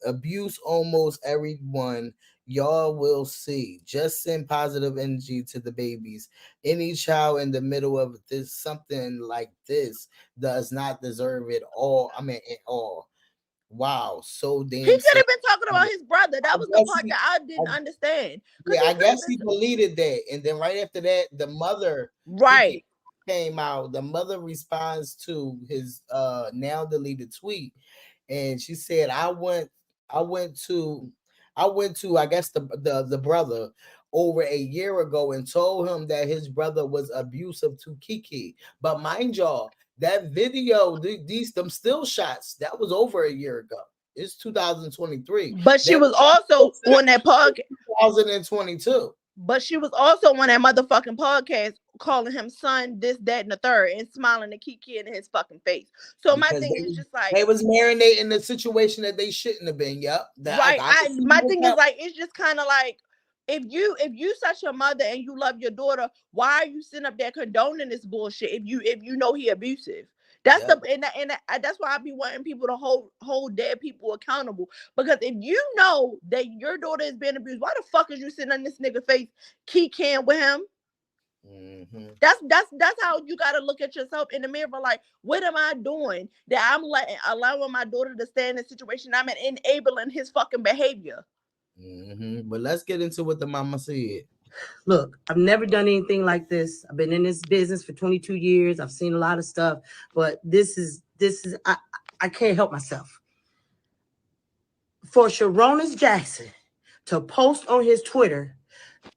Abuse almost everyone. Y'all will see. Just send positive energy to the babies. Any child in the middle of this, something like this, does not deserve it all. I mean, at all. Wow, so damn. He could have been talking about his brother. That was the part that I didn't understand. Yeah, I guess he deleted that, and then right after that, the mother, came out. The mother responds to his now deleted tweet, and she said, I went to I guess the brother over a year ago and told him that his brother was abusive to Kiki. But mind y'all, that video, these them still shots, that was over a year ago. It's 2023. But she That was also on that podcast. 2022. But she was also on that motherfucking podcast calling him son, this, that, and the third, and smiling at Kiki in his fucking face. So my Because thing is just like, they was marinating the situation that they shouldn't have been. Yep. right. My thing is like, it's just kind of like, if you such a mother and you love your daughter, why are you sitting up there condoning this bullshit if you know he abusive? That's that's why I be wanting people to hold dead people accountable. Because if you know that your daughter is being abused, why the fuck is you sitting on this nigga face, keying with him? That's how you gotta look at yourself in the mirror. Like, what am I doing that I'm allowing my daughter to stay in this situation? I'm enabling his fucking behavior. But let's get into what the mama said. Look, I've never done anything like this. I've been in this business for 22 years. I've seen a lot of stuff, but this is I can't help myself. For Sharonis Jackson to post on his Twitter,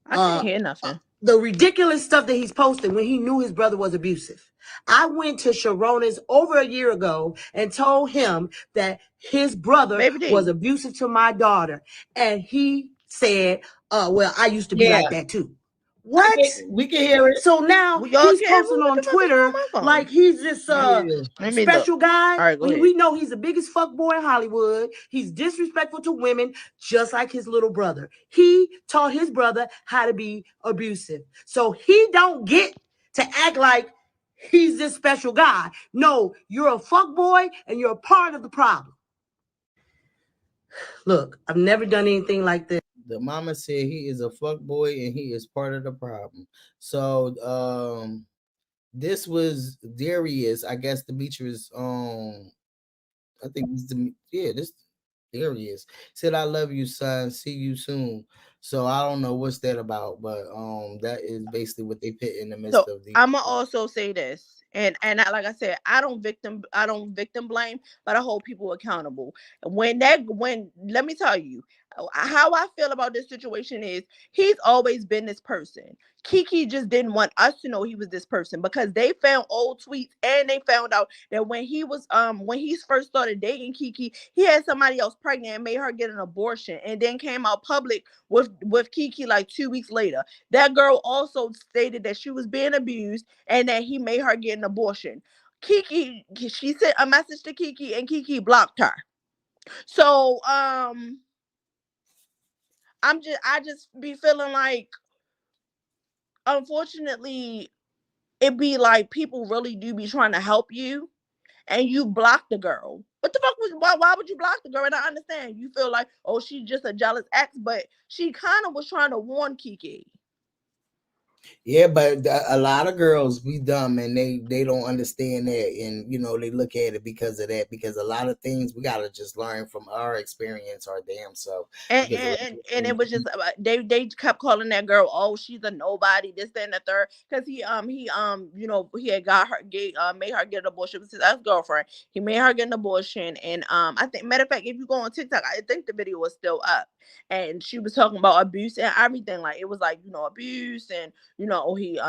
I can't hear nothing. The ridiculous stuff that he's posting when he knew his brother was abusive. I went to Sharonis over a year ago and told him that his brother was abusive to my daughter. And he said, well, I used to be like that too. What? We can hear it. So now he's posting on Twitter like he's this special guy. All right, go ahead. We know he's the biggest fuckboy in Hollywood. He's disrespectful to women, just like his little brother. He taught his brother how to be abusive. So he don't get to act like he's this special guy. No, you're a fuckboy and you're a part of the problem. Look, I've never done anything like this. The mama said he is a fuck boy and he is part of the problem. So this was Darius, I guess Demetrius. I think it's this Darius said, "I love you, son. See you soon." So I don't know what's that about, but that is basically what they put in the midst of the. I'ma also say this. And like I said, I don't victim blame, but I hold people accountable. When let me tell you how I feel about this situation is he's always been this person. Kiki just didn't want us to know he was this person because they found old tweets and they found out that when he first started dating Kiki, he had somebody else pregnant and made her get an abortion and then came out public with Kiki like 2 weeks later. That girl also stated that she was being abused and that he made her get an abortion. Kiki, she sent a message to Kiki and Kiki blocked her. So I just be feeling like, unfortunately, it be like people really do be trying to help you and you block the girl. What the fuck why would you block the girl? And I understand you feel like, oh, she's just a jealous ex, but she kind of was trying to warn Kiki. Yeah, but a lot of girls be dumb and they don't understand that, and they look at it because of that. Because a lot of things we gotta just learn from our experience, our damn self. And it was just they kept calling that girl, oh, she's a nobody, this, that, and the third, because he had got her made her get an abortion with his ex-girlfriend. He made her get an abortion, and I think, matter of fact, if you go on TikTok, I think the video was still up, and she was talking about abuse and everything. Like, it was like, abuse, and he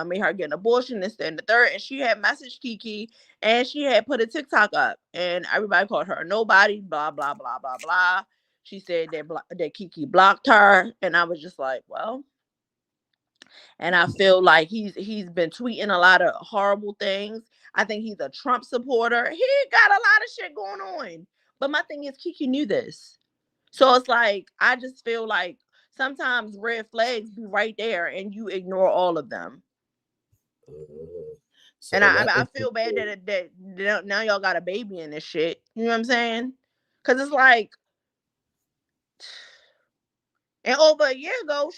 made her get an abortion, this, that, and the third. And she had messaged Kiki and she had put a TikTok up and everybody called her a nobody, blah, blah, blah, blah, blah. She said that Kiki blocked her. And I was just like, well, and I feel like he's been tweeting a lot of horrible things. I think he's a Trump supporter. He got a lot of shit going on. But my thing is, Kiki knew this. So it's like, I just feel like sometimes red flags be right there and you ignore all of them. So, and I feel bad that now y'all got a baby in this shit. You know what I'm saying? Because it's like, and over a year ago,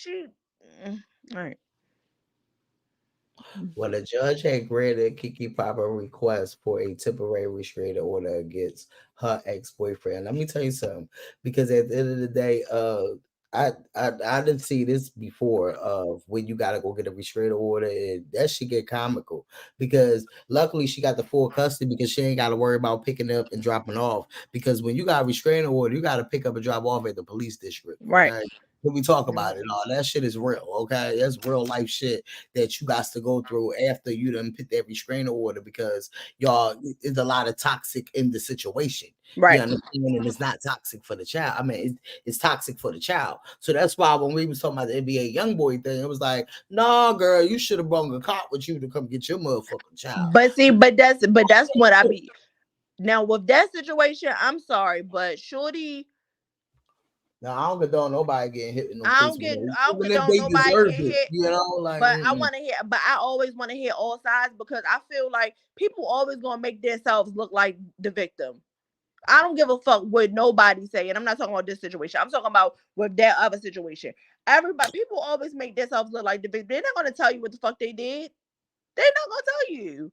all right. Well, the judge had granted Kiki Palmer request for a temporary restraining order against her ex-boyfriend. Let me tell you something, because at the end of the day, I didn't see this before of when you gotta go get a restraining order, and that should get comical because luckily she got the full custody because she ain't got to worry about picking up and dropping off. Because when you got a restraining order, you got to pick up and drop off at the police district. Right. Okay. When we talk about it, all that shit is real. Okay, that's real life shit that you got to go through after you done put that restraining order because y'all is a lot of toxic in the situation. Right. You understand? And it's not toxic for the child. I mean, it's toxic for the child. So that's why when we was talking about the NBA YoungBoy thing, it was like, nah, girl, you should have brought a cop with you to come get your motherfucking child. But see, but that's what I be now with that situation. I'm sorry, but shorty, Now I don't condone nobody getting hit in no I pussy, don't get, even I don't if condone they nobody deserve getting it. hit. You know, like, But I want to hear, but I always want to hear all sides because I feel like people always gonna make themselves look like the victim. I don't give a fuck what nobody say, and I'm not talking about this situation. I'm talking about with that other situation. Everybody, people always make themselves look like the victim. They're not gonna tell you what the fuck they did. They're not gonna tell you.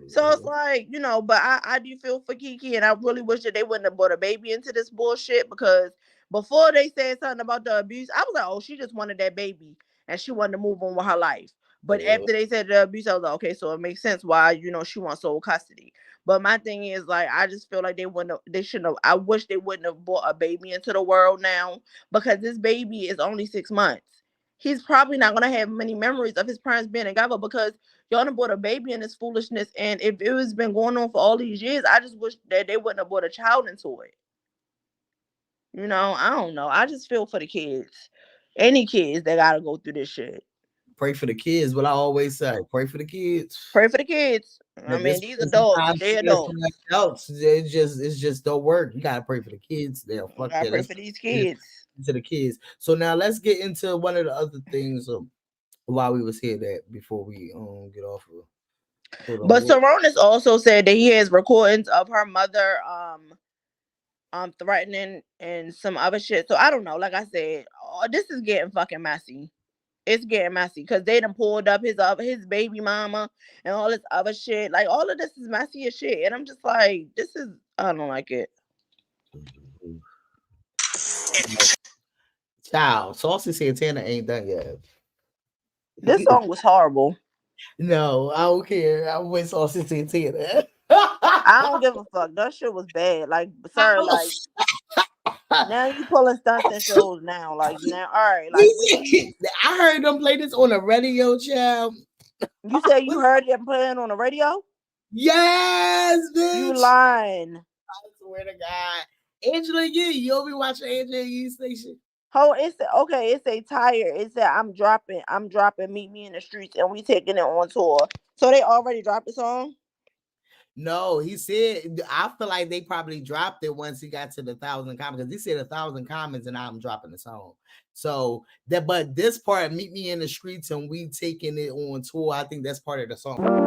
So it's like, but I do feel for Kiki, and I really wish that they wouldn't have brought a baby into this bullshit because before they said something about the abuse, I was like, oh, she just wanted that baby and she wanted to move on with her life. But after they said the abuse, I was like, okay, so it makes sense why, she wants sole custody. But my thing is, like, I just feel like they shouldn't have, I wish they wouldn't have brought a baby into the world now because this baby is only 6 months. He's probably not going to have many memories of his parents being together because y'all done brought a baby in this foolishness. And if it was been going on for all these years, I just wish that they wouldn't have brought a child into it. I don't know. I just feel for the kids. Any kids that got to go through this shit. pray for the kids. What I always say, pray for the kids. Pray for the kids. I At mean, this these point, adults, sometimes they there's adults. somebody else. It just don't work. You gotta pray for the kids. They'll You fuck gotta that. pray Let's for these get kids. into the kids. So now let's get into one of the other things while we was here that before we get off of. Hold on. But Saronis also said that he has recordings of her mother threatening and some other shit. So I don't know. Like I said, this is getting fucking messy. It's getting messy because they done pulled up his baby mama and all this other shit. Like all of this is messy as shit. And I'm just like, I don't like it. Child, Saucy Santana ain't done yet. This song was horrible. No, I don't care. I'm with Saucy Santana. I don't give a fuck. That shit was bad. Like, sir, like now you pulling stunts and shows now. Like now, all right. Like I heard them play this on the radio, child. You said you heard them playing on the radio? Yes, bitch. You lying. I swear to God. Angela Yee, you don't be watching Angela Yee station? Oh, it's a tire. It said I'm dropping, meet me in the streets, and we taking it on tour. So they already dropped the song? No, he said I feel like they probably dropped it once he got to the 1,000 comments because he said 1,000 comments and I'm dropping the song. So but this part, meet me in the streets and we taking it on tour. I think that's part of the song.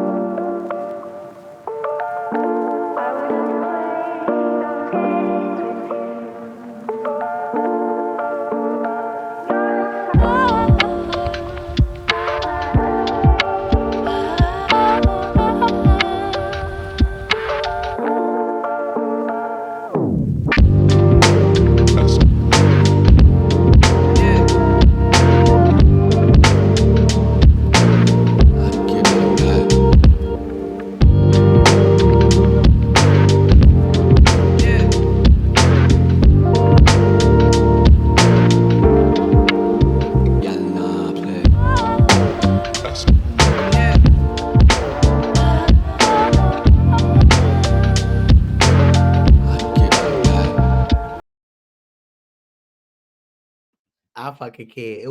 I fucking can't. It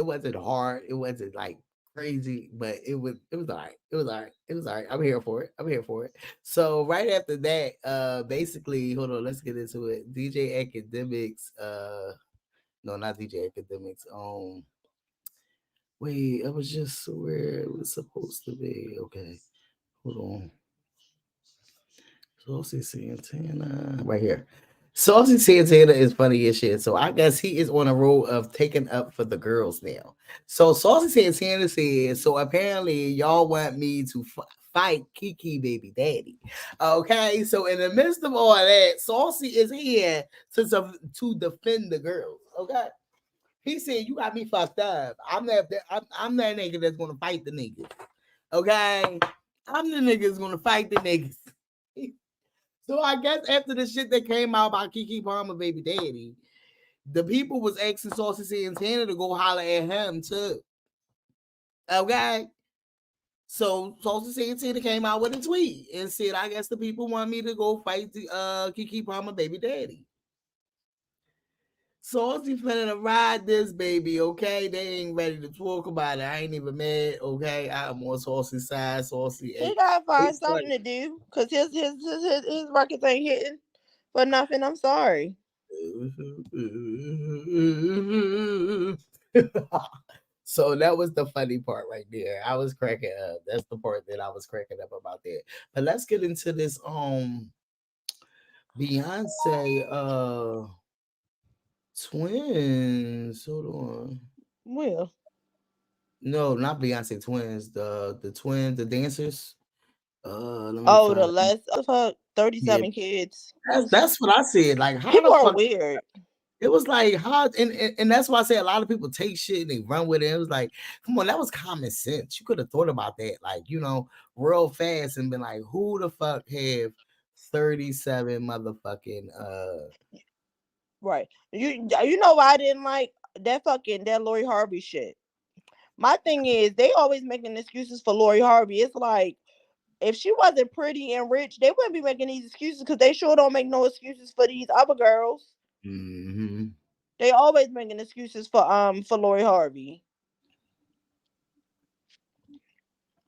wasn't hard. It wasn't like crazy, but it was all right. It was all right. It was all right. I'm here for it. I'm here for it. So right after that, basically, hold on, let's get into it. DJ Academics, no, not DJ Academics. Wait, I was just where it was supposed to be. Okay, hold on. Saucy Santana, right here. Saucy Santana is funny as shit. So I guess he is on a roll of taking up for the girls now. So Saucy Santana says, so apparently y'all want me to fight Kiki baby daddy. Okay, so in the midst of all that, Saucy is here to defend the girls. Okay. He said, "You got me fucked up. I'm that nigga that's gonna fight the niggas. Okay, I'm the nigga that's gonna fight the niggas." So I guess after the shit that came out about Kiki Palmer baby daddy, the people was asking Saucy Santana to go holler at him too. Okay. So Saucy Santana came out with a tweet and said, "I guess the people want me to go fight the Kiki Palmer baby daddy." Saucy finna ride this baby, okay? They ain't ready to talk about it. I ain't even mad, okay? I'm on Saucy's side. Saucy, He gotta find it's something to do because his records ain't hitting for nothing. I'm sorry. So that was the funny part right there. I was cracking up. That's the part that I was cracking up about that. But let's get into this Beyonce twins. Hold on. Well, No, not Beyonce twins. The twins, the dancers. Let me oh, the find it. less of her Yeah, 37 kids. that's what I said. Like, how People the are fuck? weird. It was like how, and that's why I say a lot of people take shit and they run with it. It was like, come on, that was common sense. You could have thought about that, like, real fast and been like, who the fuck have 37 motherfucking Right. You know why I didn't like that Lori Harvey shit. My thing is they always making excuses for Lori Harvey. It's like if she wasn't pretty and rich, they wouldn't be making these excuses because they sure don't make no excuses for these other girls. Mm-hmm. They always making excuses for Lori Harvey.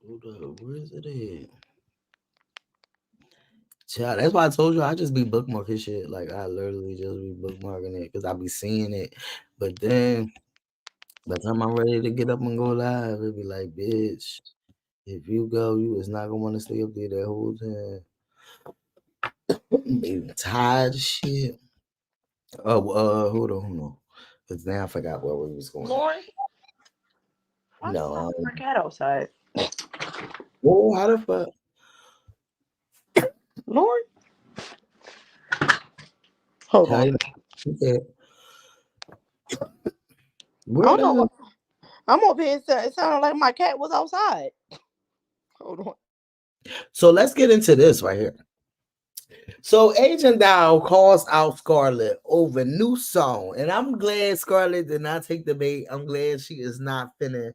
Hold up, where is it at? Child, that's why I told you I just be bookmarking shit. Like I literally just be bookmarking it because I be seeing it. But then by the time I'm ready to get up and go live, it be like, bitch, if you go, you is not gonna want to stay up there that whole time. Be tired of shit. Oh, hold on. Cause now I forgot where we was going. Lori, No. my cat outside. Oh, how the fuck? Lori, hold on. Okay. I don't know what. I'm over here. It sounded like my cat was outside. Hold on. So let's get into this right here. So Agent Dow calls out Scarlett over new song, and I'm glad Scarlett did not take the bait. I'm glad she is not finna,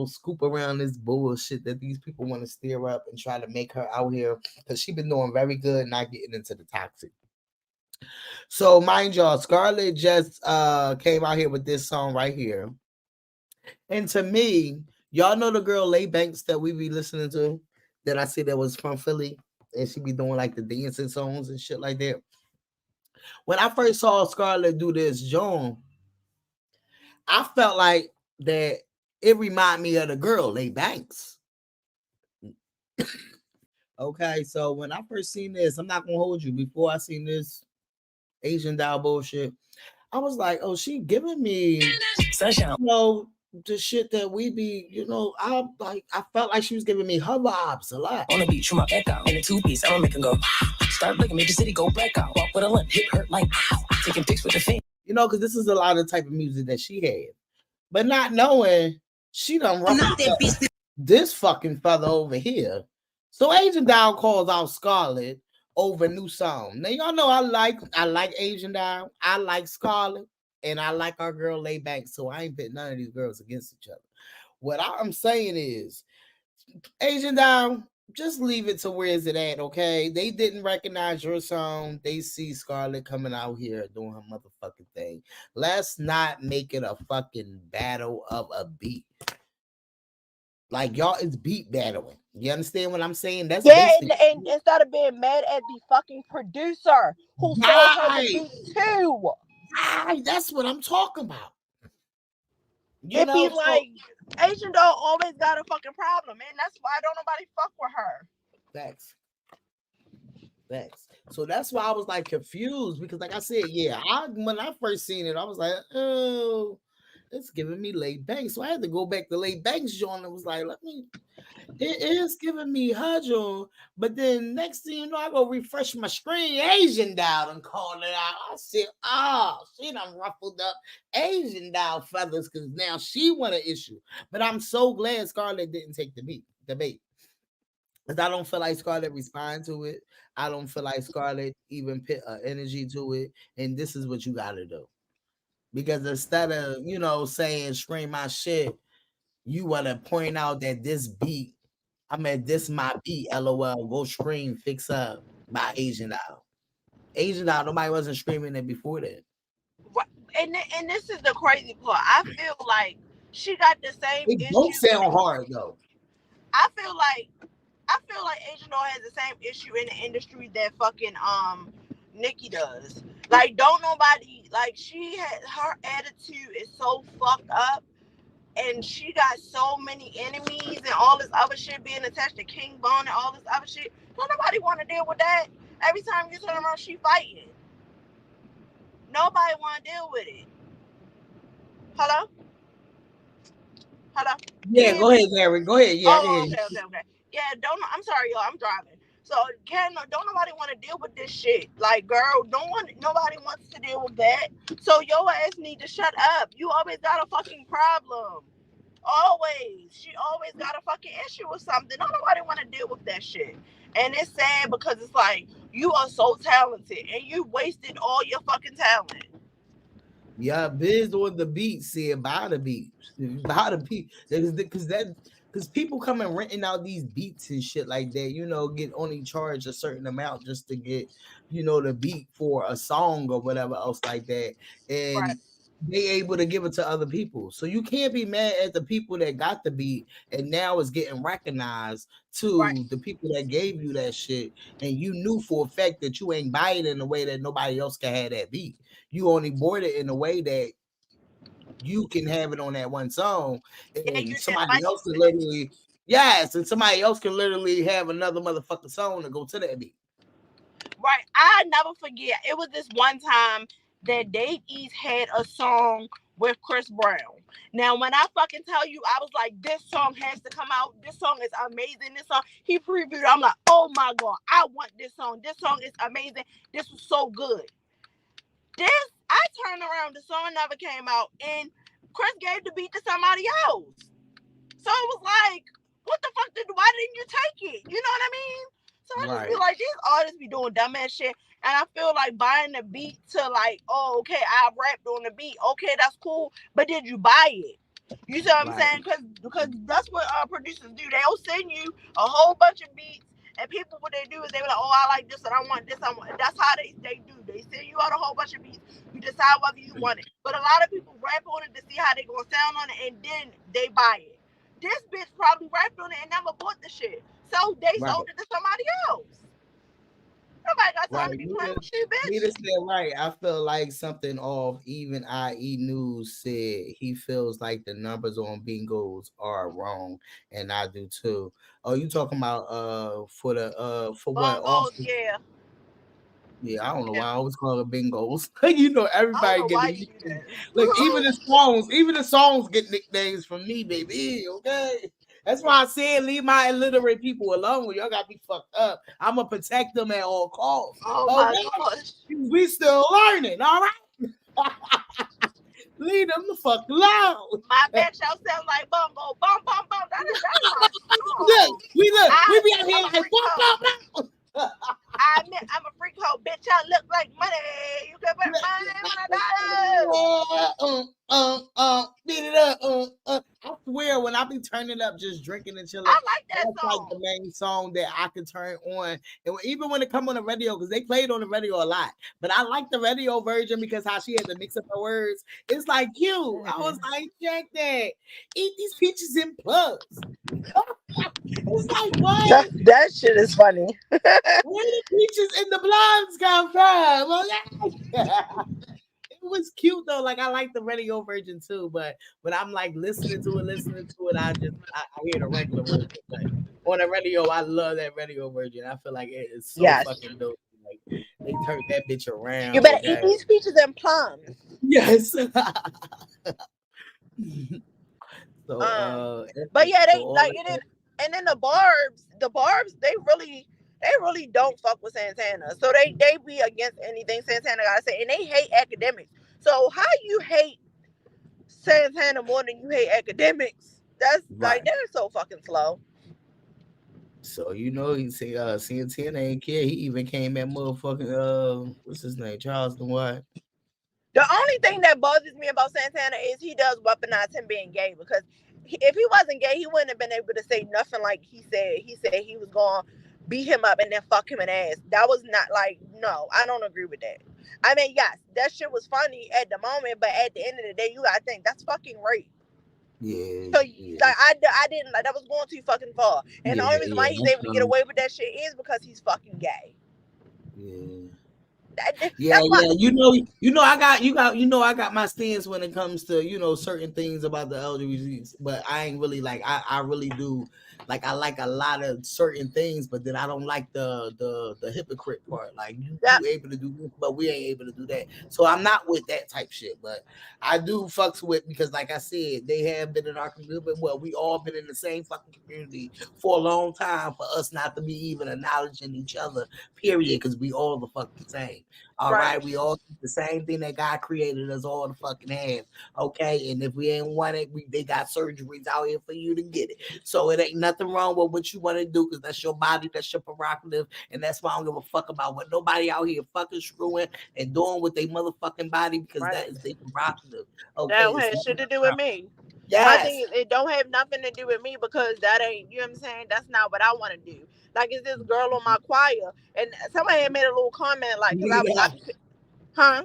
scoop around this bullshit that these people want to stir up and try to make her out here because she been doing very good, not getting into the toxic. So mind y'all, Scarlett just came out here with this song right here, and to me, y'all know the girl Lay Banks that we be listening to, that I see that was from Philly. And she be doing like the dancing songs and shit like that. When I first saw Scarlett do this Joan, I felt like that it reminded me of the girl, Lay Banks. Okay, so when I first seen this, I'm not gonna hold you. Before I seen this Asian doll bullshit, I was like, oh, she giving me sunshine. The shit that we be, I felt like she was giving me her vibes a lot. On the beach, from my back out in a two-piece, I'ma make 'em go. Start looking, Major City go black out. Walk with a limp, hit hurt like taking pics with the fan. Because this is a lot of the type of music that she had, but not knowing she done this fucking fella over here. So Agent Dow calls out Scarlett over new song. Now y'all know I like Agent Dow, I like Scarlett, and I like our girl Lay Banks. So I ain't put none of these girls against each other. What I'm saying is, Agent Dow, just leave it to where is it at, okay? They didn't recognize your song. They see Scarlett coming out here doing her motherfucking thing. Let's not make it a fucking battle of a beat. Like y'all is beat battling. You understand what I'm saying? That's and instead of being mad at the fucking producer who sold her the beat too. That's what I'm talking about. It be like Asian doll always got a fucking problem, man. That's why don't nobody fuck with her. Facts. So that's why I was like confused because, like I said, when I first seen it, I was like, oh, it's giving me laid back. So I had to go back to laid back joint and was like, it is giving me Hudgel. But then next thing you know, I go refresh my screen, Asian Doll and called it out. I said, oh, she done ruffled up Asian Doll feathers because now she want an issue. But I'm so glad Scarlett didn't take the bait. Because I don't feel like Scarlett respond to it. I don't feel like Scarlett even put energy to it. And this is what you got to do. Because instead of, saying scream my shit, you want to point out that this beat, this my beat, LOL, go scream, fix up by Asian Doll. Asian Doll, nobody wasn't screaming it before that. And this is the crazy part. I feel like she got the same It issue. don't sound hard, though. I feel like Asian Doll has the same issue in the industry that fucking Nicki does. Like, don't nobody, like, her attitude is so fucked up, and she got so many enemies and all this other shit being attached to King Bone and all this other shit. Don't nobody want to deal with that. Every time you turn around, she fighting. Nobody want to deal with it. Hello? Yeah, go ahead, Gary. Go ahead. Yeah, Okay. Yeah, I'm sorry, y'all. I'm driving. So, don't nobody want to deal with this shit. Like, girl, nobody wants to deal with that. So, your ass need to shut up. You always got a fucking problem. Always. She always got a fucking issue with something. Nobody want to deal with that shit. And it's sad because it's like, you are so talented and you wasted all your fucking talent. Yeah, Biz on the beat said buy the beat. Buy the beat. Because people come and renting out these beats and shit like that, get only charged a certain amount just to get, the beat for a song or whatever else like that. And they able to give it to other people. So you can't be mad at the people that got the beat and now it's getting recognized to the people that gave you that shit. And you knew for a fact that you ain't buy it in a way that nobody else can have that beat. You only bought it in a way that you can have it on that one song, and somebody else can literally, and somebody else can literally have another motherfucking song to go to that beat. Right. I never forget. It was this one time that Dave East had a song with Chris Brown. Now, when I fucking tell you, I was like, this song has to come out. This song is amazing. This song, he previewed. I'm like, oh my God, I want this song. This song is amazing. This was so good. I turned around, the song never came out, and Chris gave the beat to somebody else. So it was like, what the fuck why didn't you take it? You know what I mean? So I just be like, these artists be doing dumbass shit, and I feel like buying the beat to like, oh, okay, I rapped on the beat. Okay, that's cool, but did you buy it? You see what I'm saying? Because that's what producers do. They'll send you a whole bunch of beats, and people, what they do is they be like, oh, I like this, and I want this. That's how they do. They send you out a whole bunch of beats. You decide whether you want it. But a lot of people rap on it to see how they gonna sound on it, and then they buy it. This bitch probably rapped on it and never bought the shit. So they sold it to somebody else. Nobody got time to be playing with shit, bitch. Nita said right. I feel like something off. Even IE News said he feels like the numbers on bingos are wrong, and I do too. Oh, you talking about for what? Bongos, yeah. Yeah, I don't know why I always call it bingos. Everybody get like even the songs get nicknames from me, baby. Okay. That's why I said leave my illiterate people alone. Y'all got me fucked up. I'm gonna protect them at all costs. Oh my gosh. We still learning, all right? Leave them the fuck alone. My bitch y'all sound like bongo, bum bum bum. That is my song. We be out here like bum bum bum. I'm a freak hoe, bitch. I look like money. You can put money beat it up. I swear, when I be turning up, just drinking and chilling, I like that song. Like the main song that I can turn on, and even when it come on the radio, because they played on the radio a lot. But I like the radio version because how she had to mix up her words. It's like cute. I was like, check that. Eat these peaches in plugs. It's like what? That shit is funny. Where the peaches and the plugs come from? It was cute though. Like I like the radio version too, but when I'm like listening to it, I hear the regular version. Like, on the radio, I love that radio version. I feel like it is so fucking dope. Like they turned that bitch around. You better eat these peaches and plums. Yes. So But yeah, so they all like of and that, then the Barbs, they really don't fuck with Santana. So they be against anything Santana gotta say, and they hate academics. So how you hate Santana more than you hate academics? That's like right. they're so fucking slow. So he say Santana ain't care. He even came at motherfucking what's his name? Charleston White. The only thing that bothers me about Santana is he does weaponize him being gay because if he wasn't gay, he wouldn't have been able to say nothing like he said. He said he was going to beat him up and then fuck him in the ass. That was not like, no, I don't agree with that. I mean, yes, that shit was funny at the moment, but at the end of the day, you got to think that's fucking rape. Yeah, So, yeah, like, I didn't, like, that was going too fucking far. And the yeah, only reason yeah. why he's able to get away with that shit is because he's fucking gay. Yeah. Yeah, That's why. yeah. I got my stance when it comes to, certain things about the LGBTs, but I ain't really like I really do I like a lot of certain things, but then I don't like the hypocrite part. Like you able to do this, but we ain't able to do that. So I'm not with that type shit, but I do fucks with because like I said, they have been in our community. Well, we all been in the same fucking community for a long time for us not to be even acknowledging each other, period, because we all the fucking same. All right, we all do the same thing that God created us all to fucking have. Okay, and if we ain't want it, they got surgeries out here for you to get it. So it ain't nothing wrong with what you want to do because that's your body, that's your prerogative, and that's why I don't give a fuck about what nobody out here fucking screwing and doing with their motherfucking body because that is their prerogative. That Okay, don't it's have nothing shit to do with wrong. me. My thing Yes. is, it don't have nothing to do with me because that ain't, you know what I'm saying? That's not what I want to do. Like, it's this girl on my choir, and somebody had made a little comment, like, because I Yeah. be, huh?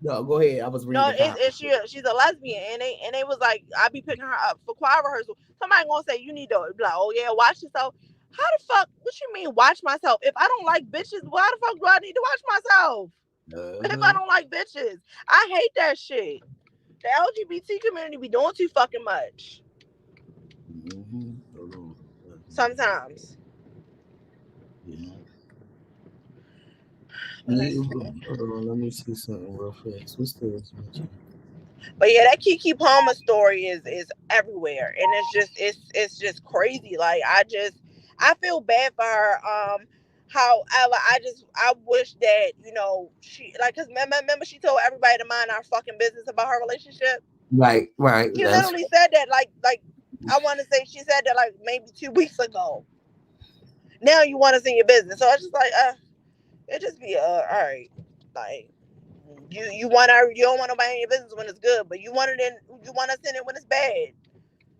No, go ahead. I was reading No, the comment. she's a lesbian, and they was like, I be picking her up for choir rehearsal. Somebody gonna say, you need to be like, oh yeah, watch yourself. How the fuck, what you mean, watch myself? If I don't like bitches, why the fuck do I need to watch myself? If I don't like bitches, I hate that shit. The LGBT community be doing too fucking much. Sometimes. Yeah. Hold on, let me see something real fast. What's this? But yeah, that Kiki Palmer story is everywhere, and it's just crazy. Like I feel bad for her. However, I wish that she like because remember she told everybody to mind our fucking business about her relationship. Right. She That's literally said that like I want to say she said that like maybe 2 weeks ago. Now you want to see your business, so I just like it just be all right, like. You don't want nobody in your business when it's good, but you want us in it when it's bad.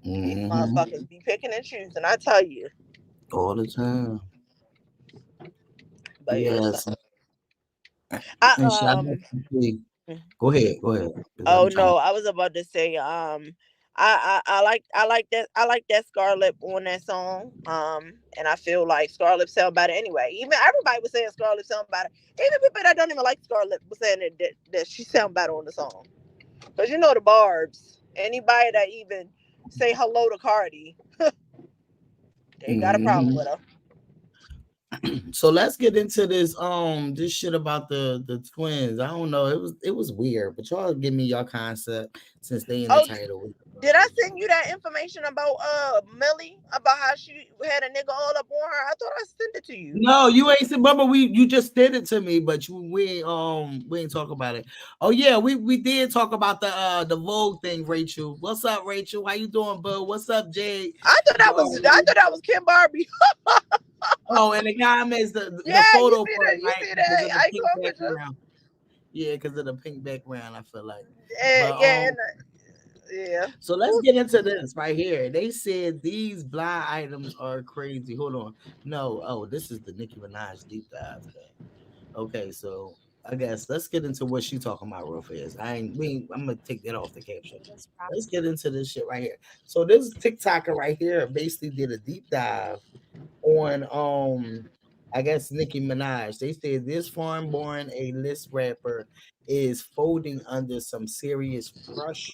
These motherfuckers be picking and choosing, I tell you. all the time. But Yes. And I shout out to Go ahead. 'Cause oh I'm trying no, to. I was about to say I like that Scarlett on that song. And I feel like Scarlett sound better anyway. Even everybody was saying Scarlett sound better. Even people that don't even like Scarlett was saying that she sound better on the song. Cause the Barbs. Anybody that even say hello to Cardi, they got a problem with her. So let's get into this shit about the twins. I don't know. It was weird, but y'all give me your concept since they in the Oh, title. did I send you that information about Millie about how she had a nigga all up on her? I thought I sent it to you. No, you ain't said. Remember, you just did it to me, but we ain't talk about it. Oh yeah, we did talk about the Vogue thing, Rachel. What's up, Rachel? How you doing, bud? What's up, Jay? I thought that was Kim Barbie. Oh, and the comments, the Yeah, you photo see part, that? You right? see Because of that the pink icon picture? background. Yeah, because of the pink background, I feel like. Yeah, But yeah, yeah. so let's get into this right here. They said these blind items are crazy. Hold on. No, this is the Nicki Minaj deep dive thing. Okay, so I guess let's get into what she talking about real fast. I'm gonna take that off the caption. Let's get into this shit right here. So this TikToker right here basically did a deep dive on I guess Nicki Minaj. They said this foreign born A-list rapper is folding under some serious pressure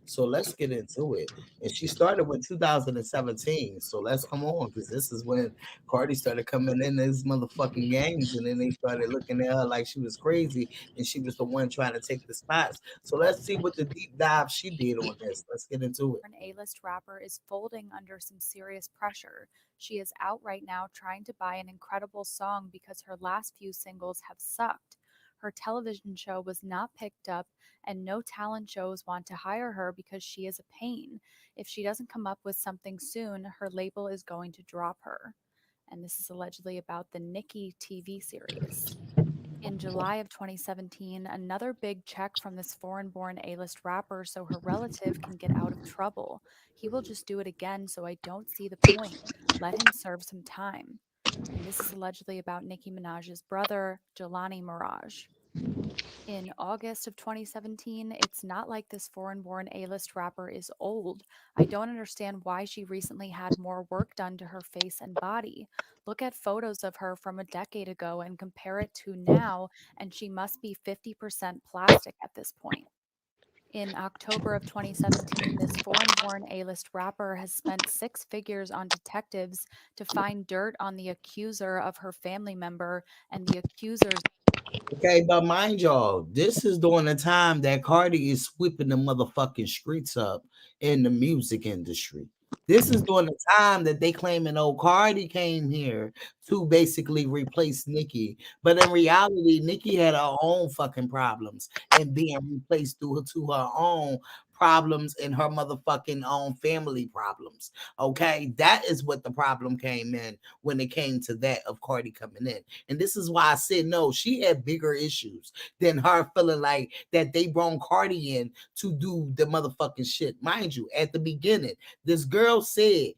So let's get into it. And she started with 2017. So let's come on, because this is when Cardi started coming in these motherfucking games, and then they started looking at her like she was crazy, and she was the one trying to take the spots. So let's see what the deep dive she did on this. Let's get into it. An A-list rapper is folding under some serious pressure. She is out right now trying to buy an incredible song because her last few singles have sucked. Her television show was not picked up, and no talent shows want to hire her because she is a pain. If she doesn't come up with something soon, her label is going to drop her. And this is allegedly about the Nicki TV series. In July of 2017, another big check from this foreign-born A-list rapper so her relative can get out of trouble. He will just do it again, so I don't see the point. Let him serve some time. And this is allegedly about Nicki Minaj's brother, Jelani Mirage. In August of 2017, it's not like this foreign-born A-list rapper is old. I don't understand why she recently had more work done to her face and body. Look at photos of her from a decade ago and compare it to now, and she must be 50% plastic at this point. In October of 2017, this foreign-born A-list rapper has spent 6 figures on detectives to find dirt on the accuser of her family member, and the accuser's Okay, but mind y'all, this is during the time that Cardi is sweeping the motherfucking streets up in the music industry. This is during the time that they claiming, oh, Cardi came here to basically replace Nicki. But in reality, Nicki had her own fucking problems and being replaced due to her own problems and her motherfucking own family problems. Okay, that is what the problem came in when it came to that of Cardi coming in. And this is why I said no, she had bigger issues than her feeling like that they brought Cardi in to do the motherfucking shit. Mind you, at the beginning, this girl said,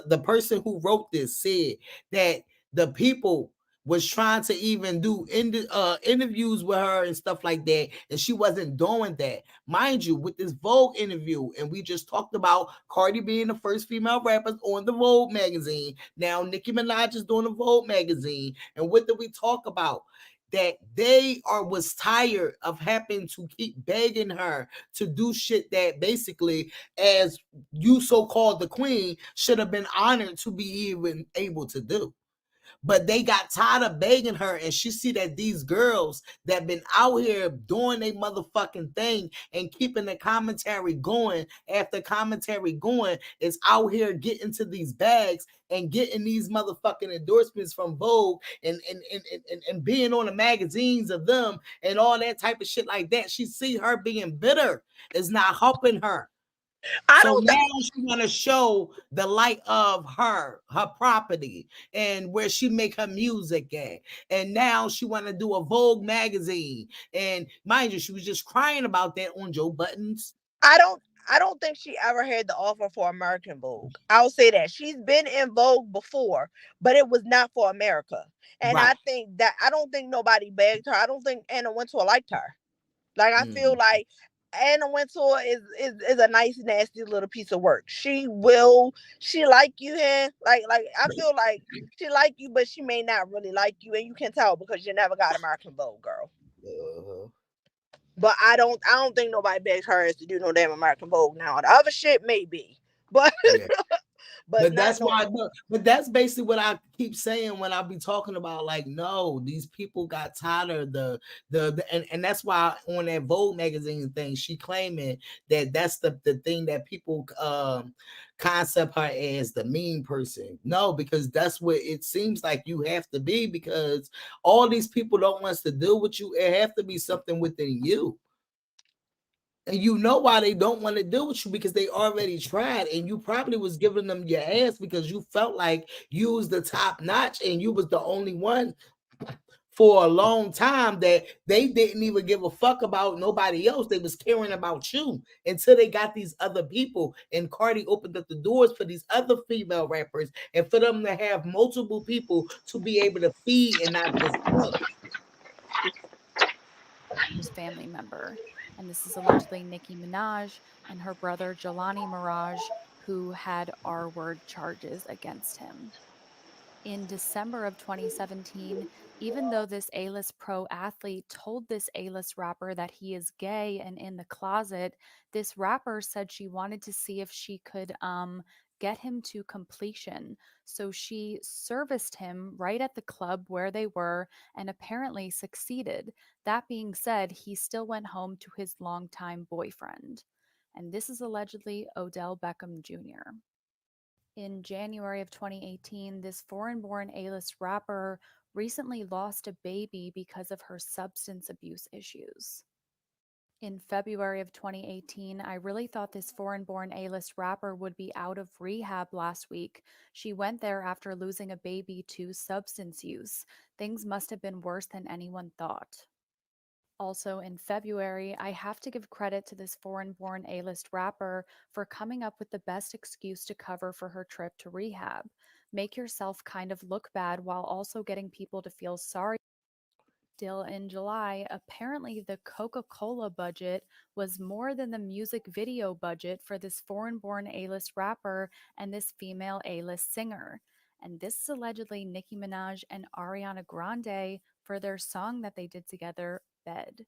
the person who wrote this said that the people was trying to even do interviews with her and stuff like that, and she wasn't doing that. Mind you, with this Vogue interview, and we just talked about Cardi being the first female rapper on the Vogue magazine. Now Nicki Minaj is doing the Vogue magazine, and what did we talk about? That they was tired of having to keep begging her to do shit that basically, as you so-called the queen, should have been honored to be even able to do. But they got tired of begging her, and she see that these girls that been out here doing a motherfucking thing and keeping the commentary going after commentary going is out here getting to these bags and getting these motherfucking endorsements from Vogue and being on the magazines of them and all that type of shit like that. She see her being bitter is not helping her. So now she want to show the light of her property and where she make her music at. And now she want to do a Vogue magazine. And mind you, she was just crying about that on Joe Budden's. I don't think she ever had the offer for American Vogue. I'll say that. She's been in Vogue before, but it was not for America. And Right. I don't think nobody begged her. I don't think Anna Wintour liked her. Like, I feel like Anna Wintour is a nice, nasty little piece of work. She like you, and like I feel like she like you, but she may not really like you, and you can tell because you never got American Vogue, girl. But I don't think nobody begs her ass to do no damn American Vogue now. The other shit maybe, but yeah. But that's why. But that's basically what I keep saying when I be talking about, like, no, these people got tired of and that's why on that Vogue magazine thing, she claiming that that's the thing that people concept her as the mean person. No, because that's what it seems like you have to be, because all these people don't want to deal with you. It have to be something within you. And you know why they don't want to deal with you, because they already tried, and you probably was giving them your ass because you felt like you was the top notch and you was the only one for a long time that they didn't even give a fuck about nobody else. They was caring about you until they got these other people, and Cardi opened up the doors for these other female rappers and for them to have multiple people to be able to feed and not just one. His family member. And this is allegedly Nicki Minaj and her brother Jelani Mirage, who had R-word charges against him. In December of 2017, even though this A-list pro athlete told this A-list rapper that he is gay and in the closet, this rapper said she wanted to see if she could get him to completion. So she serviced him right at the club where they were and apparently succeeded. That being said, he still went home to his longtime boyfriend. And this is allegedly Odell Beckham Jr. In January of 2018, this foreign-born A-list rapper recently lost a baby because of her substance abuse issues. In February of 2018, I really thought this foreign-born A-list rapper would be out of rehab last week. She went there after losing a baby to substance use. Things must have been worse than anyone thought. Also in February, I have to give credit to this foreign-born A-list rapper for coming up with the best excuse to cover for her trip to rehab. Make yourself kind of look bad while also getting people to feel sorry. Still in July, apparently the Coca-Cola budget was more than the music video budget for this foreign-born A-list rapper and this female A-list singer. And this is allegedly Nicki Minaj and Ariana Grande for their song that they did together, Bed.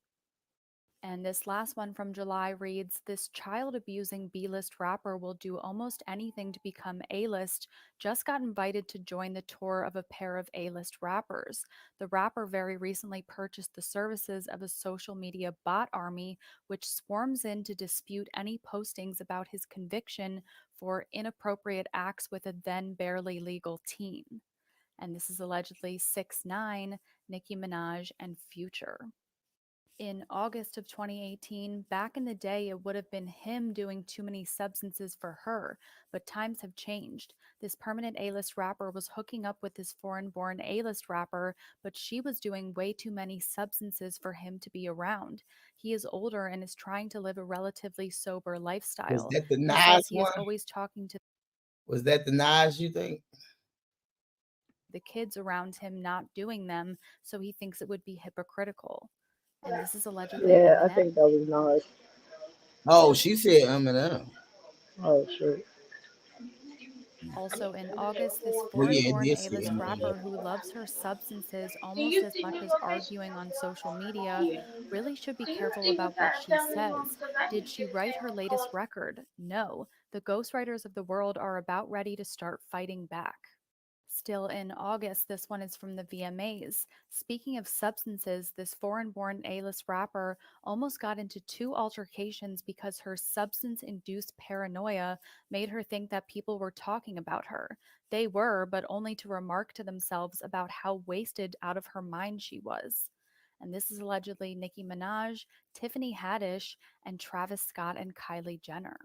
And this last one from July reads, this child-abusing B-list rapper will do almost anything to become A-list, just got invited to join the tour of a pair of A-list rappers. The rapper very recently purchased the services of a social media bot army, which swarms in to dispute any postings about his conviction for inappropriate acts with a then barely legal teen. And this is allegedly 6ix9ine, Nicki Minaj, and Future. In August of 2018, back in the day, it would have been him doing too many substances for her, but times have changed. This permanent A-list rapper was hooking up with this foreign-born A-list rapper, but she was doing way too many substances for him to be around. He is older and is trying to live a relatively sober Was lifestyle. that the He Nas says he is one? always talking to Was that the Nas, you think? the kids around him not doing them, so he thinks it would be hypocritical. And this is allegedly Yeah, I Eminem. think that was Nas. Oh, she said Eminem. Oh shit. Also in August, this Well, yeah, it foreign-born did say A-list rapper Eminem. who loves her substances almost as much as arguing on social media really should be careful about what she says. Did she write her latest record? No. The ghostwriters of the world are about ready to start fighting back. Still in August, this one is from the VMAs. Speaking of substances, this foreign-born A-list rapper almost got into 2 altercations because her substance-induced paranoia made her think that people were talking about her. They were, but only to remark to themselves about how wasted out of her mind she was. And this is allegedly Nicki Minaj, Tiffany Haddish, and Travis Scott and Kylie Jenner.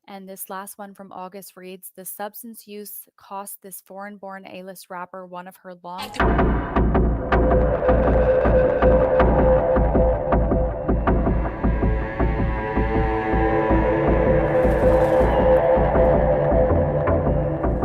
And this last one from August reads, the substance use cost this foreign-born A-list rapper one of her long